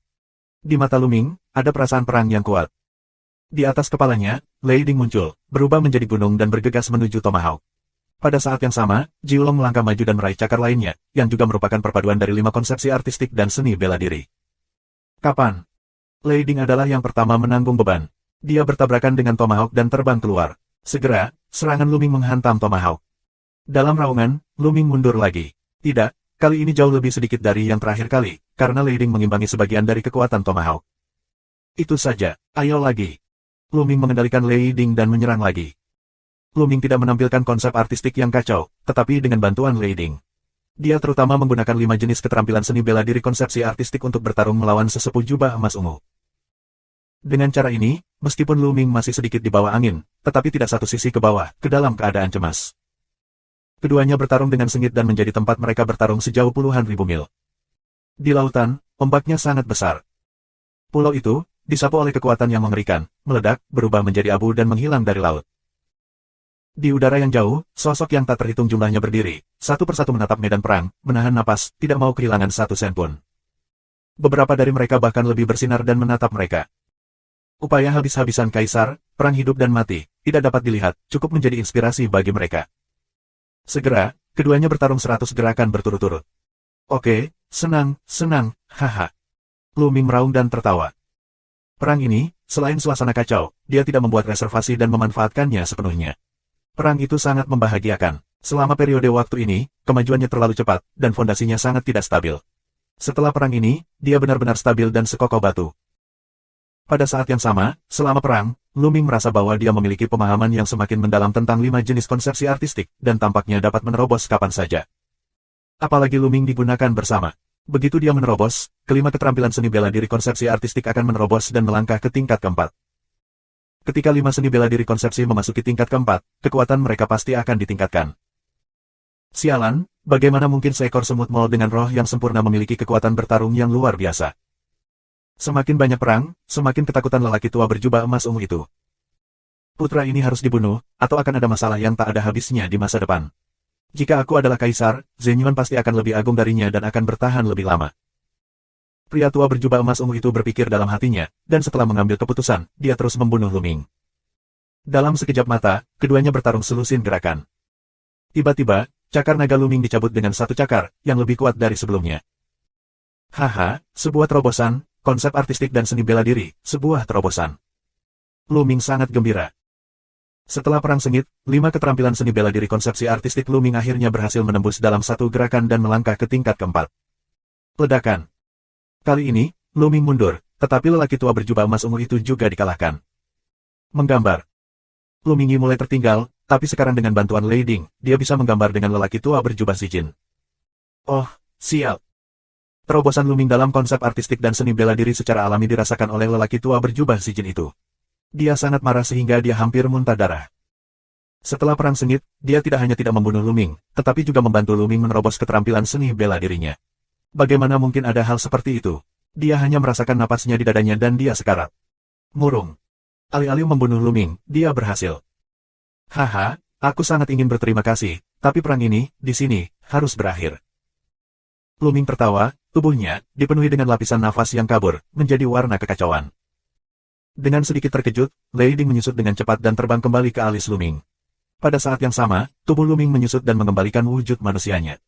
Di mata Luming, ada perasaan perang yang kuat. Di atas kepalanya, Lei Ding muncul, berubah menjadi gunung dan bergegas menuju tomahawk. Pada saat yang sama, Jiulong melangkah maju dan meraih cakar lainnya, yang juga merupakan perpaduan dari 5 konsepsi artistik dan seni bela diri. Kapan? Lei Ding adalah yang pertama menanggung beban. Dia bertabrakan dengan tomahawk dan terbang keluar. Segera, serangan Luming menghantam tomahawk. Dalam raungan, Luming mundur lagi. Tidak, kali ini jauh lebih sedikit dari yang terakhir kali, karena Lei Ding mengimbangi sebagian dari kekuatan tomahawk. Itu saja, ayo lagi. Luming mengendalikan Lei Ding dan menyerang lagi. Luming tidak menampilkan konsep artistik yang kacau, tetapi dengan bantuan Lei Ding. Dia terutama menggunakan 5 jenis keterampilan seni bela diri konsepsi artistik untuk bertarung melawan sesepuh jubah emas ungu. Dengan cara ini, meskipun Luming masih sedikit di bawah angin, tetapi tidak satu sisi ke bawah, ke dalam keadaan cemas. Keduanya bertarung dengan sengit dan menjadi tempat mereka bertarung sejauh puluhan ribu mil. Di lautan, ombaknya sangat besar. Pulau itu, disapu oleh kekuatan yang mengerikan, meledak, berubah menjadi abu dan menghilang dari laut. Di udara yang jauh, sosok yang tak terhitung jumlahnya berdiri, satu persatu menatap medan perang, menahan napas, tidak mau kehilangan satu sen pun. Beberapa dari mereka bahkan lebih bersinar dan menatap mereka. Upaya habis-habisan kaisar, perang hidup dan mati, tidak dapat dilihat, cukup menjadi inspirasi bagi mereka. Segera, keduanya bertarung 100 gerakan berturut-turut. Oke, senang, haha. Luming meraung dan tertawa. Perang ini, selain suasana kacau, dia tidak membuat reservasi dan memanfaatkannya sepenuhnya. Perang itu sangat membahagiakan. Selama periode waktu ini, kemajuannya terlalu cepat, dan fondasinya sangat tidak stabil. Setelah perang ini, dia benar-benar stabil dan sekokoh batu. Pada saat yang sama, selama perang, Luming merasa bahwa dia memiliki pemahaman yang semakin mendalam tentang 5 jenis konsepsi artistik, dan tampaknya dapat menerobos kapan saja. Apalagi Luming digunakan bersama. Begitu dia menerobos, kelima keterampilan seni bela diri konsepsi artistik akan menerobos dan melangkah ke tingkat keempat. Ketika 5 seni bela diri konsepsi memasuki tingkat keempat, kekuatan mereka pasti akan ditingkatkan. Sialan, bagaimana mungkin seekor semut mol dengan roh yang sempurna memiliki kekuatan bertarung yang luar biasa? Semakin banyak perang, semakin ketakutan lelaki tua berjubah emas ungu itu. Putra ini harus dibunuh, atau akan ada masalah yang tak ada habisnya di masa depan. Jika aku adalah kaisar, Zhen Yuan pasti akan lebih agung darinya dan akan bertahan lebih lama. Pria tua berjubah emas ungu itu berpikir dalam hatinya, dan setelah mengambil keputusan, dia terus membunuh Luming. Dalam sekejap mata, keduanya bertarung selusin gerakan. Tiba-tiba, cakar naga Luming dicabut dengan satu cakar, yang lebih kuat dari sebelumnya. Haha, sebuah terobosan. Konsep artistik dan seni bela diri, sebuah terobosan. Luming sangat gembira. Setelah perang sengit, 5 keterampilan seni bela diri konsepsi artistik Luming akhirnya berhasil menembus dalam satu gerakan dan melangkah ke tingkat keempat. Ledakan. Kali ini, Luming mundur, tetapi lelaki tua berjubah emas ungu itu juga dikalahkan. Menggambar. Luming mulai tertinggal, tapi sekarang dengan bantuan Lei Ding, dia bisa menggambar dengan lelaki tua berjubah Zijin. Oh, sial. Terobosan Luming dalam konsep artistik dan seni bela diri secara alami dirasakan oleh lelaki tua berjubah Zijin itu. Dia sangat marah sehingga dia hampir muntah darah. Setelah perang sengit, dia tidak hanya tidak membunuh Luming, tetapi juga membantu Luming menerobos keterampilan seni bela dirinya. Bagaimana mungkin ada hal seperti itu? Dia hanya merasakan napasnya di dadanya dan dia sekarat. Murung. Alih-alih membunuh Luming, dia berhasil. Haha, aku sangat ingin berterima kasih, tapi perang ini, di sini, harus berakhir. Luming tertawa, tubuhnya dipenuhi dengan lapisan nafas yang kabur, menjadi warna kekacauan. Dengan sedikit terkejut, Lei Ding menyusut dengan cepat dan terbang kembali ke alis Luming. Pada saat yang sama, tubuh Luming menyusut dan mengembalikan wujud manusianya.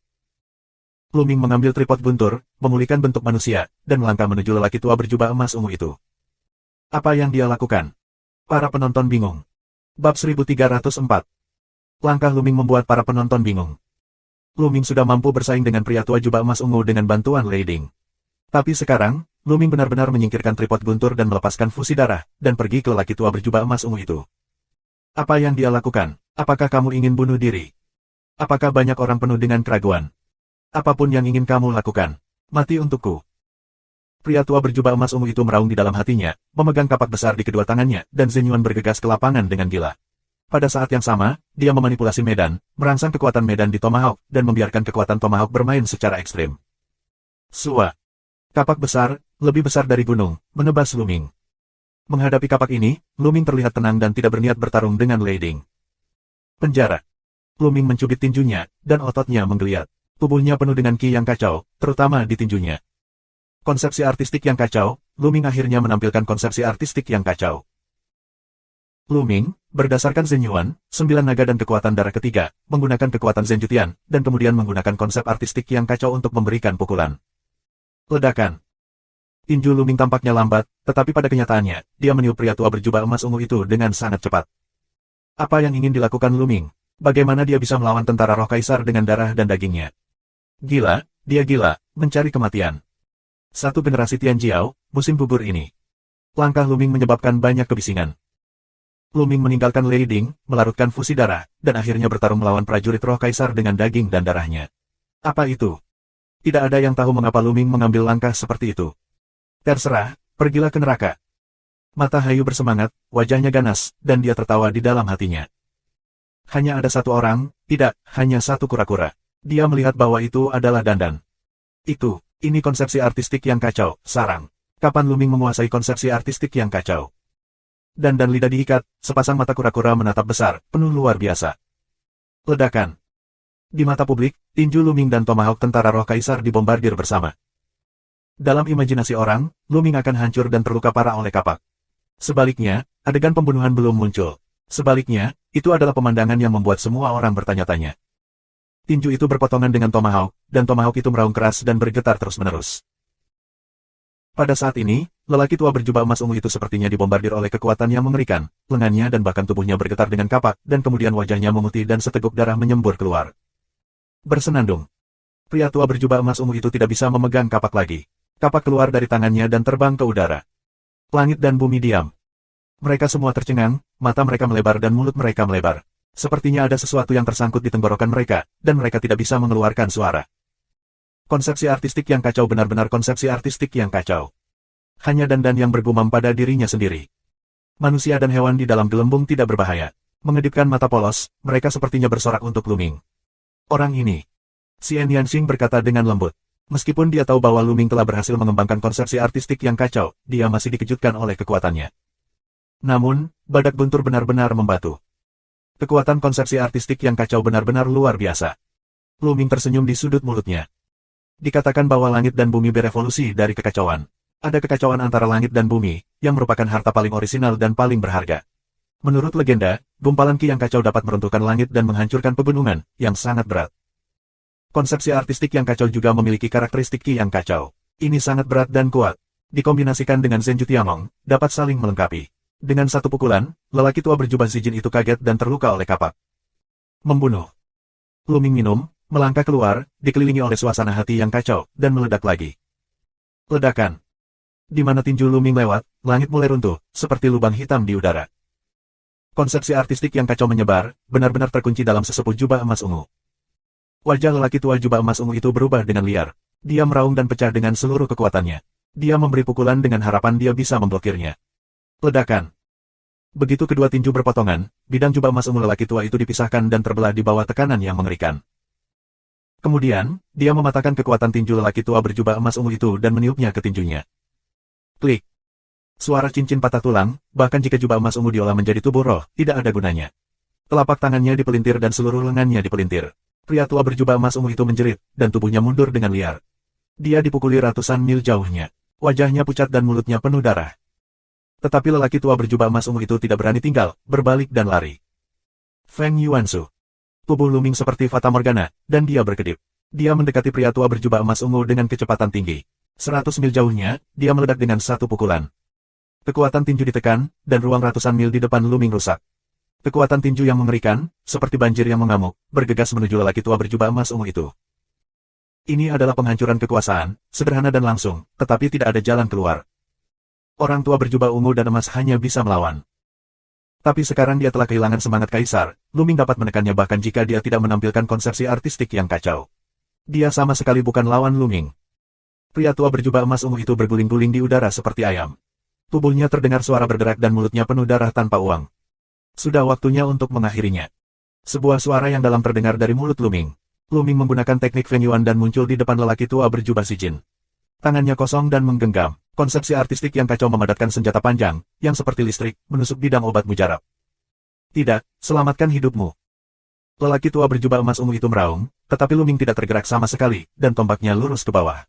Luming mengambil tripod guntur, memulihkan bentuk manusia, dan melangkah menuju lelaki tua berjubah emas ungu itu. Apa yang dia lakukan? Para penonton bingung. Bab 1304. Langkah Luming membuat para penonton bingung. Luming sudah mampu bersaing dengan pria tua jubah emas ungu dengan bantuan Lei Ding. Tapi sekarang, Luming benar-benar menyingkirkan tripod guntur dan melepaskan fusi darah, dan pergi ke lelaki tua berjubah emas ungu itu. Apa yang dia lakukan? Apakah kamu ingin bunuh diri? Apakah banyak orang penuh dengan keraguan? Apapun yang ingin kamu lakukan, mati untukku. Pria tua berjubah emas ungu itu meraung di dalam hatinya, memegang kapak besar di kedua tangannya, dan Zhen Yuan bergegas ke lapangan dengan gila. Pada saat yang sama, dia memanipulasi medan, merangsang kekuatan medan di Tomahawk, dan membiarkan kekuatan Tomahawk bermain secara ekstrim. Sua. Kapak besar, lebih besar dari gunung, menebas Luming. Menghadapi kapak ini, Luming terlihat tenang dan tidak berniat bertarung dengan Lei Ding. Penjara. Luming mencubit tinjunya, dan ototnya menggeliat. Tubuhnya penuh dengan ki yang kacau, terutama di tinjunya. Konsepsi artistik yang kacau, Luming akhirnya menampilkan konsepsi artistik yang kacau. Luming, berdasarkan Zhen Yuan, 9 naga dan kekuatan darah ketiga, menggunakan kekuatan Zhen Jutian, dan kemudian menggunakan konsep artistik yang kacau untuk memberikan pukulan. Ledakan. Tinju Luming tampaknya lambat, tetapi pada kenyataannya, dia meniup pria tua berjubah emas ungu itu dengan sangat cepat. Apa yang ingin dilakukan Luming? Bagaimana dia bisa melawan tentara roh kaisar dengan darah dan dagingnya? Gila, dia gila, mencari kematian. Satu generasi Tianjiao, musim gugur ini. Langkah Luming menyebabkan banyak kebisingan. Luming meninggalkan Lei Ding, melarutkan fusi darah, dan akhirnya bertarung melawan prajurit roh kaisar dengan daging dan darahnya. Apa itu? Tidak ada yang tahu mengapa Luming mengambil langkah seperti itu. Terserah, pergilah ke neraka. Mata Hayu bersemangat, wajahnya ganas, dan dia tertawa di dalam hatinya. Hanya ada satu orang, tidak, hanya satu kura-kura. Dia melihat bahwa itu adalah Dandan. Ini konsepsi artistik yang kacau, sarang. Kapan Luming menguasai konsepsi artistik yang kacau? Dandan lidah diikat, sepasang mata kura-kura menatap besar, penuh luar biasa. Ledakan. Di mata publik, tinju Luming dan tomahawk tentara roh kaisar dibombardir bersama. Dalam imajinasi orang, Luming akan hancur dan terluka parah oleh kapak. Sebaliknya, adegan pembunuhan belum muncul. Sebaliknya, itu adalah pemandangan yang membuat semua orang bertanya-tanya. Tinju itu berpotongan dengan tomahawk, dan tomahawk itu meraung keras dan bergetar terus-menerus. Pada saat ini, lelaki tua berjubah emas ungu itu sepertinya dibombardir oleh kekuatan yang mengerikan, lengannya dan bahkan tubuhnya bergetar dengan kapak, dan kemudian wajahnya memutih dan seteguk darah menyembur keluar. Bersenandung. Pria tua berjubah emas ungu itu tidak bisa memegang kapak lagi. Kapak keluar dari tangannya dan terbang ke udara. Langit dan bumi diam. Mereka semua tercengang, mata mereka melebar dan mulut mereka melebar. Sepertinya ada sesuatu yang tersangkut di tenggorokan mereka, dan mereka tidak bisa mengeluarkan suara. Konsepsi artistik yang kacau, benar-benar konsepsi artistik yang kacau. Hanya Dandan yang bergumam pada dirinya sendiri. Manusia dan hewan di dalam gelembung tidak berbahaya. Mengedipkan mata polos, mereka sepertinya bersorak untuk Luming. Orang ini. Xian Yanxing berkata dengan lembut. Meskipun dia tahu bahwa Luming telah berhasil mengembangkan konsepsi artistik yang kacau, dia masih dikejutkan oleh kekuatannya. Namun, badak guntur benar-benar membatu. Kekuatan konsepsi artistik yang kacau benar-benar luar biasa. Luming tersenyum di sudut mulutnya. Dikatakan bahwa langit dan bumi berevolusi dari kekacauan. Ada kekacauan antara langit dan bumi, yang merupakan harta paling orisinal dan paling berharga. Menurut legenda, gumpalan ki yang kacau dapat meruntuhkan langit dan menghancurkan pegunungan, yang sangat berat. Konsepsi artistik yang kacau juga memiliki karakteristik ki yang kacau. Ini sangat berat dan kuat. Dikombinasikan dengan Zenju Tiamong, dapat saling melengkapi. Dengan satu pukulan, lelaki tua berjubah Zijin itu kaget dan terluka oleh kapak. Membunuh. Luming minum, melangkah keluar, dikelilingi oleh suasana hati yang kacau, dan meledak lagi. Ledakan. Di mana tinju Luming lewat, langit mulai runtuh, seperti lubang hitam di udara. Konsepsi artistik yang kacau menyebar, benar-benar terkunci dalam sesepuh jubah emas ungu. Wajah lelaki tua jubah emas ungu itu berubah dengan liar. Dia meraung dan pecah dengan seluruh kekuatannya. Dia memberi pukulan dengan harapan dia bisa memblokirnya. Ledakan. Begitu kedua tinju berpotongan, bidang jubah emas ungu lelaki tua itu dipisahkan dan terbelah di bawah tekanan yang mengerikan. Kemudian, dia mematahkan kekuatan tinju lelaki tua berjubah emas ungu itu dan meniupnya ke tinjunya. Klik. Suara cincin patah tulang, bahkan jika jubah emas ungu diolah menjadi tubuh roh, tidak ada gunanya. Telapak tangannya dipelintir dan seluruh lengannya dipelintir. Pria tua berjubah emas ungu itu menjerit, dan tubuhnya mundur dengan liar. Dia dipukuli ratusan mil jauhnya. Wajahnya pucat dan mulutnya penuh darah. Tetapi lelaki tua berjubah emas ungu itu tidak berani tinggal, berbalik dan lari. Feng Yuansu. Tubuh Luming seperti Fata Morgana, dan dia berkedip. Dia mendekati pria tua berjubah emas ungu dengan kecepatan tinggi. 100 mil jauhnya, dia meledak dengan satu pukulan. Kekuatan tinju ditekan, dan ruang ratusan mil di depan Luming rusak. Kekuatan tinju yang mengerikan, seperti banjir yang mengamuk, bergegas menuju lelaki tua berjubah emas ungu itu. Ini adalah penghancuran kekuasaan, sederhana dan langsung, tetapi tidak ada jalan keluar. Orang tua berjubah ungu dan emas hanya bisa melawan. Tapi sekarang dia telah kehilangan semangat kaisar, Luming dapat menekannya bahkan jika dia tidak menampilkan konsepsi artistik yang kacau. Dia sama sekali bukan lawan Luming. Pria tua berjubah emas ungu itu berguling-guling di udara seperti ayam. Tubuhnya terdengar suara berderak dan mulutnya penuh darah tanpa uang. Sudah waktunya untuk mengakhirinya. Sebuah suara yang dalam terdengar dari mulut Luming. Luming menggunakan teknik Feng Yuan dan muncul di depan lelaki tua berjubah Zijin. Tangannya kosong dan menggenggam. Konsepsi artistik yang kacau memadatkan senjata panjang, yang seperti listrik, menusuk bidang obat mujarab. Tidak, selamatkan hidupmu. Lelaki tua berjubah emas ungu itu meraung, tetapi Luming tidak tergerak sama sekali, dan tombaknya lurus ke bawah.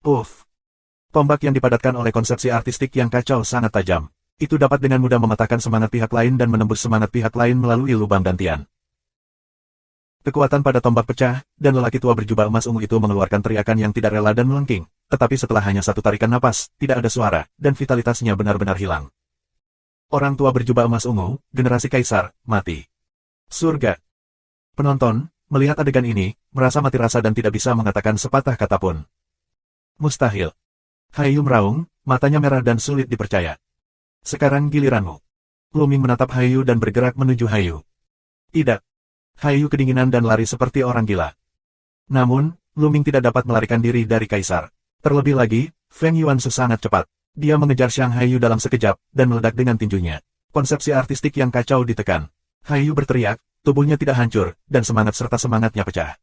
Uff. Tombak yang dipadatkan oleh konsepsi artistik yang kacau sangat tajam. Itu dapat dengan mudah mematahkan semangat pihak lain dan menembus semangat pihak lain melalui lubang gantian. Kekuatan pada tombak pecah, dan lelaki tua berjubah emas ungu itu mengeluarkan teriakan yang tidak rela dan melengking. Tetapi setelah hanya satu tarikan napas, tidak ada suara, dan vitalitasnya benar-benar hilang. Orang tua berjubah emas ungu, generasi kaisar, mati. Surga. Penonton, melihat adegan ini, merasa mati rasa dan tidak bisa mengatakan sepatah kata pun. Mustahil. Hayu meraung, matanya merah dan sulit dipercaya. Sekarang giliranmu. Luming menatap Hayu dan bergerak menuju Hayu. Tidak. Hayu kedinginan dan lari seperti orang gila. Namun, Luming tidak dapat melarikan diri dari Kaisar. Terlebih lagi, Feng Yuansu sangat cepat. Dia mengejar Xiang Hayu dalam sekejap, dan meledak dengan tinjunya. Konsepsi artistik yang kacau ditekan. Hayu berteriak, tubuhnya tidak hancur, dan semangat serta semangatnya pecah.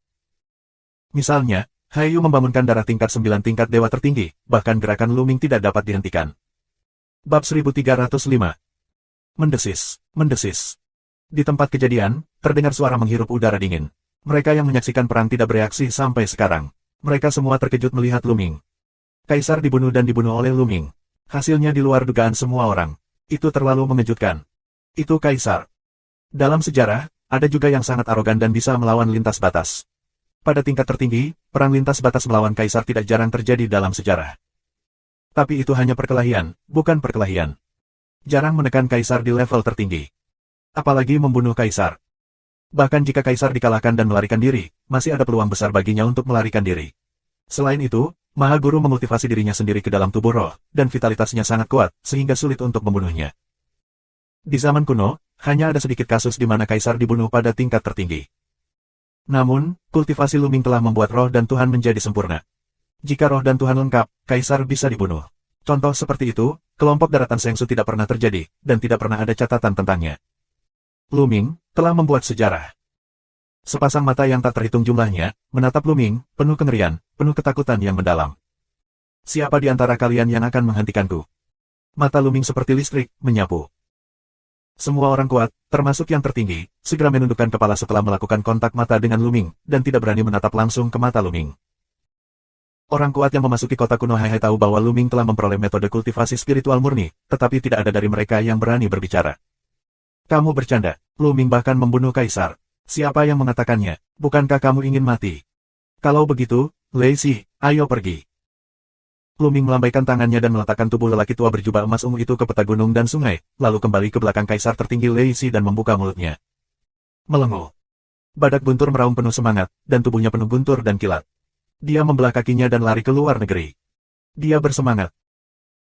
Misalnya, Hayu membangunkan darah tingkat 9 tingkat dewa tertinggi, bahkan gerakan Luming tidak dapat dihentikan. Bab 1305. Mendesis, mendesis. Di tempat kejadian, terdengar suara menghirup udara dingin. Mereka yang menyaksikan perang tidak bereaksi sampai sekarang. Mereka semua terkejut melihat Luming. Kaisar dibunuh dan dibunuh oleh Luming. Hasilnya di luar dugaan semua orang. Itu terlalu mengejutkan. Itu Kaisar. Dalam sejarah, ada juga yang sangat arogan dan bisa melawan lintas batas. Pada tingkat tertinggi, perang lintas batas melawan Kaisar tidak jarang terjadi dalam sejarah. Tapi itu hanya perkelahian, bukan perkelahian. Jarang menekan Kaisar di level tertinggi. Apalagi membunuh Kaisar. Bahkan jika Kaisar dikalahkan dan melarikan diri, masih ada peluang besar baginya untuk melarikan diri. Selain itu, Maha Guru memotivasi dirinya sendiri ke dalam tubuh roh, dan vitalitasnya sangat kuat, sehingga sulit untuk membunuhnya. Di zaman kuno, hanya ada sedikit kasus di mana Kaisar dibunuh pada tingkat tertinggi. Namun, kultivasi Luming telah membuat roh dan Tuhan menjadi sempurna. Jika roh dan Tuhan lengkap, Kaisar bisa dibunuh. Contoh seperti itu, kelompok daratan Sengsu tidak pernah terjadi, dan tidak pernah ada catatan tentangnya. Luming telah membuat sejarah. Sepasang mata yang tak terhitung jumlahnya, menatap Luming, penuh kengerian, penuh ketakutan yang mendalam. Siapa di antara kalian yang akan menghentikanku? Mata Luming seperti listrik, menyapu. Semua orang kuat, termasuk yang tertinggi, segera menundukkan kepala setelah melakukan kontak mata dengan Luming, dan tidak berani menatap langsung ke mata Luming. Orang kuat yang memasuki kota kuno Hai tahu bahwa Luming telah memperoleh metode kultivasi spiritual murni, tetapi tidak ada dari mereka yang berani berbicara. Kamu bercanda, Luming bahkan membunuh Kaisar. Siapa yang mengatakannya? Bukankah kamu ingin mati? Kalau begitu, Lei Si, ayo pergi. Luming melambaikan tangannya dan meletakkan tubuh lelaki tua berjubah emas ungu itu ke peta gunung dan sungai, lalu kembali ke belakang Kaisar tertinggi Lei Si dan membuka mulutnya. Melenguh. Badak buntur meraung penuh semangat, dan tubuhnya penuh guntur dan kilat. Dia membelah kakinya dan lari ke luar negeri. Dia bersemangat.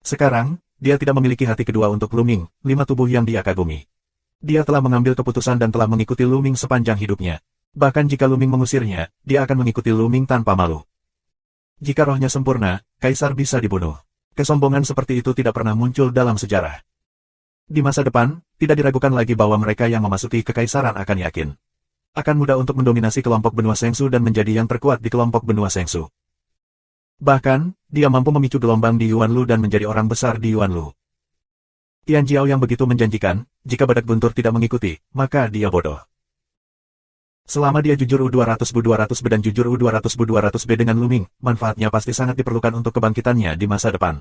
Sekarang, dia tidak memiliki hati kedua untuk Luming, 5 tubuh yang dia kagumi. Dia telah mengambil keputusan dan telah mengikuti Luming sepanjang hidupnya. Bahkan jika Luming mengusirnya, dia akan mengikuti Luming tanpa malu. Jika rohnya sempurna, Kaisar bisa dibunuh. Kesombongan seperti itu tidak pernah muncul dalam sejarah. Di masa depan, tidak diragukan lagi bahwa mereka yang memasuki kekaisaran akan yakin. Akan mudah untuk mendominasi kelompok benua Sengsu dan menjadi yang terkuat di kelompok benua Sengsu. Bahkan, dia mampu memicu gelombang di Yuanlu dan menjadi orang besar di Yuanlu. Tian Jiao yang begitu menjanjikan, jika badak buntur tidak mengikuti, maka dia bodoh. Selama dia jujur U200B dan jujur U200B dengan Luming, manfaatnya pasti sangat diperlukan untuk kebangkitannya di masa depan.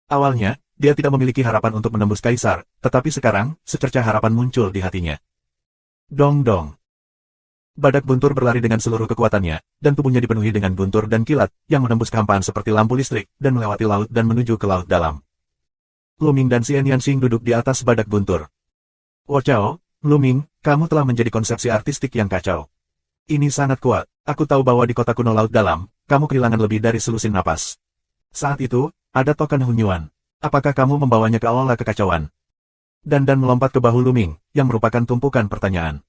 Awalnya, dia tidak memiliki harapan untuk menembus Kaisar, tetapi sekarang, secercah harapan muncul di hatinya. Dong dong. Badak buntur berlari dengan seluruh kekuatannya, dan tubuhnya dipenuhi dengan guntur dan kilat, yang menembus kehampaan seperti lampu listrik, dan melewati laut dan menuju ke laut dalam. Luming dan Xian Yanxing duduk di atas badak buntur. Wachao, Luming, kamu telah menjadi konsepsi artistik yang kacau. Ini sangat kuat, aku tahu bahwa di kota kuno laut dalam, kamu kehilangan lebih dari selusin napas. Saat itu, ada token Hunyuan. Apakah kamu membawanya ke aula kekacauan? Dan melompat ke bahu Luming, yang merupakan tumpukan pertanyaan.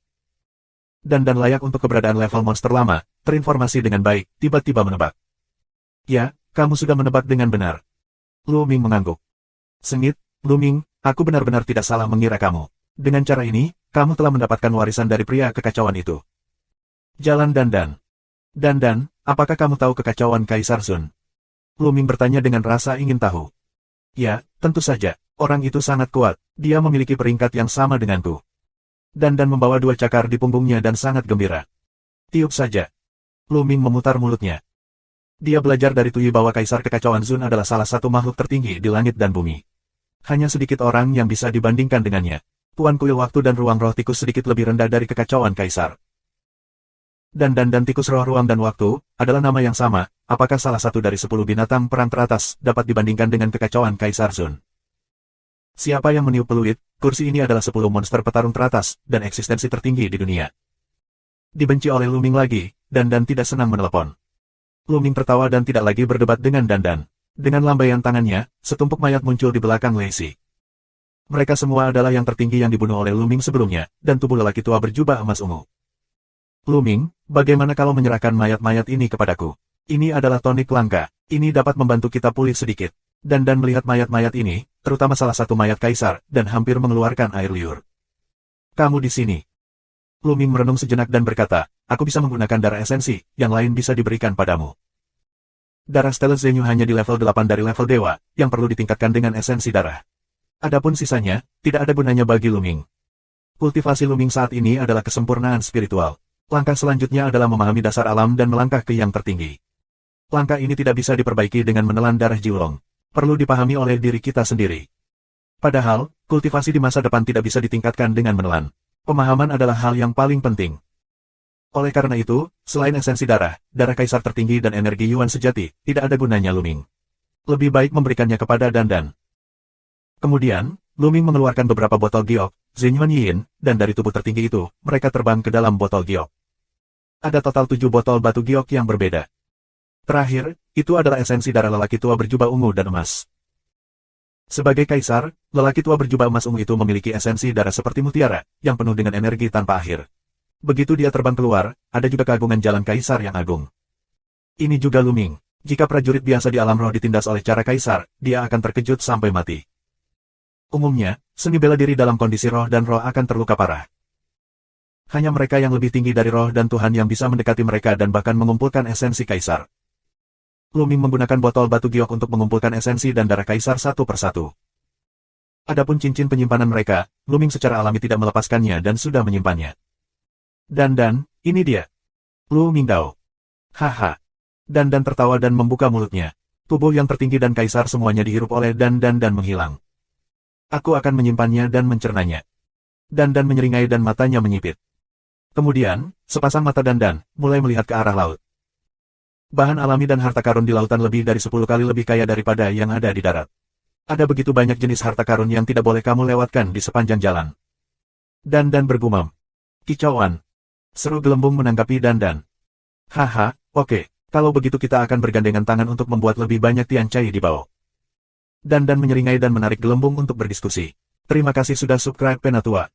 Dan layak untuk keberadaan level monster lama, terinformasi dengan baik, tiba-tiba menebak. Ya, kamu sudah menebak dengan benar. Luming mengangguk. Sengit, Luming, aku benar-benar tidak salah mengira kamu. Dengan cara ini, kamu telah mendapatkan warisan dari pria kekacauan itu. Jalan Dandan. Dandan, apakah kamu tahu kekacauan Kaisar Sun? Luming bertanya dengan rasa ingin tahu. Ya, tentu saja, orang itu sangat kuat, dia memiliki peringkat yang sama denganku. Dandan membawa 2 cakar di punggungnya dan sangat gembira. Tiup saja. Luming memutar mulutnya. Dia belajar dari Tuyi bahwa Kaisar Kekacauan Sun adalah salah satu makhluk tertinggi di langit dan bumi. Hanya sedikit orang yang bisa dibandingkan dengannya. Tuan Kuil Waktu dan Ruang Roh Tikus sedikit lebih rendah dari kekacauan Kaisar. Dan Tikus Roh Ruang dan Waktu, adalah nama yang sama, apakah salah satu dari 10 binatang perang teratas dapat dibandingkan dengan kekacauan Kaisar Sun? Siapa yang meniup peluit, kursi ini adalah 10 monster petarung teratas, dan eksistensi tertinggi di dunia. Dibenci oleh Luming lagi, Dan tidak senang menelepon. Luming tertawa dan tidak lagi berdebat dengan Dan. Dengan lambaian tangannya, setumpuk mayat muncul di belakang Lacey. Mereka semua adalah yang tertinggi yang dibunuh oleh Luming sebelumnya, dan tubuh lelaki tua berjubah emas ungu. Luming, bagaimana kalau menyerahkan mayat-mayat ini kepadaku? Ini adalah tonik langka, ini dapat membantu kita pulih sedikit. Dan melihat mayat-mayat ini, terutama salah satu mayat kaisar, dan hampir mengeluarkan air liur. Kamu di sini. Luming merenung sejenak dan berkata, aku bisa menggunakan darah esensi, yang lain bisa diberikan padamu. Darah Stellar Zenyu hanya di level 8 dari level dewa, yang perlu ditingkatkan dengan esensi darah. Adapun sisanya, tidak ada gunanya bagi Luming. Kultivasi Luming saat ini adalah kesempurnaan spiritual. Langkah selanjutnya adalah memahami dasar alam dan melangkah ke yang tertinggi. Langkah ini tidak bisa diperbaiki dengan menelan darah Jiulong. Perlu dipahami oleh diri kita sendiri. Padahal, kultivasi di masa depan tidak bisa ditingkatkan dengan menelan. Pemahaman adalah hal yang paling penting. Oleh karena itu, selain esensi darah kaisar tertinggi dan energi Yuan sejati, tidak ada gunanya Luming. Lebih baik memberikannya kepada Dandan. Kemudian, Luming mengeluarkan beberapa botol giok, Zenyuan Yin, dan dari tubuh tertinggi itu, mereka terbang ke dalam botol giok. Ada total 7 botol batu giok yang berbeda. Terakhir, itu adalah esensi darah lelaki tua berjubah ungu dan emas. Sebagai kaisar, lelaki tua berjubah emas ungu itu memiliki esensi darah seperti mutiara, yang penuh dengan energi tanpa akhir. Begitu dia terbang keluar, ada juga keagungan jalan kaisar yang agung. Ini juga Luming. Jika prajurit biasa di alam roh ditindas oleh cara kaisar, dia akan terkejut sampai mati. Umumnya, seni bela diri dalam kondisi roh dan roh akan terluka parah. Hanya mereka yang lebih tinggi dari roh dan Tuhan yang bisa mendekati mereka dan bahkan mengumpulkan esensi kaisar. Luming menggunakan botol batu giok untuk mengumpulkan esensi dan darah kaisar satu persatu. Adapun cincin penyimpanan mereka, Luming secara alami tidak melepaskannya dan sudah menyimpannya. Dan, ini dia. Luming Dao. Haha. Dan tertawa dan membuka mulutnya. Tubuh yang tertinggi dan kaisar semuanya dihirup oleh dan menghilang. Aku akan menyimpannya dan mencernanya. Dan menyeringai dan matanya menyipit. Kemudian, sepasang mata Dan mulai melihat ke arah laut. Bahan alami dan harta karun di lautan lebih dari 10 kali lebih kaya daripada yang ada di darat. Ada begitu banyak jenis harta karun yang tidak boleh kamu lewatkan di sepanjang jalan. Dan bergumam. Kicauan. Seru gelembung menanggapi Dan. Haha, oke, kalau begitu kita akan bergandengan tangan untuk membuat lebih banyak Tian Cai di bawah. Dan menyeringai dan menarik gelembung untuk berdiskusi. Terima kasih sudah subscribe Penatua.